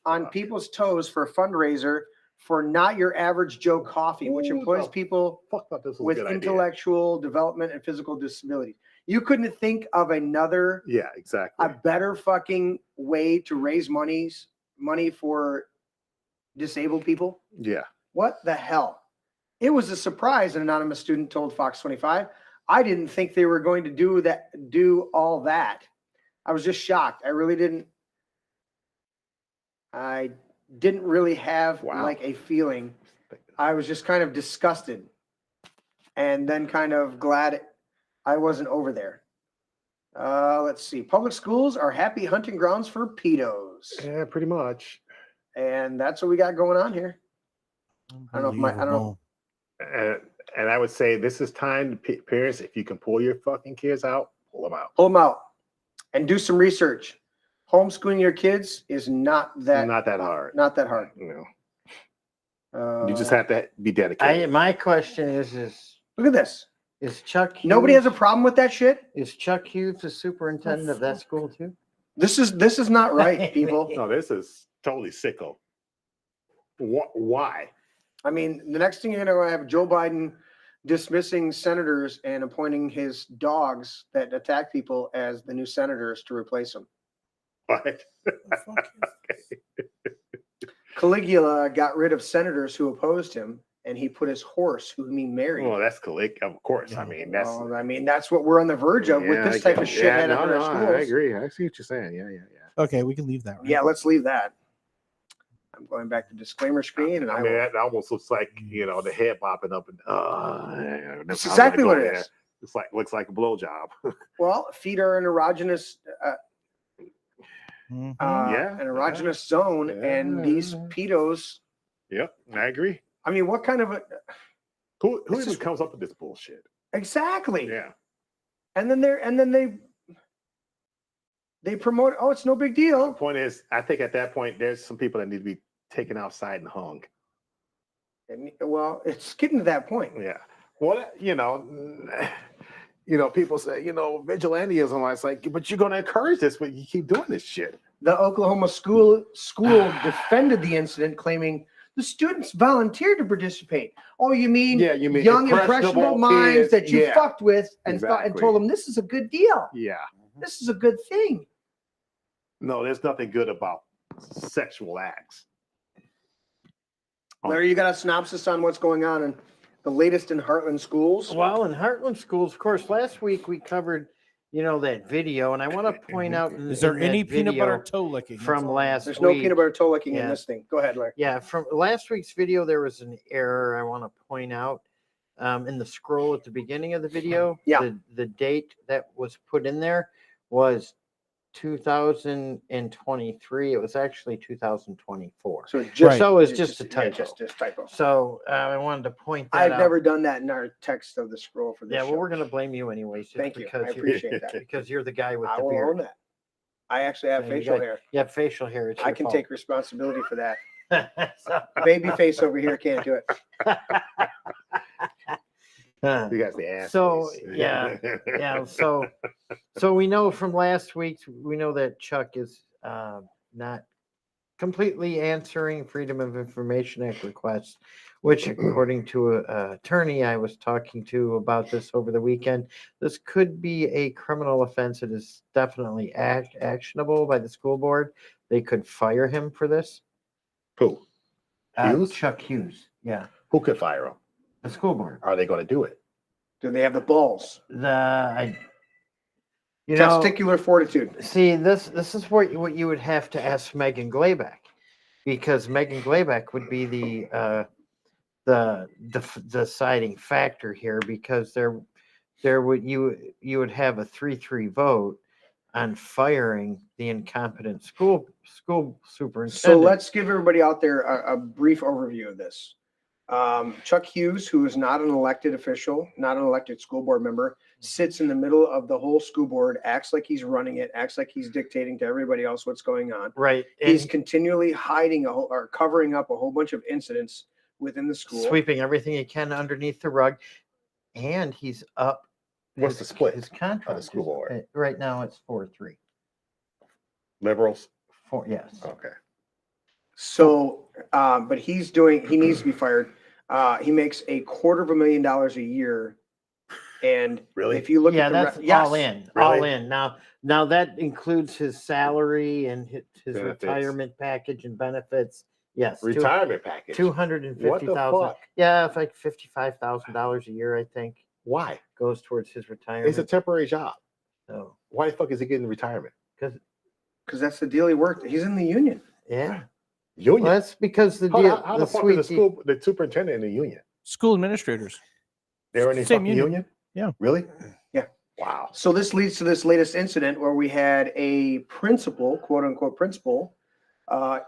on people's toes for a fundraiser for Not Your Average Joe Coffee, which employs people with intellectual development and physical disabilities. You couldn't think of another, a better fucking way to raise money for disabled people. Yeah. What the hell? It was a surprise, an anonymous student told Fox 25. I didn't think they were going to do all that. I was just shocked. I didn't really have like a feeling. I was just kind of disgusted and then kind of glad I wasn't over there. Let's see. Public schools are happy hunting grounds for pedos. Yeah, pretty much. And that's what we got going on here. I don't know. And I would say this is time, parents, if you can pull your fucking kids out, pull them out. Pull them out and do some research. Homeschooling your kids is not that hard. Not that hard. No. You just have to be dedicated. My question is look at this. Is Chuck Hughes, nobody has a problem with that shit? Is Chuck Hughes the superintendent of that school too? This is not right, people. No, this is totally sicko. Why? I mean, the next thing you're going to have Joe Biden dismissing senators and appointing his dogs that attack people as the new senators to replace them. What? Caligula got rid of senators who opposed him, and he put his horse, whom he married. Well, that's Caligula, of course. Yeah. I mean, that's what we're on the verge of with this type of shit heading in our schools. I agree. I see what you're saying. Yeah. Okay, we can leave that. Right? Yeah, let's leave that. I'm going back to disclaimer screen, and I mean, that almost looks like, the head bopping up and That's exactly what it is. It's looks like a blowjob. Well, feet are an erogenous, Mhm. an erogenous zone, and these pedos. Yep, I agree. I mean, what kind of a Who It's even just- comes up with this bullshit? exactly? Yeah. And then they promote. Oh, it's no big The deal. point is, I think at that point, there's some people that need to be taken outside and hung. And, well, it's getting to that point. Yeah. Well, people say, vigilantism. It's like, but you're going to encourage this, but you keep doing this shit. The Oklahoma school defended the incident, claiming the students volunteered to participate. Oh, you mean young impressionable minds kids. that you Yeah. fucked with and thought and Exactly. told them this is a good deal. Yeah. This is a good thing. No, there's nothing good about sexual acts. Larry, you got a synopsis on what's going on in the latest in Heartland schools? Well, in Heartland schools, of course, last week we covered, that video, and I want to point out. Is there in any that peanut butter video toe licking? from last There's week? no peanut butter toe licking in Yeah. this thing. Go ahead, Larry. Yeah, from last week's video, there was an error I want to point out. In the scroll at the beginning of the video, Yeah. the date that was put in there was 2023. It was actually 2024. So it just So it's just a typo. Just typo. So I wanted to point that I've out. never done that in our text of the scroll for this. Yeah, well, show. we're going to blame you anyways. just Thank you. because I you're- appreciate that. Because you're the guy with I the will own beard. that. I actually have So you facial got- hair. You have facial hair. It's I your can fault. take responsibility for that. So- Baby face over here can't do it. Huh. You guys the ass. So, face. yeah. Yeah, so we know from last week, we know that Chuck is not completely answering Freedom of Information Act requests, which according to an attorney I was talking to about this over the weekend, this could be a criminal offense. It is definitely actionable by the school board. They could fire him for this. Who? Hughes? Chuck Hughes. Yeah, Who could fire him? the school board. Are they going to do it? Do they have the balls? Testicular fortitude. See, this is what you would have to ask Megan Glayback, because Megan Glayback would be the deciding factor here, because you would have a 3-3 vote on firing the incompetent school superintendent. So let's give everybody out there a brief overview of this. Chuck Hughes, who is not an elected official, not an elected school board member, sits in the middle of the whole school board, acts like he's running it, acts like he's dictating to everybody else what's going on. right, He's and continually hiding or covering up a whole bunch of incidents within the school. sweeping everything he can underneath the rug, and he's up. What's the split His contract school is- board? right now it's 4-3. Liberals? Yes. Okay. So, but he needs to be fired. He makes $250,000 a year. And Really? if you look Yeah, at that's yes. all in. Really? All in. Now that includes his salary and his Benefits. retirement package and benefits. Yes, Retirement package. What the $250,000. fuck? Yeah, it's like $55,000 a year, I think, Why? goes towards his retirement. It's a temporary job. So, Why the fuck is he getting retirement? Because that's the deal he worked. He's in the union. yeah, Union. well, that's because the how deal. how the the fuck sweet is the superintendent in the union? School administrators. They're in the Same fucking union. union? Yeah. Really? Yeah. Wow. So this leads to this latest incident where we had a principal, quote unquote principal,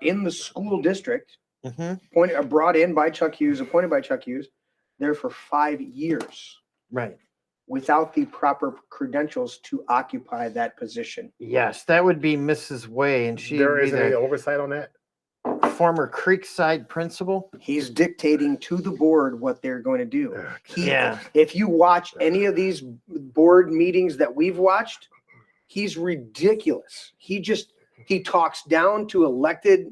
in the school district, Mhm. brought in by Chuck Hughes, appointed by Chuck Hughes, there for 5 years Right. without the proper credentials to occupy that position. Yes, that would be Mrs. Way, and she There would be isn't any the oversight on that? former Creekside principal. He's dictating to the board what they're going to do. Ugh, Yeah. If you watch any of these board meetings that we've watched, he's ridiculous. He talks down to elected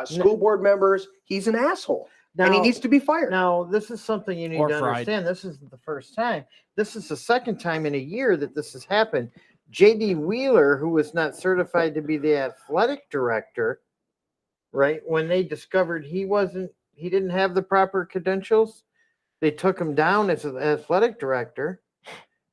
school board members. He's an asshole, and he needs to be fired. Now, this is something you need Or to fried. understand. This isn't the first time. This is the second time in a year that this has happened. JD Wheeler, who was not certified to be the athletic director, right? When they discovered he didn't have the proper credentials, they took him down as an athletic director.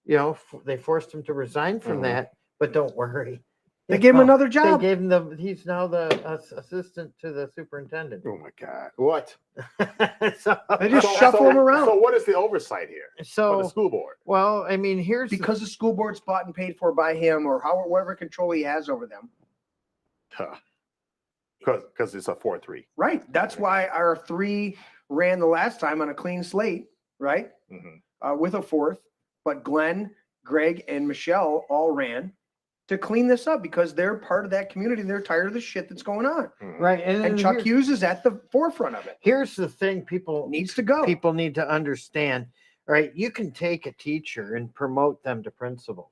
They forced him to resign from Mhm. that. But don't worry, They gave him another They job. gave him he's now the assistant to the superintendent. Oh my God! What? so, They just shuffle him around. So what is the oversight here for the so school board? well, I mean, here's Because the school board's bought and paid for by him, or whatever control he has over them. Because it's a 4-3. Right. That's why our 3 ran the last time on a clean slate, right? Mm-hmm. With a 4th. But Glenn, Greg, and Michelle all ran to clean this up because they're part of that community. They're tired of the shit that's going on. Mm-hmm. right, And Chuck Hughes is at the forefront of it. here's the thing: people Needs to go. people need to understand. Right, you can take a teacher and promote them to principal,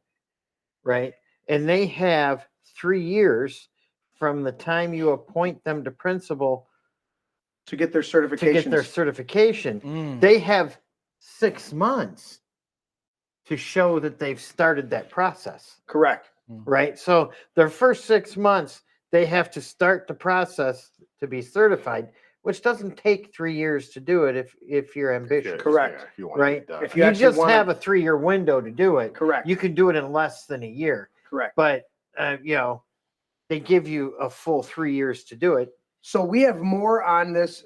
right? And they have 3 years from the time you appoint them to principal to get their to certification. get their certification. Mm. They have 6 months to show that they've started that process, Correct. right? So their first 6 months, they have to start the process to be certified, which doesn't take 3 years to do it if you're ambitious, Correct. If you want right? to If You actually just wanna- have a 3-year window to do it. Correct. You can do it in less than a year, Correct. but they give you a full 3 years to do it. So we have more on this,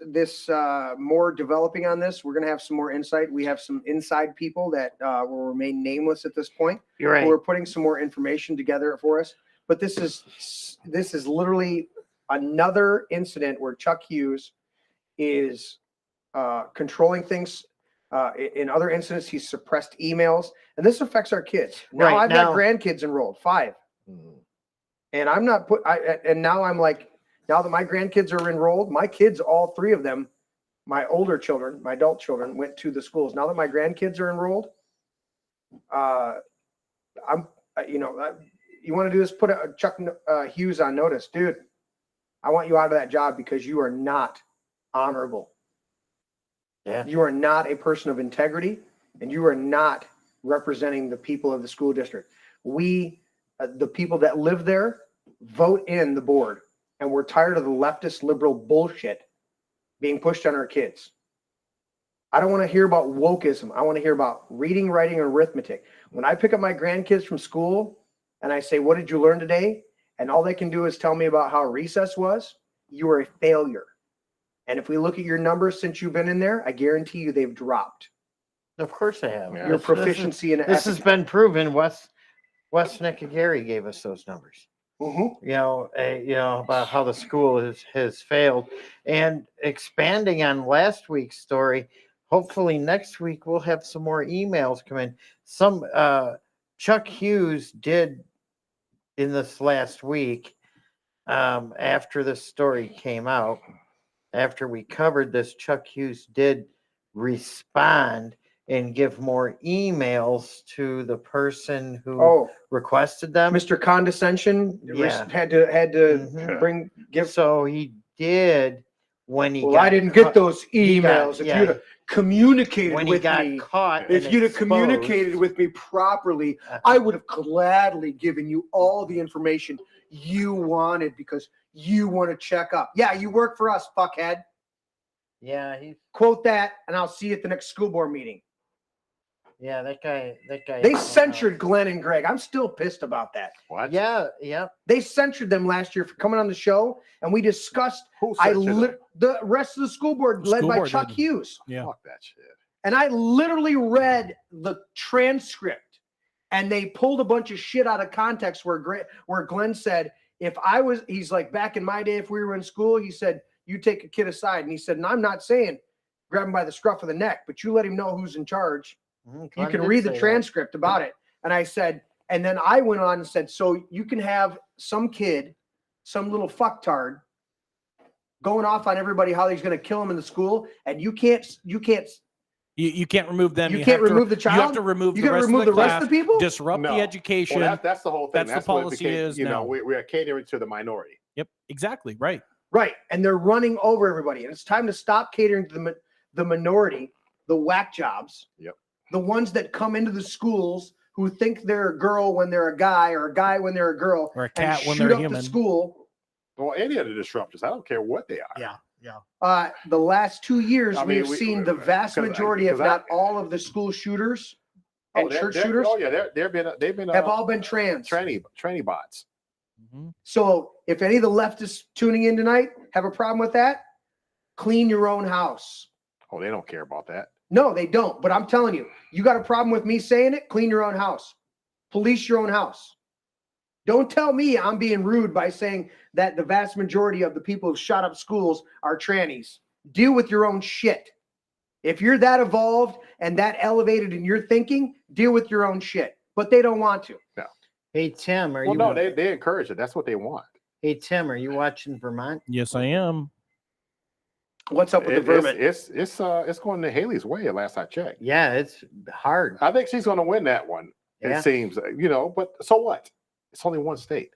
more developing on this. We're going to have some more insight. We have some inside people that will remain nameless at this point. You're right. We're putting some more information together for us. But this is literally another incident where Chuck Hughes is controlling things. In other incidents, he's suppressed emails, and this affects our kids. Now Right, I've now- got grandkids enrolled, 5. Mhm. And I'm not and now I'm like, now that my grandkids are enrolled, my kids, all 3 of them, my older children, my adult children, went to the schools. Now that my grandkids are enrolled, you want to do this, put Chuck Hughes on notice. Dude, I want you out of that job because you are not honorable. Yeah. You are not a person of integrity, and you are not representing the people of the school district. We, the people that live there, vote in the board, and we're tired of the leftist liberal bullshit being pushed on our kids. I don't want to hear about wokeism. I want to hear about reading, writing, and arithmetic. When I pick up my grandkids from school and I say, "What did you learn today?" and all they can do is tell me about how recess was, you are a failure. And if we look at your numbers since you've been in there, I guarantee you they've dropped. Of course they have. Yeah. Your This is- proficiency in This has been proven. Wes Nicagari gave us those numbers. About how the school has failed, and expanding on last week's story. Hopefully next week we'll have some more emails come in. Some Chuck Hughes did in this last week, after this story came out, after we covered this, Chuck Hughes did respond and give more emails to the person who Oh, requested them. Mr. Condescension Yeah. had to Mhm. give. So he did when he Well, got I didn't get caught- those he got- emails. If yeah. you'd have communicated when he with got me, caught. if and you'd have exposed. communicated with me properly, I would have gladly given you all the information you wanted because you want to check up. Yeah, you work for us, fuckhead. Yeah, he's Quote that, and I'll see you at the next school board meeting. that guy. They censured Glenn and Greg. I'm still pissed about that. What? Yeah. They censured them last year for coming on the show, and we discussed. Who censored them? The rest of the school board led School by board Chuck did. Hughes. Yeah. Fuck that shit. And I literally read the transcript, and they pulled a bunch of shit out of context where Glenn said, he's like, back in my day, if we were in school, he said, you take a kid aside. And he said, and I'm not saying grab him by the scruff of the neck, but you let him know who's in charge. You can read the transcript about it. And I said, and then I went on and said, so you can have some kid, some little fucktard going off on everybody, how he's going to kill him in the school. And you can't You can't remove them. You can't have to- remove the You have child? to remove You the gotta rest remove of the the rest class, of the people? disrupt No. the education. Well, that's the whole thing. That's the what it policy became, is now. we are catering to the minority. Yep, exactly. Right. Right. And they're running over everybody. And it's time to stop catering to the minority, the whack jobs. Yep. The ones that come into the schools who think they're a girl when they're a guy or a guy when they're a girl. Or a cat and when shoot they're up human. the school. Well, any of the disruptors, I don't care what they are. Yeah. The last 2 years, I mean, we've seen the vast majority, if not all of the school shooters and church shooters Oh yeah, they've been have all been trans. tranny bots. Mhm. So if any of the leftists tuning in tonight have a problem with that, clean your own house. Oh, they don't care about that. No, they don't. But I'm telling you, you got a problem with me saying it, clean your own house. Police your own house. Don't tell me I'm being rude by saying that the vast majority of the people who shot up schools are trannies. Deal with your own shit. If you're that evolved and that elevated in your thinking, deal with your own shit. But they don't want to. No. Hey Tim, are Well, you? no, they encourage it. That's what they want. Hey Tim, are you watching Vermont? Yes, I am. What's up with the vermin? It's going to Haley's way. Last I checked. Yeah, it's hard. I think she's going to win that one. Yeah. It seems, but so what? It's only one state.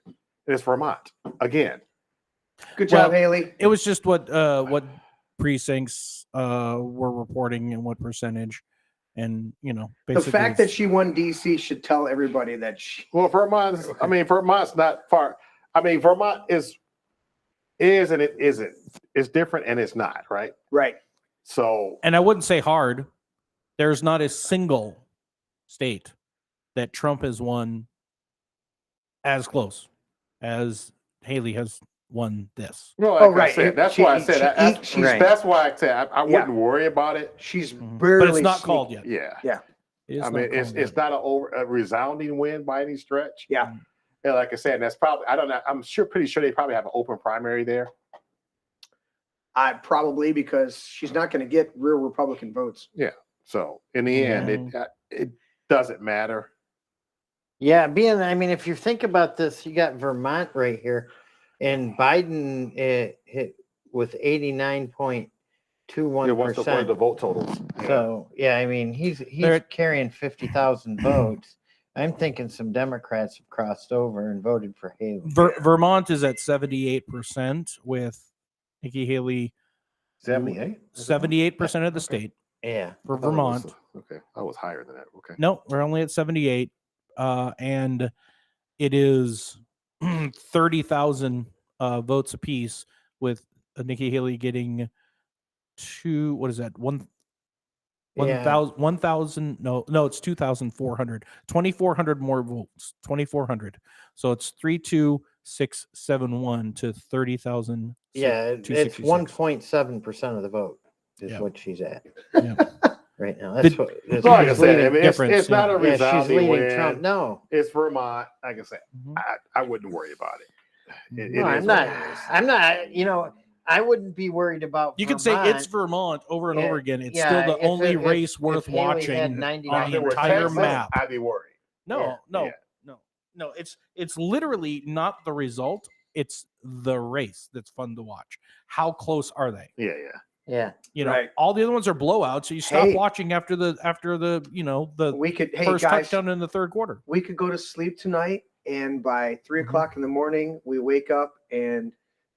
It's Vermont again. Good job, Well, Haley. It was just what precincts were reporting and what percentage, and The basically fact that she won DC should tell everybody that she. Well, Vermont's not far. I mean, Vermont is and it isn't. It's different and it's not, right? Right. So, and I wouldn't say hard. There's not a single state that Trump has won as close as Haley has won this. well, like Oh, right. I said, that's She- why I said she- that's, she's- right. that's why I said I Yeah. wouldn't worry about it. She's Mhm. barely. But it's not sneaky. called yet. Yeah. It is I not mean, it's called yet. not a resounding win by any stretch. Yeah. And like I said, that's probably I don't know. I'm pretty sure they probably have an open primary there. Probably because she's not going to get real Republican votes. So in the end, it doesn't matter. Yeah, I mean, if you think about this, you got Vermont right here, and Biden hit with 89.21%. What's the vote totals? So yeah, I mean, he's They're- carrying 50,000 votes. I'm thinking some Democrats have crossed over and voted for Haley. Vermont is at 78% with Nikki Haley. 78. 78% of the state Yeah. for Vermont. Okay, I was higher than that. Okay. No, we're only at 78, and it is 30,000 votes apiece, with Nikki Haley getting what is that? 1,000. No, it's 2,400. 2,400 more votes. 2,400. So it's 32671 to 30,000. Yeah, it's 1.7% of the vote is Yeah. what she's at Yeah. right now. The- That's what. That's So like I she's said, leading- I mean, difference, it's not a yeah, she's resounding leading win. Trump. No, It's Vermont. Like I said, Mhm. I wouldn't worry about it. It no, is I'm what not. it is. I'm not. I wouldn't be worried about. You can say it's Vermont over and Yeah, over again. It's yeah, still the if only it- if- race worth if Haley had watching 99 on If the it were entire Texas, map. I'd be worried. No. Yeah. It's literally not the result. It's the race that's fun to watch. How close are they? Yeah. Yeah. Right. All the other ones are blowouts. So you stop Hey. watching after the the We could, hey first guys, touchdown in the third quarter. we could go to sleep tonight, and by 3:00 in the morning, we wake up and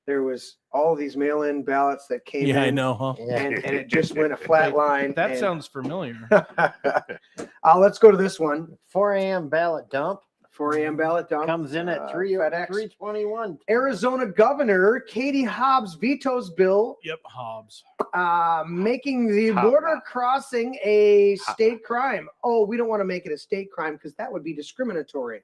there was all these mail-in ballots that came in. Yeah, I know, huh? Yeah. And it just went a flat line. That and- sounds familiar. Let's go to this one. 4 a.m. ballot dump 4 a.m. ballot dump. comes in at FedEx. 3:21. Arizona Governor Katie Hobbs vetoes bill Yep, Hobbs. making the Hobbs. border crossing a state crime. Oh, we don't want to make it a state crime because that would be discriminatory.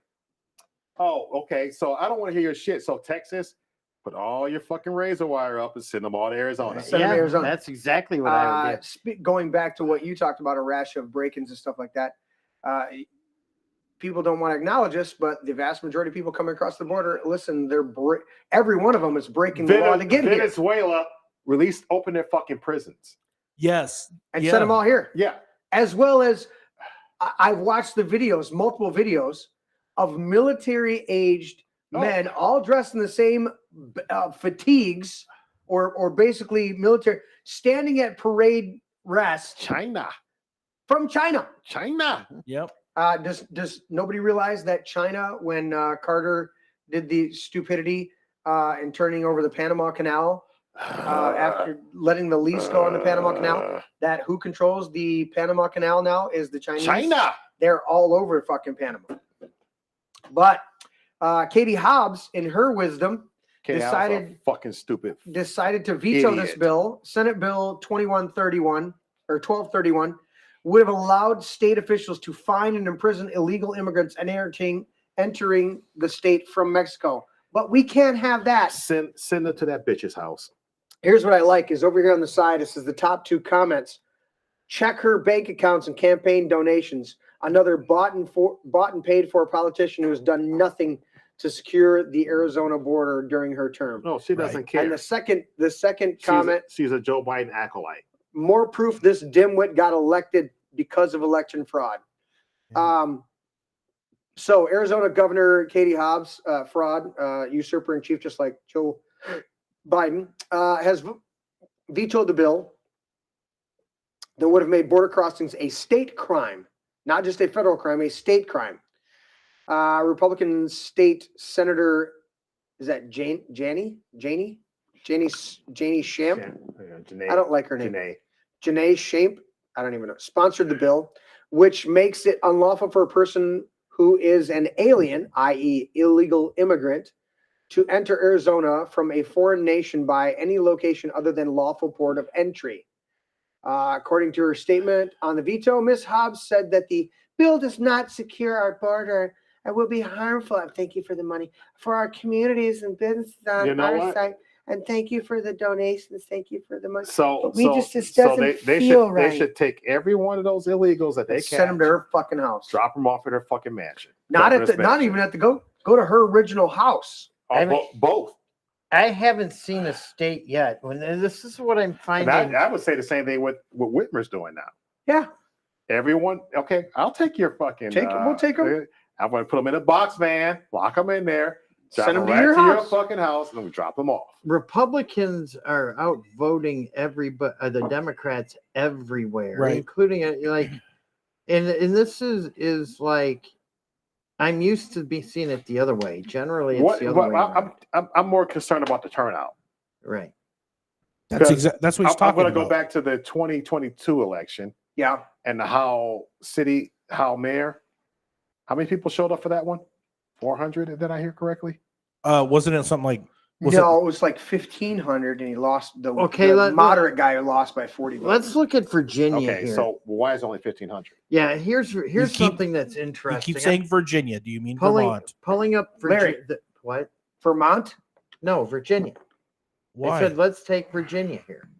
Oh, okay. So I don't want to hear your shit. So Texas, put all your fucking razor wire up and send them all to Arizona. Send them to Arizona. That's exactly what I would do. Going back to what you talked about, a rash of break-ins and stuff like that. People don't want to acknowledge this, but the vast majority of people coming across the border, listen, every one of them is breaking the law to get here Venezuela open their fucking prisons. Yes. and send them all here. Yeah. As well as I've watched the videos, multiple videos of military-aged men all dressed in the same fatigues or basically military, standing at parade rest China. from China. Yep. Does nobody realize that China, when Carter did the stupidity in turning over the Panama Canal after letting the lease go on the Panama Canal, that who controls the Panama Canal now is the Chinese. China. They're all over fucking Panama. But Katie Hobbs, in her wisdom, fucking stupid. decided to veto this Idiot. bill. Senate Bill 2131 or 1231 would have allowed state officials to fine and imprison illegal immigrants and entering the state from Mexico. But we can't have that. Send her to that bitch's house. Here's what I like is over here on the side, it says the top 2 comments. Check her bank accounts and campaign donations. Another bought and paid for politician who has done nothing to secure the Arizona border during her term. No, she doesn't care. And the second comment, she's a Joe Biden acolyte. more proof this dimwit got elected because of election fraud. So Arizona Governor Katie Hobbs, fraud, usurper in chief, just like Joe Biden, has vetoed the bill that would have made border crossings a state crime, not just a federal crime, a state crime. Republican state senator, is that Janie Shamp? I don't like her name. Janae Shamp, I don't even know, sponsored the bill, which makes it unlawful for a person who is an alien, i.e. illegal immigrant, to enter Arizona from a foreign nation by any location other than lawful port of entry. According to her statement on the veto, Ms. Hobbs said that the bill does not secure our border and will be harmful. And thank you for the money for our communities and businesses on our side. And thank you for the donations. Thank you for the money. So It doesn't feel right. They should take every one of those illegals that they send them to her fucking house. Drop them off at her fucking mansion. Not even at the go to her original house. Both. I haven't seen a state yet. This is what I'm finding. And I would say the same thing with what Whitmer's doing now. Yeah. Everyone, okay, I'll take your fucking. We'll take them. I'm going to put them in a box van, lock them in there, send them to your fucking house, and then we drop them off. Republicans are outvoting the Democrats everywhere, Right. including and this is like, I'm used to seeing it the other way. Generally, it's the other way around. I'm more concerned about the turnout. Right. That's what he's talking about. I'm going to go back to the 2022 election. Yeah. And how mayor, how many people showed up for that one? 400, did I hear correctly? Wasn't it something like? It was like 1,500, and he lost the moderate guy who lost by 40 votes. Let's look at Virginia. Okay, here. so why is it only 1,500? Yeah, here's something that's interesting. You keep saying Virginia. Do you mean Vermont? Pulling up Virginia. Larry, what? Vermont? No, Virginia. Why? I said let's take Virginia here.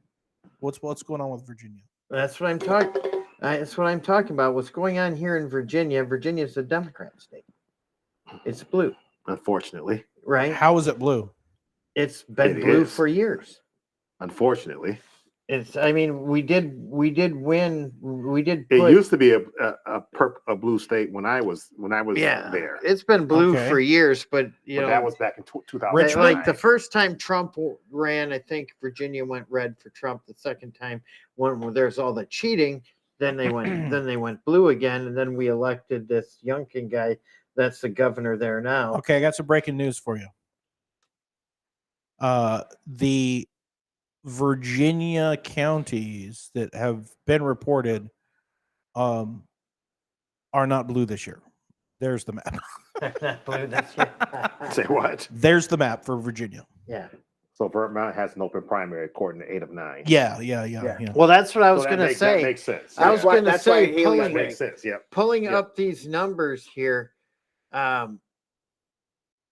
What's going on with Virginia? That's what I'm talking. That's what I'm talking about. What's going on here in Virginia? Virginia's a Democrat state. It's blue. Unfortunately. Right? How is it blue? It's been blue for years. Unfortunately. I mean, we did win. We did. It used to be a blue state when I was there. It's been blue for years, but that was back in 2000. Like the first time Trump ran, I think Virginia went red for Trump. The second time, when there's all the cheating, then they went blue again, and then we elected this Youngkin guy. That's the governor there now. Okay, I got some breaking news for you. The Virginia counties that have been reported are not blue this year. There's the map. Not blue this year. Say what? There's the map for Virginia. Yeah. So Vermont has an open primary according to 8 of 9. Yeah. Well, that's what I was going to say. That makes sense. I was going to say, that makes sense. Yeah. Pulling up these numbers here,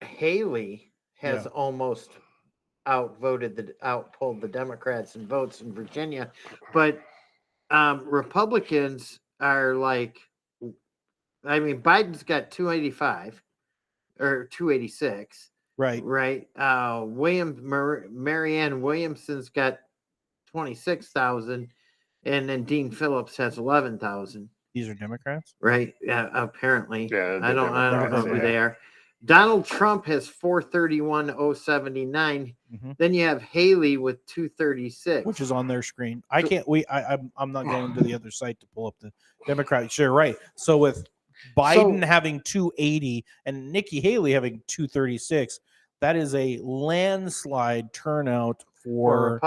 Haley has almost outpulled the Democrats in votes in Virginia, but Republicans are like, I mean, Biden's got 285 or 286. Right. Marianne Williamson's got 26,000, and then Dean Phillips has 11,000. These are Democrats, right? Yeah, apparently. Yeah, I don't know who they are. Donald Trump has 431,079. Then you have Haley with 236, which is on their screen. I'm not going to the other site to pull up the Democrats. You're right. So with Biden having 280 and Nikki Haley having 236, that is a landslide turnout for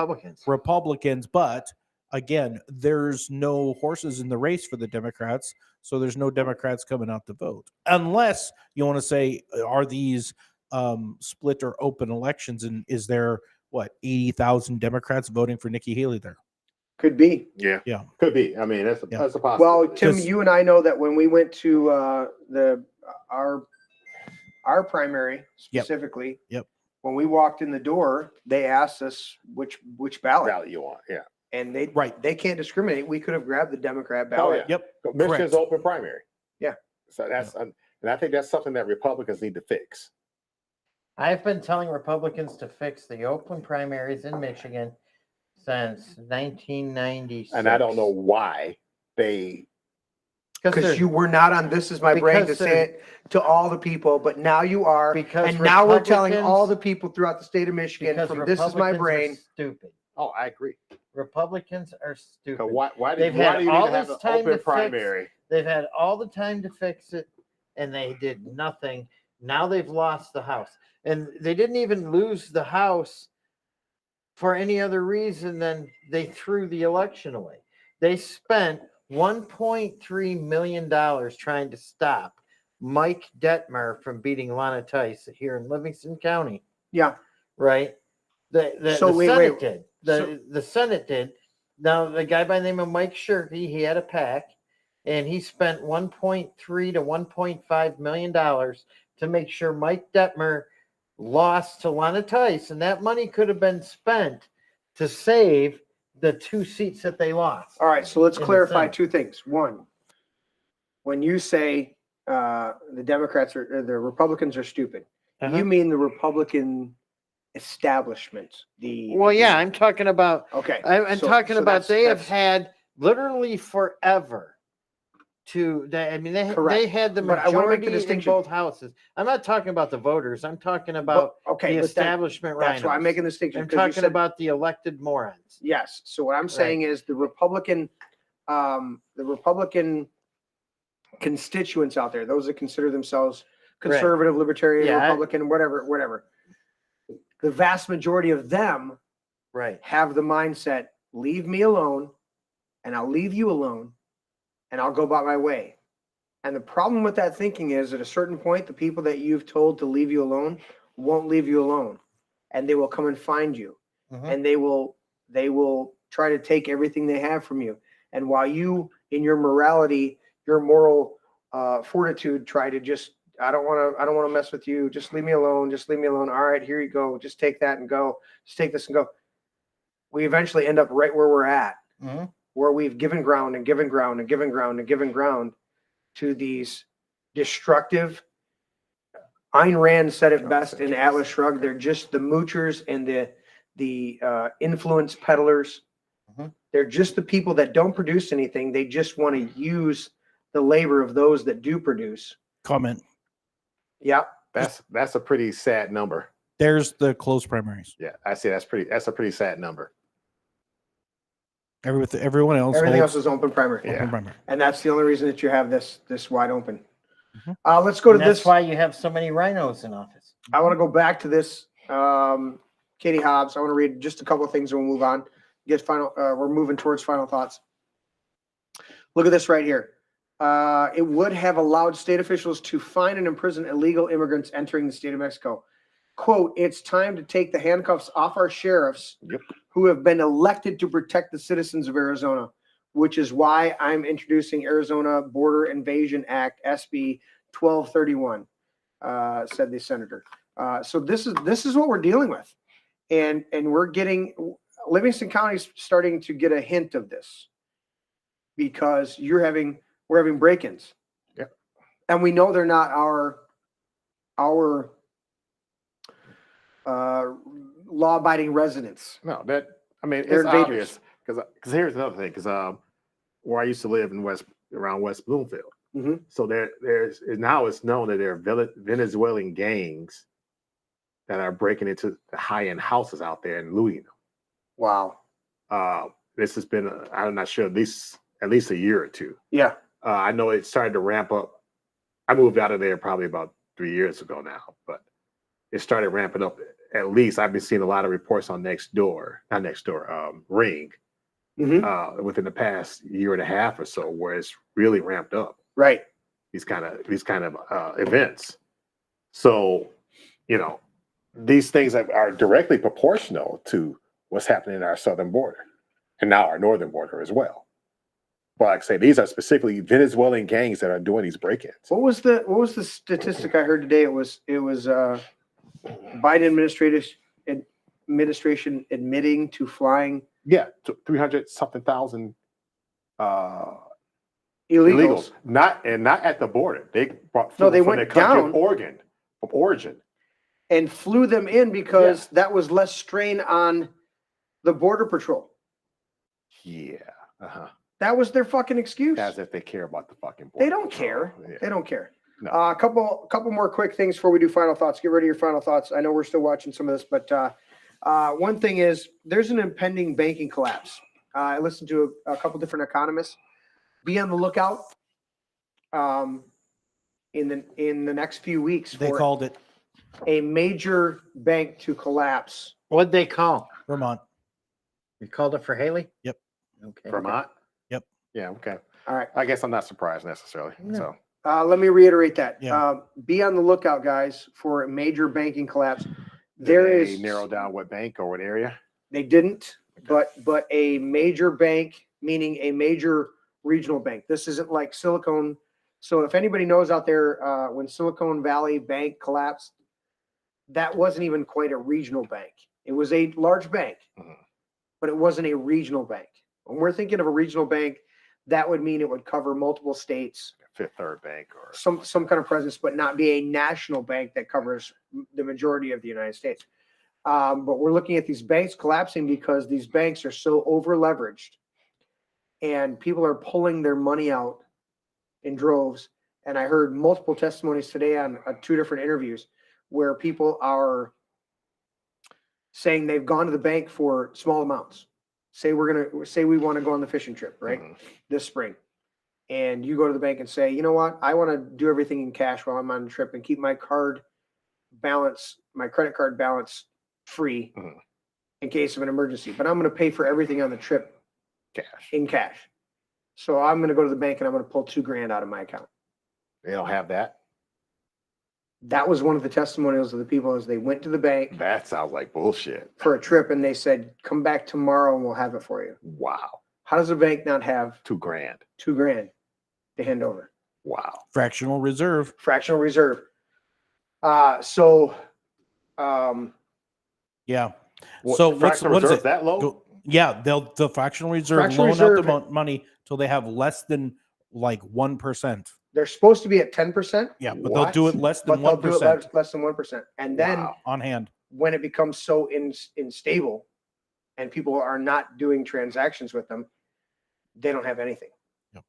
Republicans. But again, there's no horses in the race for the Democrats, so there's no Democrats coming out to vote. Unless you want to say, are these split or open elections, and is there 80,000 Democrats voting for Nikki Haley there? Could be. Yeah. Could be. I mean, that's a possibility. Well, Tim, you and I know that when we went to our our primary Yep. specifically. Yep. When we walked in the door, they asked us which ballot, Rally you want, yeah. and they Right. they can't discriminate. We could have grabbed the Democrat Oh, ballot. yeah. Yep. Michigan's Correct. open primary. Yeah. So that's, and I think that's something that Republicans need to fix. I've been telling Republicans to fix the open primaries in Michigan since 1996. And I don't know why they, Because you were not on This Is My Brain to because say it to all the people, but now you are. Because And now we're telling Republicans- all the people throughout the state of Michigan because from This Is My Republicans are Brain. stupid. oh, I agree. Republicans are stupid. Why They've do you had need all to have this an time open to fix- primary? They've had all the time to fix it, and they did nothing. Now they've lost the House. And they didn't even lose the House for any other reason than they threw the election away. They spent $1.3 million trying to stop Mike Detmer from beating Lana Tice here in Livingston County, Yeah. right? So The wait, Senate wait. did. So- The Senate did. Now, the guy by the name of Mike Shirkey, he had a PAC, and he spent $1.3 to $1.5 million to make sure Mike Detmer lost to Lana Tice, and that money could have been spent to save the 2 seats that they lost. All right, so let's in the clarify Senate. 2 things. One, when you say the Democrats or the Republicans are stupid, Uh-huh. you mean the Republican establishment. Well, yeah, I'm talking about. Okay. I'm so- talking so about that's- they have that's- had literally forever I mean, they Correct. had the But I wanna make the majority in distinction. both houses. I'm not talking about the voters. I'm talking about okay, the but that- establishment that's why I'm rhinos. making the distinction. I'm 'cause you talking said- about the elected morons. Yes. So what I'm saying is the Republican constituents out there, those that consider themselves conservative, libertarian, Yeah, Republican, whatever. The vast majority of them Right. have the mindset, leave me alone and I'll leave you alone and I'll go about my way. And the problem with that thinking is at a certain point, the people that you've told to leave you alone won't leave you alone, and they will come and find you, Mhm. and they will try to take everything they have from you. And while you, in your morality, your moral fortitude, try to just, I don't want to mess with you. Just leave me alone. Just leave me alone. All right, here you go. Just take that and go. Just take this and go. We eventually end up right where we're at, Mhm. where we've given ground and given ground and given ground and given ground to these destructive. Ayn Rand said it best in Atlas Shrugged. They're just the moochers and the influence peddlers. Mhm. They're just the people that don't produce anything. They just want to use the labor of those that do produce. Comment. Yeah. That's a pretty sad number. There's the closed primaries. Yeah, I say that's a pretty sad number. Everyone else. Everything else holds is open primary. open Yeah. primary. And that's the only reason that you have this wide open. Mhm. Let's go to And that's this. why you have so many rhinos in office. I want to go back to this. Katie Hobbs. I want to read just a couple of things and we'll move on. We're moving towards final thoughts. Look at this right here. It would have allowed state officials to fine and imprison illegal immigrants entering the state of Mexico. Quote, it's time to take the handcuffs off our sheriffs Yep. who have been elected to protect the citizens of Arizona, which is why I'm introducing Arizona Border Invasion Act, SB 1231, said the senator. So this is what we're dealing with. And we're getting, Livingston County's starting to get a hint of this because we're having break-ins. Yep. And we know they're not our law-abiding residents. No, they're They're it's invaders. obvious because here's another thing because where I used to live in around West Bloomfield, Mhm. so there's now it's known that there are Venezuelan gangs that are breaking into the high-end houses out there and looting them. Wow. This has been I'm not sure at least a year or two. Yeah. I know it started to ramp up. I moved out of there probably about 3 years ago now, but it started ramping up. At least I've been seeing a lot of reports on Ring Mhm. within the past year and a half or so, where it's really ramped up Right. these kind of events. So, these things are directly proportional to what's happening in our southern border and now our northern border as well. Well, like I say, these are specifically Venezuelan gangs that are doing these break-ins. What was the statistic I heard today? It was Biden administration admitting to flying Yeah, 300 something thousand illegals. Not at the border. They brought No, they from went the country down. of Oregon, from origin. And flew them in because that was less strain on the border patrol. Yeah. Uh-huh. That was their fucking excuse. As if they care about the fucking border. They don't patrol. care. Yeah. They don't care. No. A couple more quick things before we do final thoughts. Get ready your final thoughts. I know we're still watching some of this, but one thing is there's an impending banking collapse. I listened to a couple different economists. Be on the lookout in the next few weeks They for called it a major bank to collapse. What'd they call? Vermont. You called it for Haley? Yep. Okay. Vermont? Yep. Yeah, okay. All right. I guess I'm not surprised necessarily. No. So Let me reiterate that. Yeah. Be on the lookout, guys, for a major banking collapse. did There they is narrow down what bank or what area? They didn't, but a major bank, meaning a major regional bank. This isn't like Silicon. So if anybody knows out there, when Silicon Valley Bank collapsed, that wasn't even quite a regional bank. It was a large bank, but it wasn't a regional bank. When we're thinking of a regional bank, that would mean it would cover multiple states, Fifth Third Bank or some kind of presence, but not be a national bank that covers the majority of the United States. But we're looking at these banks collapsing because these banks are so over leveraged and people are pulling their money out in droves. And I heard multiple testimonies today on 2 different interviews where people are saying they've gone to the bank for small amounts. Say we want to go on the fishing trip, right? This spring. And you go to the bank and say, you know what? I want to do everything in cash while I'm on the trip and keep my credit card balance free in case of an emergency. But I'm going to pay for everything on the trip in cash. So I'm going to go to the bank and I'm going to pull $2,000 out of my account. they don't have that. That was one of the testimonials of the people as they went to the bank That sounds like bullshit. for a trip and they said, come back tomorrow and we'll have it for you. Wow. How does a bank not have $2,000. $2,000 to hand over? Wow. Fractional reserve. Fractional reserve. Yeah. So What fractional is reserve it? that low? Yeah, the fractional reserve Fractional loan out the reserve- money till they have less than like 1%. they're supposed to be at 10%, Yeah, but they'll do it less but than they'll do it 1% less than 1%. And then Wow. on hand. when it becomes so unstable and people are not doing transactions with them, they don't have anything. Yep.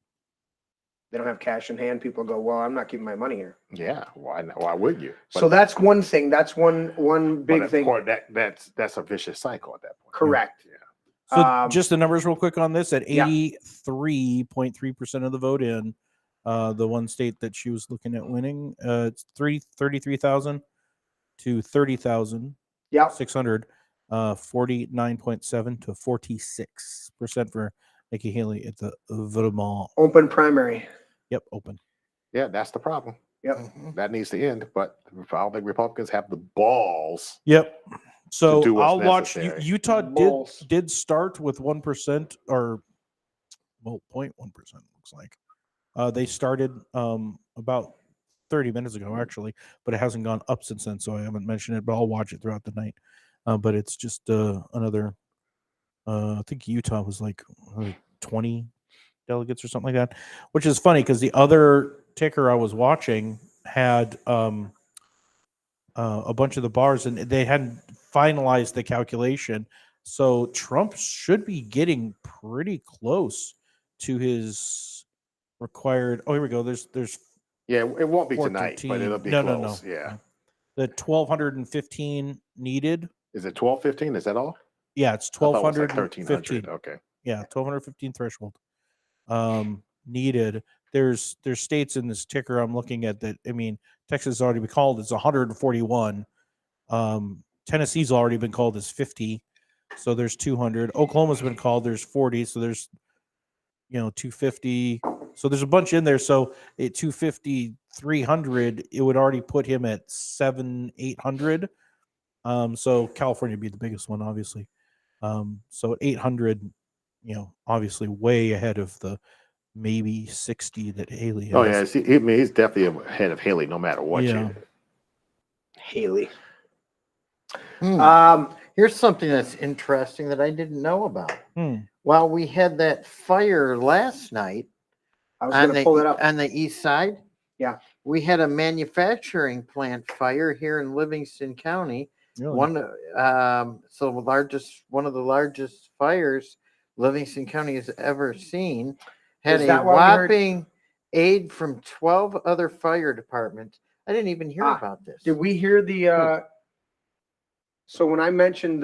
They don't have cash in hand. People go, well, I'm not keeping my money here. Yeah. Why would you? So that's one thing. That's one but big of thing. course, that's a vicious cycle at that point. Correct. Yeah. So just the numbers real quick on this at Yeah. 83.3% of the vote in the one state that she was looking at winning, it's 33,000 to 30,000. Yeah. 600, 49.7 to 46% for Nikki Haley at the Vermont. Open primary. Yep, open. Yeah, that's the problem. Yep. That needs to end. But I don't think Republicans have the balls. Yep. So do what's I'll watch. necessary. Utah Balls. did start with 1% or 0.1% looks like. They started about 30 minutes ago actually, but it hasn't gone up since then. So I haven't mentioned it, but I'll watch it throughout the night. But it's just another. I think Utah was like 20 delegates or something like that, which is funny because the other ticker I was watching had a bunch of the bars and they hadn't finalized the calculation. So Trump should be getting pretty close to his required. Oh, here we go. There's Yeah, it won't be tonight, but 413. it'll be No. close. Yeah. The 1,215 needed. Is it 1215? Is that all? Yeah, it's I thought it was like 1,215. 1300. Okay. Yeah, 1,215 threshold needed. There's states in this ticker I'm looking at that. I mean, Texas has already been called as 141. Tennessee's already been called as 50. So there's 200. Oklahoma's been called. There's 40. So there's 250. So there's a bunch in there. So at 250, 300, it would already put him at 800. So California would be the biggest one, obviously. So at 800, obviously way ahead of the maybe 60 that Haley has. Oh yeah, he's definitely ahead of Haley, no matter what. Yeah. Haley. Here's something that's interesting that I didn't know about. Hmm. While we had that fire last night I was going to pull it up. on the east side, Yeah. we had a manufacturing plant fire here in Livingston County. Really? One of the largest fires Livingston County has ever seen. Had Is a that why we heard- whopping aid from 12 other fire departments. I didn't even hear about this. Did we hear the? So when I mentioned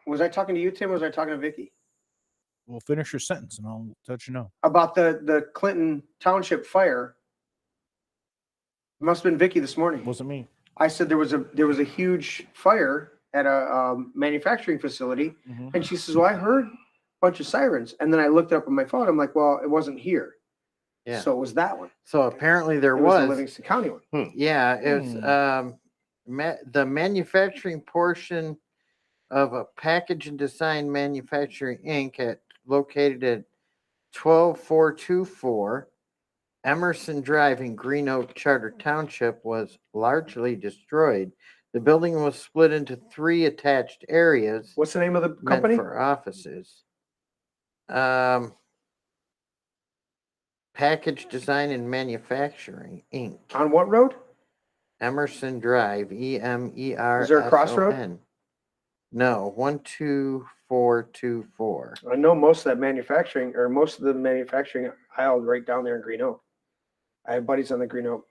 was I talking to you, Tim? Or was I talking to Vicky We'll finish your sentence and I'll let you know. about the Clinton Township fire? It must have been Vicky this morning. Wasn't me. I said there was a huge fire at a manufacturing facility, Mhm. and she says, "Well, I heard a bunch of sirens," and then I looked up on my phone. I'm like, "Well, it wasn't here." Yeah. So it was that one. So apparently there It was the was. Livingston County one. Yeah, it was the manufacturing portion of a Package and Design Manufacturing Inc. Located at 12424 Emerson Drive in Green Oak Charter Township was largely destroyed. The building was split into 3 attached areas What's the name of the meant company? for offices. Package Design and Manufacturing Inc. On what road? Emerson Drive, EMERSON. Is there a crossroad? No, 12424. I know most of the manufacturing aisle right down there in Green Oak. I have buddies on the Green Oak,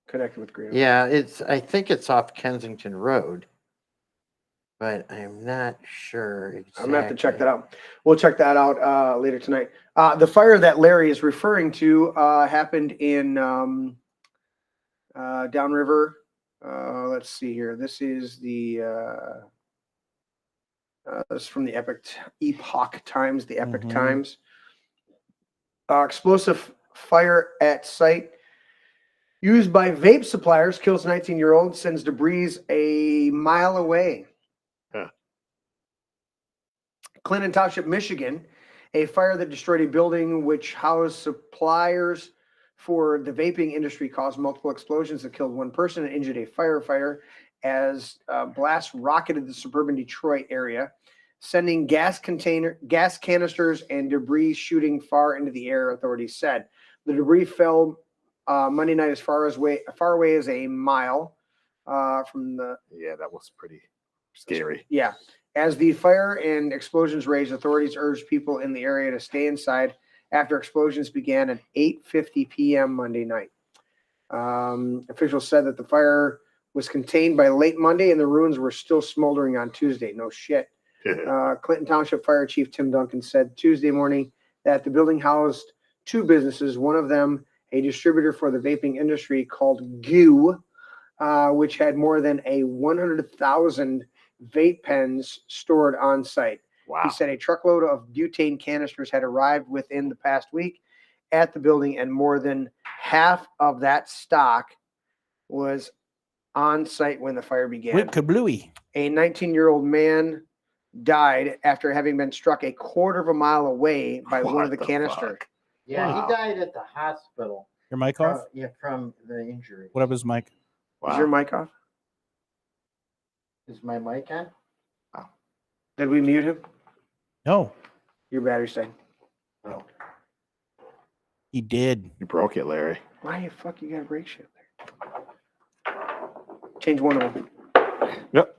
connected with Green Oak. Yeah, I think it's off Kensington Road, but I'm not sure exactly. I'm gonna have to check that out. We'll check that out later tonight. The fire that Larry is referring to happened in downriver. Let's see here. This is this is from the Epoch Times, the Epic Mhm. Times. Explosive fire at site used by vape suppliers kills 19-year-old, sends debris a mile away. Huh. Clinton Township, Michigan, a fire that destroyed a building which housed suppliers for the vaping industry caused multiple explosions that killed one person and injured a firefighter as blasts rocketed the suburban Detroit area, sending gas canisters and debris shooting far into the air, authorities said. The debris fell Monday night as far away as a mile from the... Yeah, that was pretty scary. Yeah. As the fire and explosions raged, authorities urged people in the area to stay inside after explosions began at 8:50 p.m. Monday night. Officials said that the fire was contained by late Monday and the ruins were still smoldering on Tuesday. No shit. Clinton Township Fire Chief Tim Duncan said Tuesday morning that the building housed 2 businesses, one of them a distributor for the vaping industry called GU, which had more than 100,000 vape pens stored on site. Wow. He said a truckload of butane canisters had arrived within the past week at the building, and more than half of that stock was on site when the fire began. Went kablooey. A 19-year-old man died after having been struck a quarter of a mile away by one of the canisters. Yeah, Wow. he died at the hospital. Your mic off? From the injury. What up, his mic? Is your mic off? Is my mic on? Did we mute him? No, Your battery's dead. No. he did. You broke it, Larry. Why the fuck you got to break shit there? Change one of them. Yep.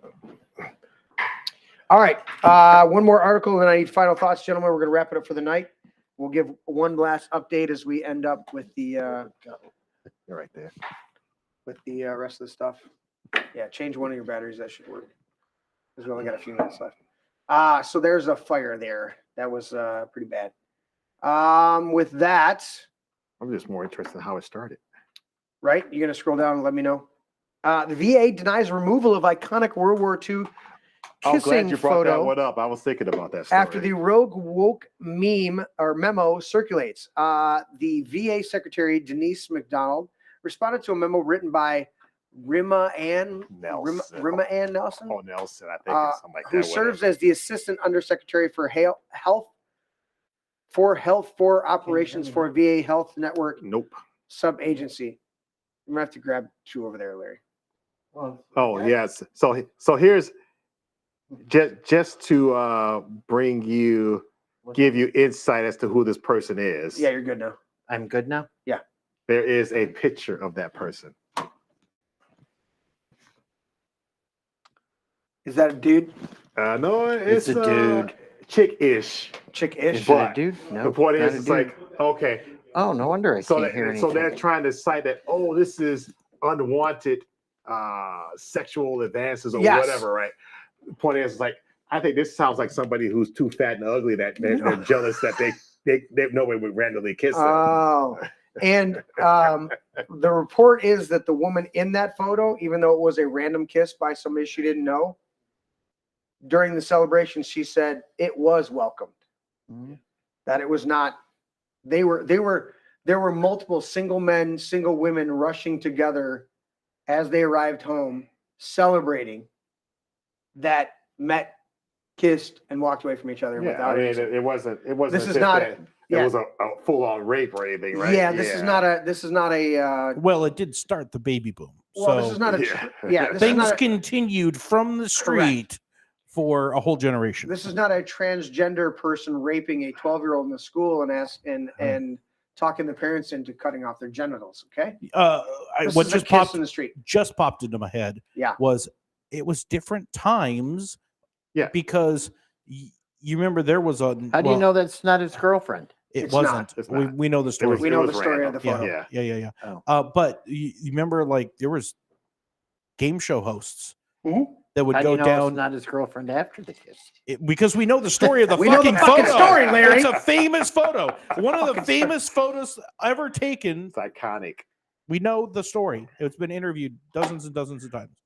All right. One more article, and then I need final thoughts, gentlemen. We're going to wrap it up for the night. We'll give one last update as we end up with the You're right there. rest of the stuff. Yeah, change one of your batteries. That should work. Because we only got a few minutes left. So there's a fire there. That was pretty bad. With that, I'm just more interested in how it started. right? You're going to scroll down and let me know. The VA denies removal of iconic World War II I'm glad kissing you brought that photo one up. I was thinking about that story. after the rogue woke meme or memo circulates. The VA Secretary Denise McDonald responded to a memo written by Rima Ann Nelson. Oh, Nelson, I think it's something like Who that. serves as the Assistant Undersecretary for Health, for operations for VA Health Network Nope. sub-agency. I'm gonna have to grab 2 over there, Larry. Oh yes. So here's just to give you insight as to who this person is. Yeah, you're good now. I'm good now. There is a picture of that person. Is that a dude? No, it's a dude. Chick-ish. Chick-ish? Is it a But dude? No. the point not is, a it's dude. like, okay. Oh, no wonder I can't hear anything. So they're trying to cite that, oh, this is unwanted sexual advances or Yes. whatever, right? The point is, like, I think this sounds like somebody who's too fat and ugly that they're jealous that they nobody would randomly kiss them. Oh. And the report is that the woman in that photo, even though it was a random kiss by somebody she didn't know, during the celebration, she said it was welcomed. That it was not. There were multiple single men, single women rushing together as they arrived home, celebrating that met, kissed, and walked away from each other. Yeah, I mean, it wasn't. This as is if not. that Yeah. It was a full-on rape or anything, right? Yeah, this is not a. Well, it did start the baby boom. Well, So this is not a. Yeah. Yeah, this is things not a, continued from the street for a whole generation. this is not a transgender person raping a 12-year-old in the school and talking the parents into cutting off their genitals. Okay. This What is a just kiss in the street. just popped into my head Yeah. was it was different times. Yeah. Because you remember there was a. How do you know that's not his girlfriend? It It's wasn't. not. It's We, not. we know the story. We It know was the story of random. the photo. Yeah. Yeah. Oh. But you remember, like, there was game show hosts Mhm. that would How do go you know down it's not his girlfriend after the kiss? because we know the story of the We know the fucking fucking photo. story, Larry. It's a famous photo. One of the famous photos ever taken. It's iconic. We know the story. It's been interviewed dozens and dozens of times.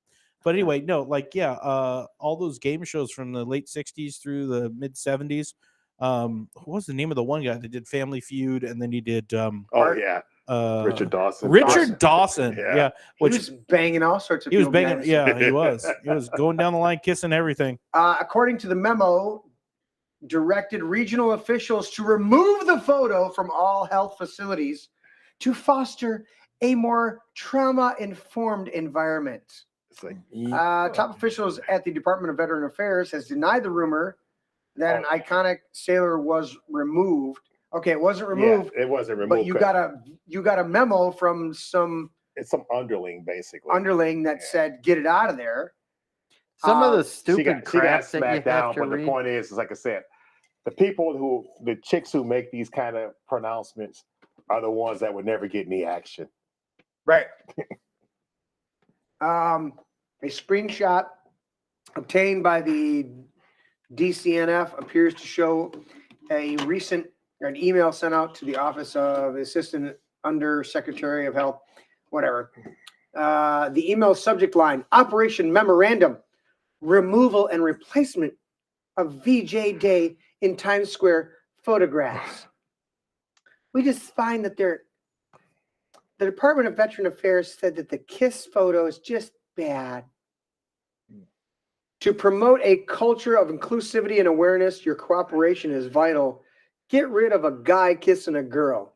But anyway, no, like, yeah, all those game shows from the late 60s through the mid 70s. What was the name of the one guy that did Family Feud and then he did Richard Dawson. Richard Dawson. Yeah. Yeah. He Which was banging all sorts of he was people banging. behind the Yeah, he was. He was going down the line, kissing everything. According to the memo, directed regional officials to remove the photo from all health facilities to foster a more trauma-informed environment. It's like, Top officials at the Department of Veteran Affairs has denied the rumor that an iconic sailor was removed. Okay, it wasn't removed, yeah, it wasn't removed. but you got a memo from some it's some underling, basically. underling that said, "Get it out of there." Some of the She stupid got crap that you smacked have down, to but read. the point is, like I said, the chicks who make these kind of pronouncements are the ones that would never get any action. Right. A screenshot obtained by the DCNF appears to show an email sent out to the Office of Assistant Undersecretary of Health, whatever. The email subject line: Operation Memorandum, removal and replacement of VJ Day in Times Square photographs. We just find that the Department of Veteran Affairs said that the kiss photo is just bad. To promote a culture of inclusivity and awareness, your cooperation is vital. Get rid of a guy kissing a girl.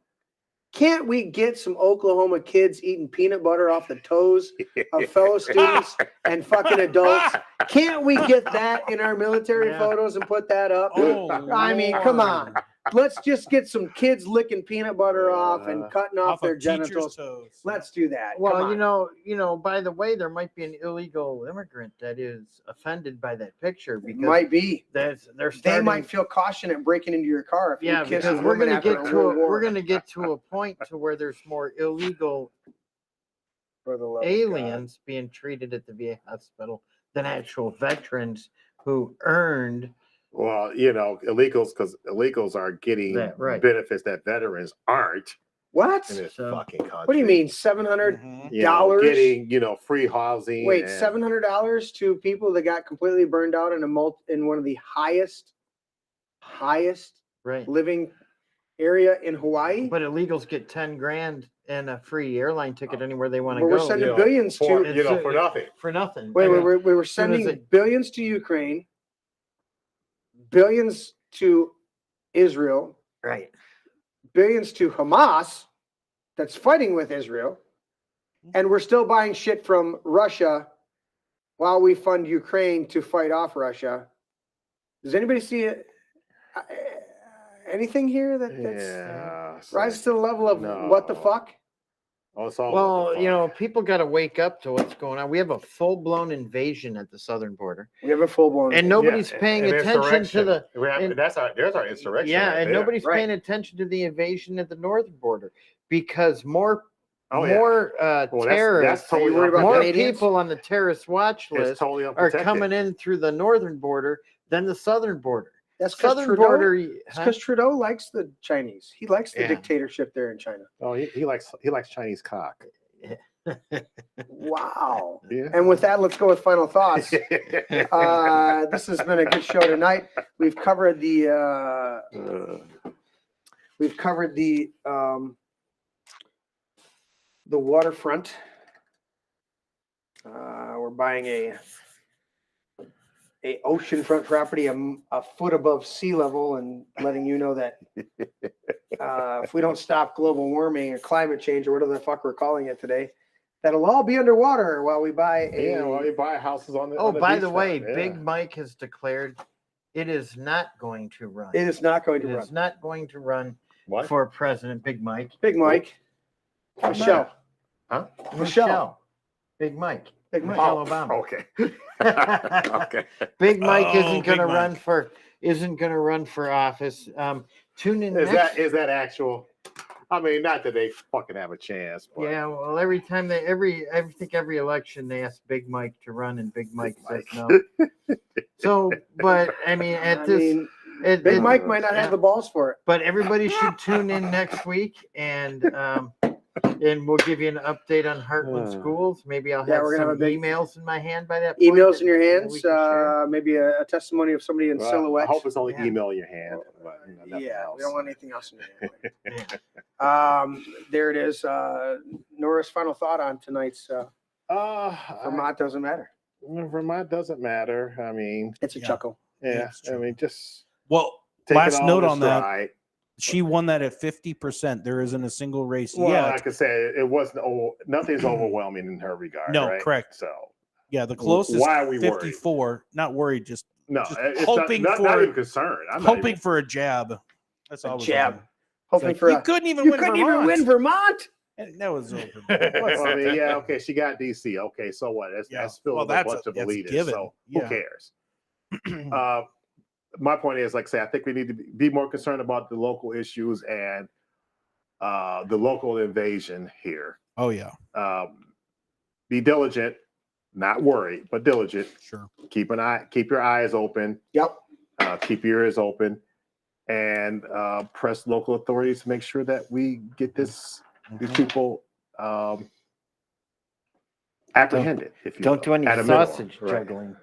Can't we get some Oklahoma kids eating peanut butter off the toes of fellow students and fucking adults? Can't we get that in our military photos and put that up? I mean, come on. Let's just get some kids licking peanut butter off and cutting off their of teachers' genitals. toes. Let's do that. Come Well, on. you know, by the way, there might be an illegal immigrant that is offended by that picture because Might be. they're They starting. might feel caution at breaking into your car if Yeah, you kiss because a we're woman gonna after get a to World War. we're gonna get to a point to where there's more illegal For the love of aliens being treated at the VA hospital than actual veterans who earned. Well, you know, because illegals are getting That, right. benefits that veterans aren't What? in this So- fucking country. What do you mean, $700? Mhm. You know, dollars? getting, free housing. Wait, and- $700 to people that got completely burned out in in one of the highest Right. living area in Hawaii? But illegals get 10 grand and a free airline ticket anywhere they want to Well, we're go sending Yeah. billions for, to. for nothing. for nothing. Wait, I mean, we were soon as sending it- billions to Ukraine, billions to Israel, Right. billions to Hamas that's fighting with Israel, and we're still buying shit from Russia while we fund Ukraine to fight off Russia. Does anybody see it? Anything here that's rises to the level of what the fuck? Oh, it's all Well, you know, people got to wake up to what's going on. We have a full-blown invasion at the southern border, We have a full blown, and nobody's paying attention to the. and- there's our insurrection. Yeah, right and there. nobody's Right. paying attention to the invasion at the northern border because more Oh, yeah. more Well, terrorists, that's totally worried about more Canadians? people on the terrorist watch It's list totally are unprotected. coming in through the northern border than the southern border. that's because Southern Trudeau, border, it's 'cause Trudeau likes the Chinese. He likes the Yeah. dictatorship there in China. Oh, he likes Chinese cock. Wow. Yeah. And with that, let's go with final thoughts. This has been a good show tonight. We've covered the waterfront. We're buying a oceanfront property a foot above sea level, and letting you know that if we don't stop global warming or climate change or whatever the fuck we're calling it today, that'll all be underwater while we buy you buy houses on the. Oh, on the by the beachfront. way, Yeah. Big Mike has declared it is not going to run. It is not going It to run. is not going to run What? for president. Big Mike. Big Mike. Michelle. Huh? Michelle. Big Mike. Big Mike. Michelle Obama. Okay. Okay. Big Mike Oh, isn't going to Big run Mike. for office. Tune in Is next. that actual? I mean, not that they fucking have a chance. But Yeah, well, every time I think every election they ask Big Mike to run, and Big Mike says no. So, but I mean, Big Mike might not have the balls for it. But everybody should tune in next week, and we'll give you an update on Heartland schools. Maybe I'll Yeah, have we're gonna some have a big- emails in my hand by that point. Emails in your that we hands, can share. maybe a testimony of somebody in Well, silhouette. I hope it's only Yeah. email in your hand. But, nothing Yeah, else. we don't want anything else in your hand. Yeah. There it is. Norris, final thought on tonight's Vermont doesn't matter. Vermont doesn't matter. I mean, It's a Yeah. chuckle. yeah. it's I true. mean, just Well, take last it all note in on that, stride. she won that at 50%. There isn't a single race Well, yet. like I said, it wasn't. Nothing's overwhelming in her regard. No, right? correct. So Yeah, the closest why are we worried? 54. Not worried, just no, Just it's hoping not for- even concerned. I'm not hoping even- for a jab. That's all. A I was jab. hoping. Hoping It's for like, a. you couldn't even You win couldn't Vermont. even win Vermont. And that was over. Well, I mean, yeah, okay, she got DC. Okay, so what? Yeah. That's filled Well, with a bunch of that's elitists. given. So Yeah. who cares? My point is, like I say, I think we need to be more concerned about the local issues and the local invasion here. Oh yeah, Be diligent, not worried, but diligent. sure. Keep your eyes open. Yep. Keep your ears open, and press local authorities to make sure that we get these people apprehended. If you Don't will, do any at a minimum. sausage Right. juggling.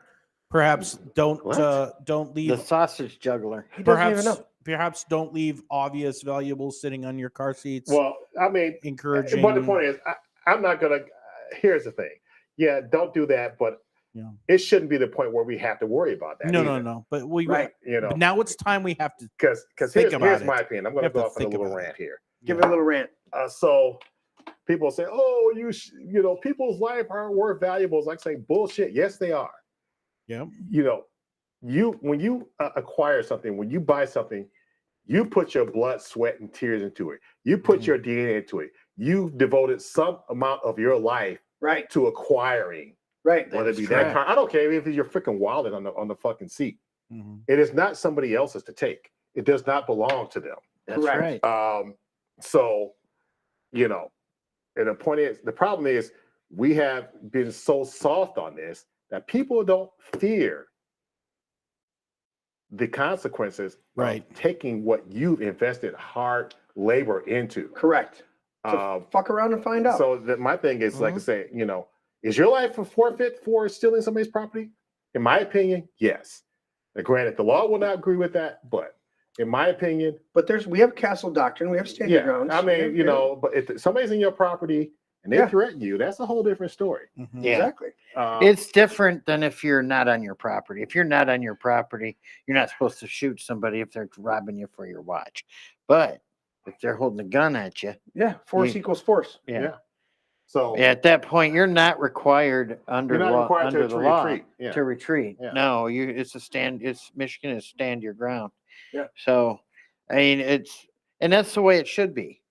Perhaps don't What? don't The leave. sausage juggler. He doesn't even Perhaps know. perhaps don't leave obvious valuables sitting on your car seats. Well, I mean, encouraging. but the point is, I'm not gonna. Here's the thing. Yeah, don't do that, but Yeah. it shouldn't be the point where we have to worry about that. no, either, no. But we Right. You know, now it's time we have to because think here's about my it. opinion. I'm We going to have to go off on a think little about rant here. Give it a little rant. So people say, "Oh, you know, people's life aren't worth valuables." Like say, bullshit. Yes, they are. Yeah. You know, when you acquire something, when you buy something, you put your blood, sweat, and tears into it. You put your DNA into it. You devoted some amount of your life Right. to acquiring, Right. whether it be That's that correct. car. I don't care if it's your freaking wallet on the fucking seat. Mhm. It is not somebody else's to take. It does not belong to them. That's Correct. right. So, you know, and the problem is we have been so soft on this that people don't fear the consequences Right. of taking what you've invested hard labor into. Correct. So fuck around and find out. So that my thing is, like I say, you know, is your life a forfeit for stealing somebody's property? In my opinion, yes. Now, granted, the law will not agree with that, but in my opinion, But we have castle doctrine. We have standing grounds. I mean, you know, but if somebody's in your property and they Yeah. threaten you, that's a whole different story. Mhm. Yeah. Exactly. It's different than if you're not on your property. If you're not on your property, you're not supposed to shoot somebody if they're robbing you for your watch. But if they're holding a gun at you, Yeah, force You- equals force. yeah. So At that point, you're not required under you're not law, required under to the law retreat. Yeah. to retreat. Yeah. No, it's a stand. It's Michigan is stand your ground. Yeah. So, I mean, and that's the way it should be.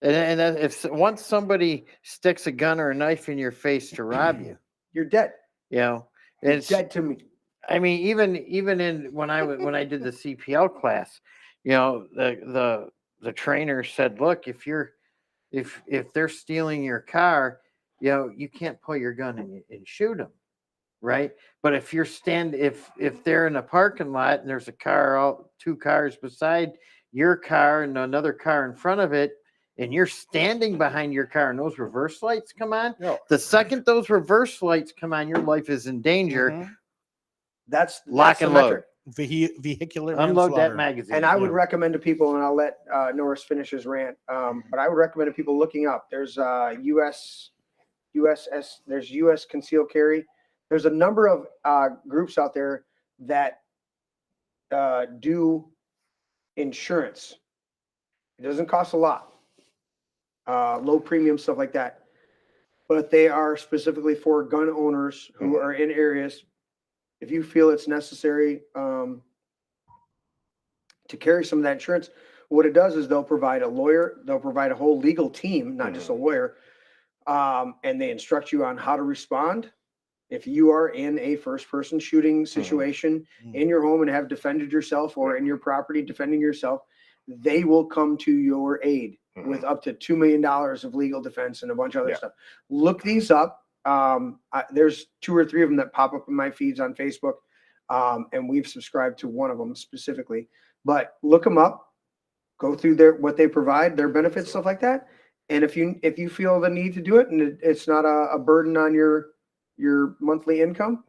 And that if once somebody sticks a gun or a knife in your face to rob you, You're dead. you know, You're it's dead to me. I mean, even in when I did the CPL class, you know, the trainer said, look, if they're stealing your car, you know, you can't pull your gun and shoot them, right? But if if they're in a parking lot and there's two cars beside your car and another car in front of it, and you're standing behind your car and those reverse lights come on, No. the second those reverse lights come on, your life is in danger. Mhm. That's Lock the and load. metric. Vehicular Unload that manslaughter. magazine. And I would recommend to people, and I'll let Norris finish his rant. But I would recommend to people looking up. There's there's U.S. concealed carry. There's a number of groups out there that do insurance. It doesn't cost a lot, low premium stuff like that. But they are specifically for gun owners who are in areas. If you feel it's necessary to carry some of that insurance, what it does is they'll provide a lawyer, they'll provide a whole legal team, not just a lawyer, and they instruct you on how to respond. If you are in a first-person shooting situation in your home and have defended yourself, or in your property defending yourself, they will come to your aid with up to $2 million of legal defense and a bunch of other stuff. Look these up. There's 2 or 3 of them that pop up in my feeds on Facebook, and we've subscribed to one of them specifically. But look them up, go through what they provide, their benefits, stuff like that. And if you feel the need to do it, and it's not a burden on your monthly income,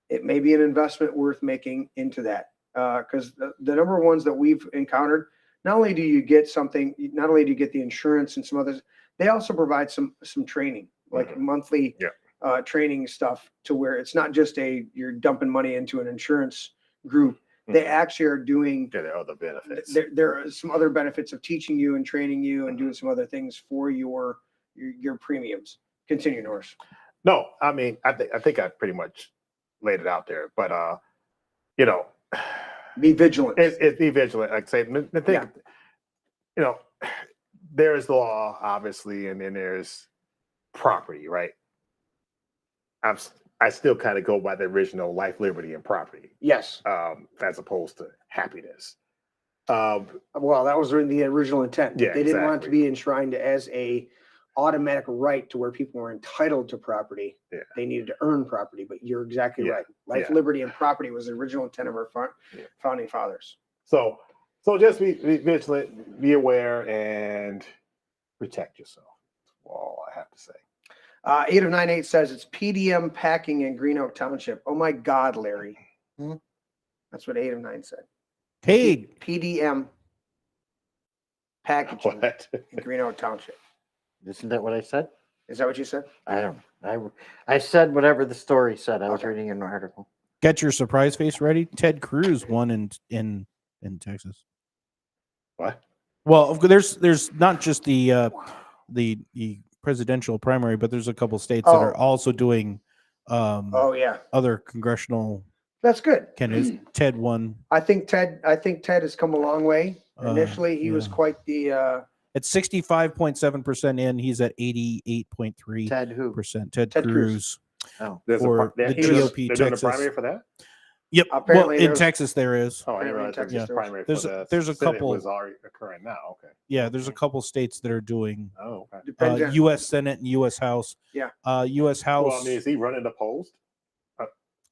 it may be an investment worth making into that. Because the number of ones that we've encountered, not only do you get the insurance and some others, they also provide some training, like monthly training stuff, to where it's not just you're dumping money into an insurance group. They actually are doing There are other benefits. There are some other benefits of teaching you and training you and doing some other things for your premiums. Continue, Norris. No, I mean, I think I pretty much laid it out there, but you know, be vigilant. It's be vigilant. Like I say, the thing, you know, there is law, obviously, and then there's property, right? I still kind of go by the original life, liberty, and property. Yes. As opposed to happiness. Well, that was the original intent. Yeah, They didn't want it to exactly. be enshrined as a automatic right to where people were entitled to property. Yeah. They needed to earn property, but you're exactly right. Life, Yeah. liberty, and property was the original intent of our founding fathers. So just be vigilant, be aware, and protect yourself. That's all I have to say. 8098 says it's PDM packing in Green Oak Township. Oh my God, Larry. That's what 8 of 9 said. Hey, PDM packaging What? in Green Oak Township. Isn't that what I said? Is that what you said? I don't. I said whatever the story said. I was Okay. reading an article. get your surprise face ready. Ted Cruz won in Texas. What? Well, there's not just the presidential primary, but there's a couple states that are also doing Oh yeah, other congressional that's good. candidates. Ted won. I think Ted has come a long way. Initially, he was yeah. quite the At 65.7% in, he's at 88.3%. Ted who? Ted Ted Cruz. Cruz. Oh, There's For the they're GOP doing a Texas. primary for that? Yep. Apparently well, in there's- Texas there is. Oh, I didn't Apparently realize Texas there's a there is. primary There's for a- the there's a Senate couple- was already occurring now. Okay. Yeah, there's a couple states that are doing Oh, okay. depends on- U.S. Senate and U.S. House. Yeah. U.S. House, Well, I mean, is he running the polls?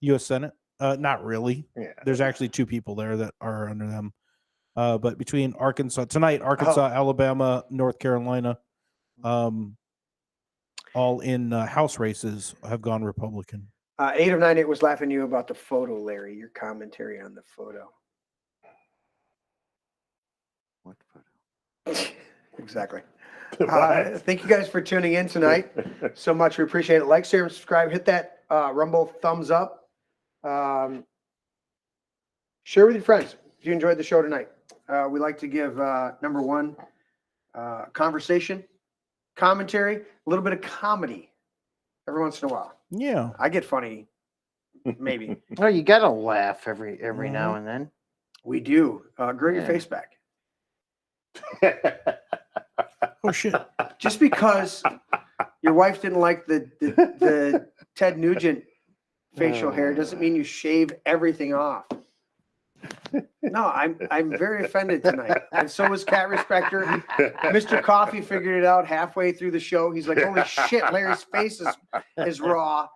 U.S. Senate. Not really. Yeah. There's actually 2 people there that are under them. But between Arkansas tonight, Arkansas, Alabama, North Carolina, all in House races have gone Republican. 8 of 9 was laughing at you about the photo, Larry. Your commentary on the photo. what photo? Exactly. What? Thank you guys for tuning in tonight so much. We appreciate it. Like, share, and subscribe. Hit that Rumble thumbs up. Share with your friends if you enjoyed the show tonight. we like to give number one conversation, commentary, a little bit of comedy every once in a while. Yeah. I get funny, maybe. Well, you gotta laugh every now and then. We do. Grow your Yeah. face back. Oh shit. Just because your wife didn't like the Ted Nugent facial hair doesn't mean you shave everything off. No, I'm very offended tonight, and so was Cat Respecter. Mr. Coffee figured it out halfway through the show. He's like, "Holy shit, Larry's face is raw."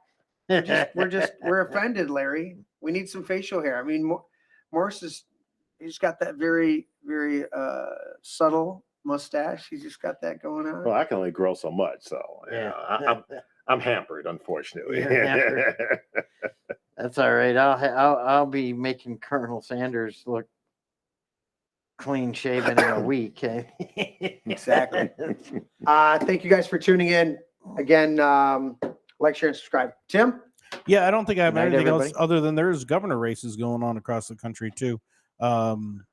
We're offended, Larry. We need some facial hair. I mean, Morris he's got that very very subtle mustache. He's just got that going on. Well, I can only grow so much, so Yeah. I'm hampered, unfortunately. You're hampered. That's all right. I'll be making Colonel Sanders look clean shaven in a week. Exactly. Thank you guys for tuning in. Again, like, share, and subscribe. Tim? Yeah, I don't think I have Good night, anything else everybody. other than there's governor races going on across the country too.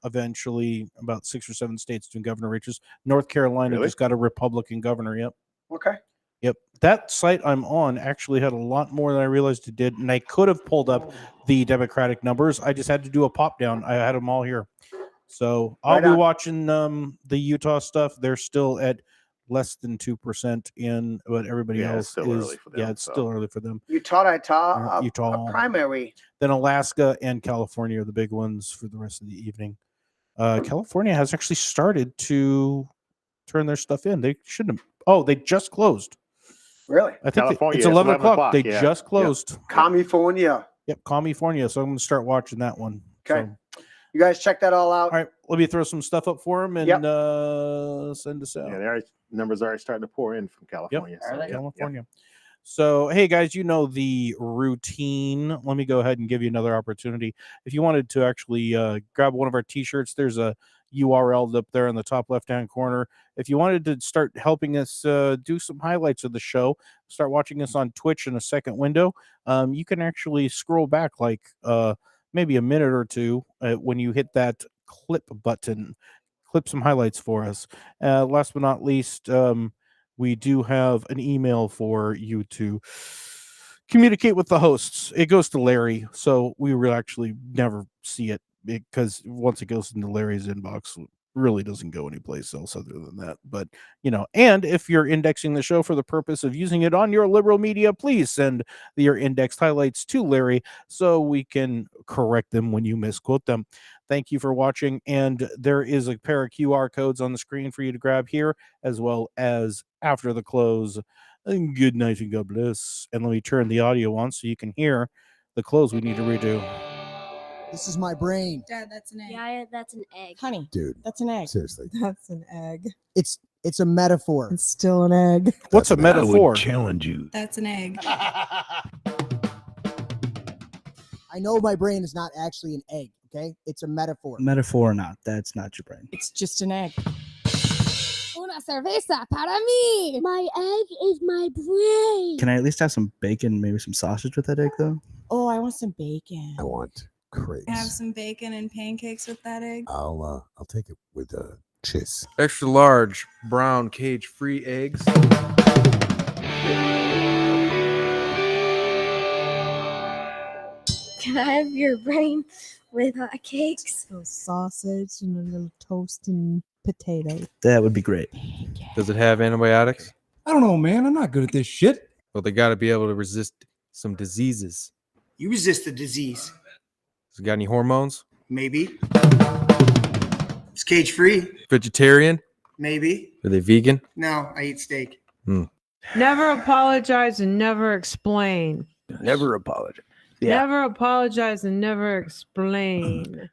Eventually, about 6 or 7 states doing governor races. North Carolina Really? just got a Republican governor. Yep. Okay. Yep. That site I'm on actually had a lot more than I realized it did. And I could have pulled up the Democratic numbers. I just had to do a pop down. I had them all here. So I'll Right be on. watching the Utah stuff. They're still at less than 2% in, but everybody Yeah, it's else still is. early for them, Yeah, it's so. still early for them. Utah, Utah. a primary. Then Alaska and California are the big ones for the rest of the evening. California has actually started to turn their stuff in. They shouldn't have. Oh, they just closed. Really? I think California, it's it's 11 11 o'clock. They yeah. just Yep. closed. California. Yep, California. So I'm going to start watching that one. Okay. So, You guys check that all out. all right, let me throw some stuff up for them and Yep. send us out. Yeah, numbers are starting to pour in from California. Are so, they? yeah, California. So, hey guys, you know the routine. Let me go ahead and give you another opportunity. If you wanted to actually grab one of our t-shirts, there's a URL up there in the top left-hand corner. If you wanted to start helping us do some highlights of the show, start watching us on Twitch in a second window, you can actually scroll back like maybe a minute or two when you hit that clip button. Clip some highlights for us. Last but not least, we do have an email for you to communicate with the hosts. It goes to Larry, so we will actually never see it because once it goes into Larry's inbox, it really doesn't go anyplace else other than that. But, you know, and if you're indexing the show for the purpose of using it on your liberal media, please send your indexed highlights to Larry so we can correct them when you misquote them. Thank you for watching. And there is a pair of QR codes on the screen for you to grab here, as well as after the close. And good night and God bless. And let me turn the audio on so you can hear the close we need to redo. This is my brain. Dad, that's an egg. Yeah, that's an egg. Honey, Dude, that's an egg. seriously. That's an egg. It's a metaphor. It's still an egg. What's a metaphor? Challenge you. That's an egg. I know my brain is not actually an egg, okay? It's a metaphor. Metaphor or not, that's not your brain. It's just an egg. Una cerveza para mí. My egg is my brain. Can I at least have some bacon, maybe some sausage with that egg, though? Oh, I want some bacon. I want crepes. Have some bacon and pancakes with that egg. I'll take it with cheese. Extra large brown cage-free eggs. Can I have your brain with cakes? A little sausage and a little toast and potato. That would be great. Does it have antibiotics? I don't know, man. I'm not good at this shit. Well, they got to be able to resist some diseases. You resist the disease. Has it got any hormones? Maybe. It's cage free. Vegetarian? Maybe. Are they vegan? No, I eat steak. Never apologize and never explain. Never apologize. Never apologize and never explain.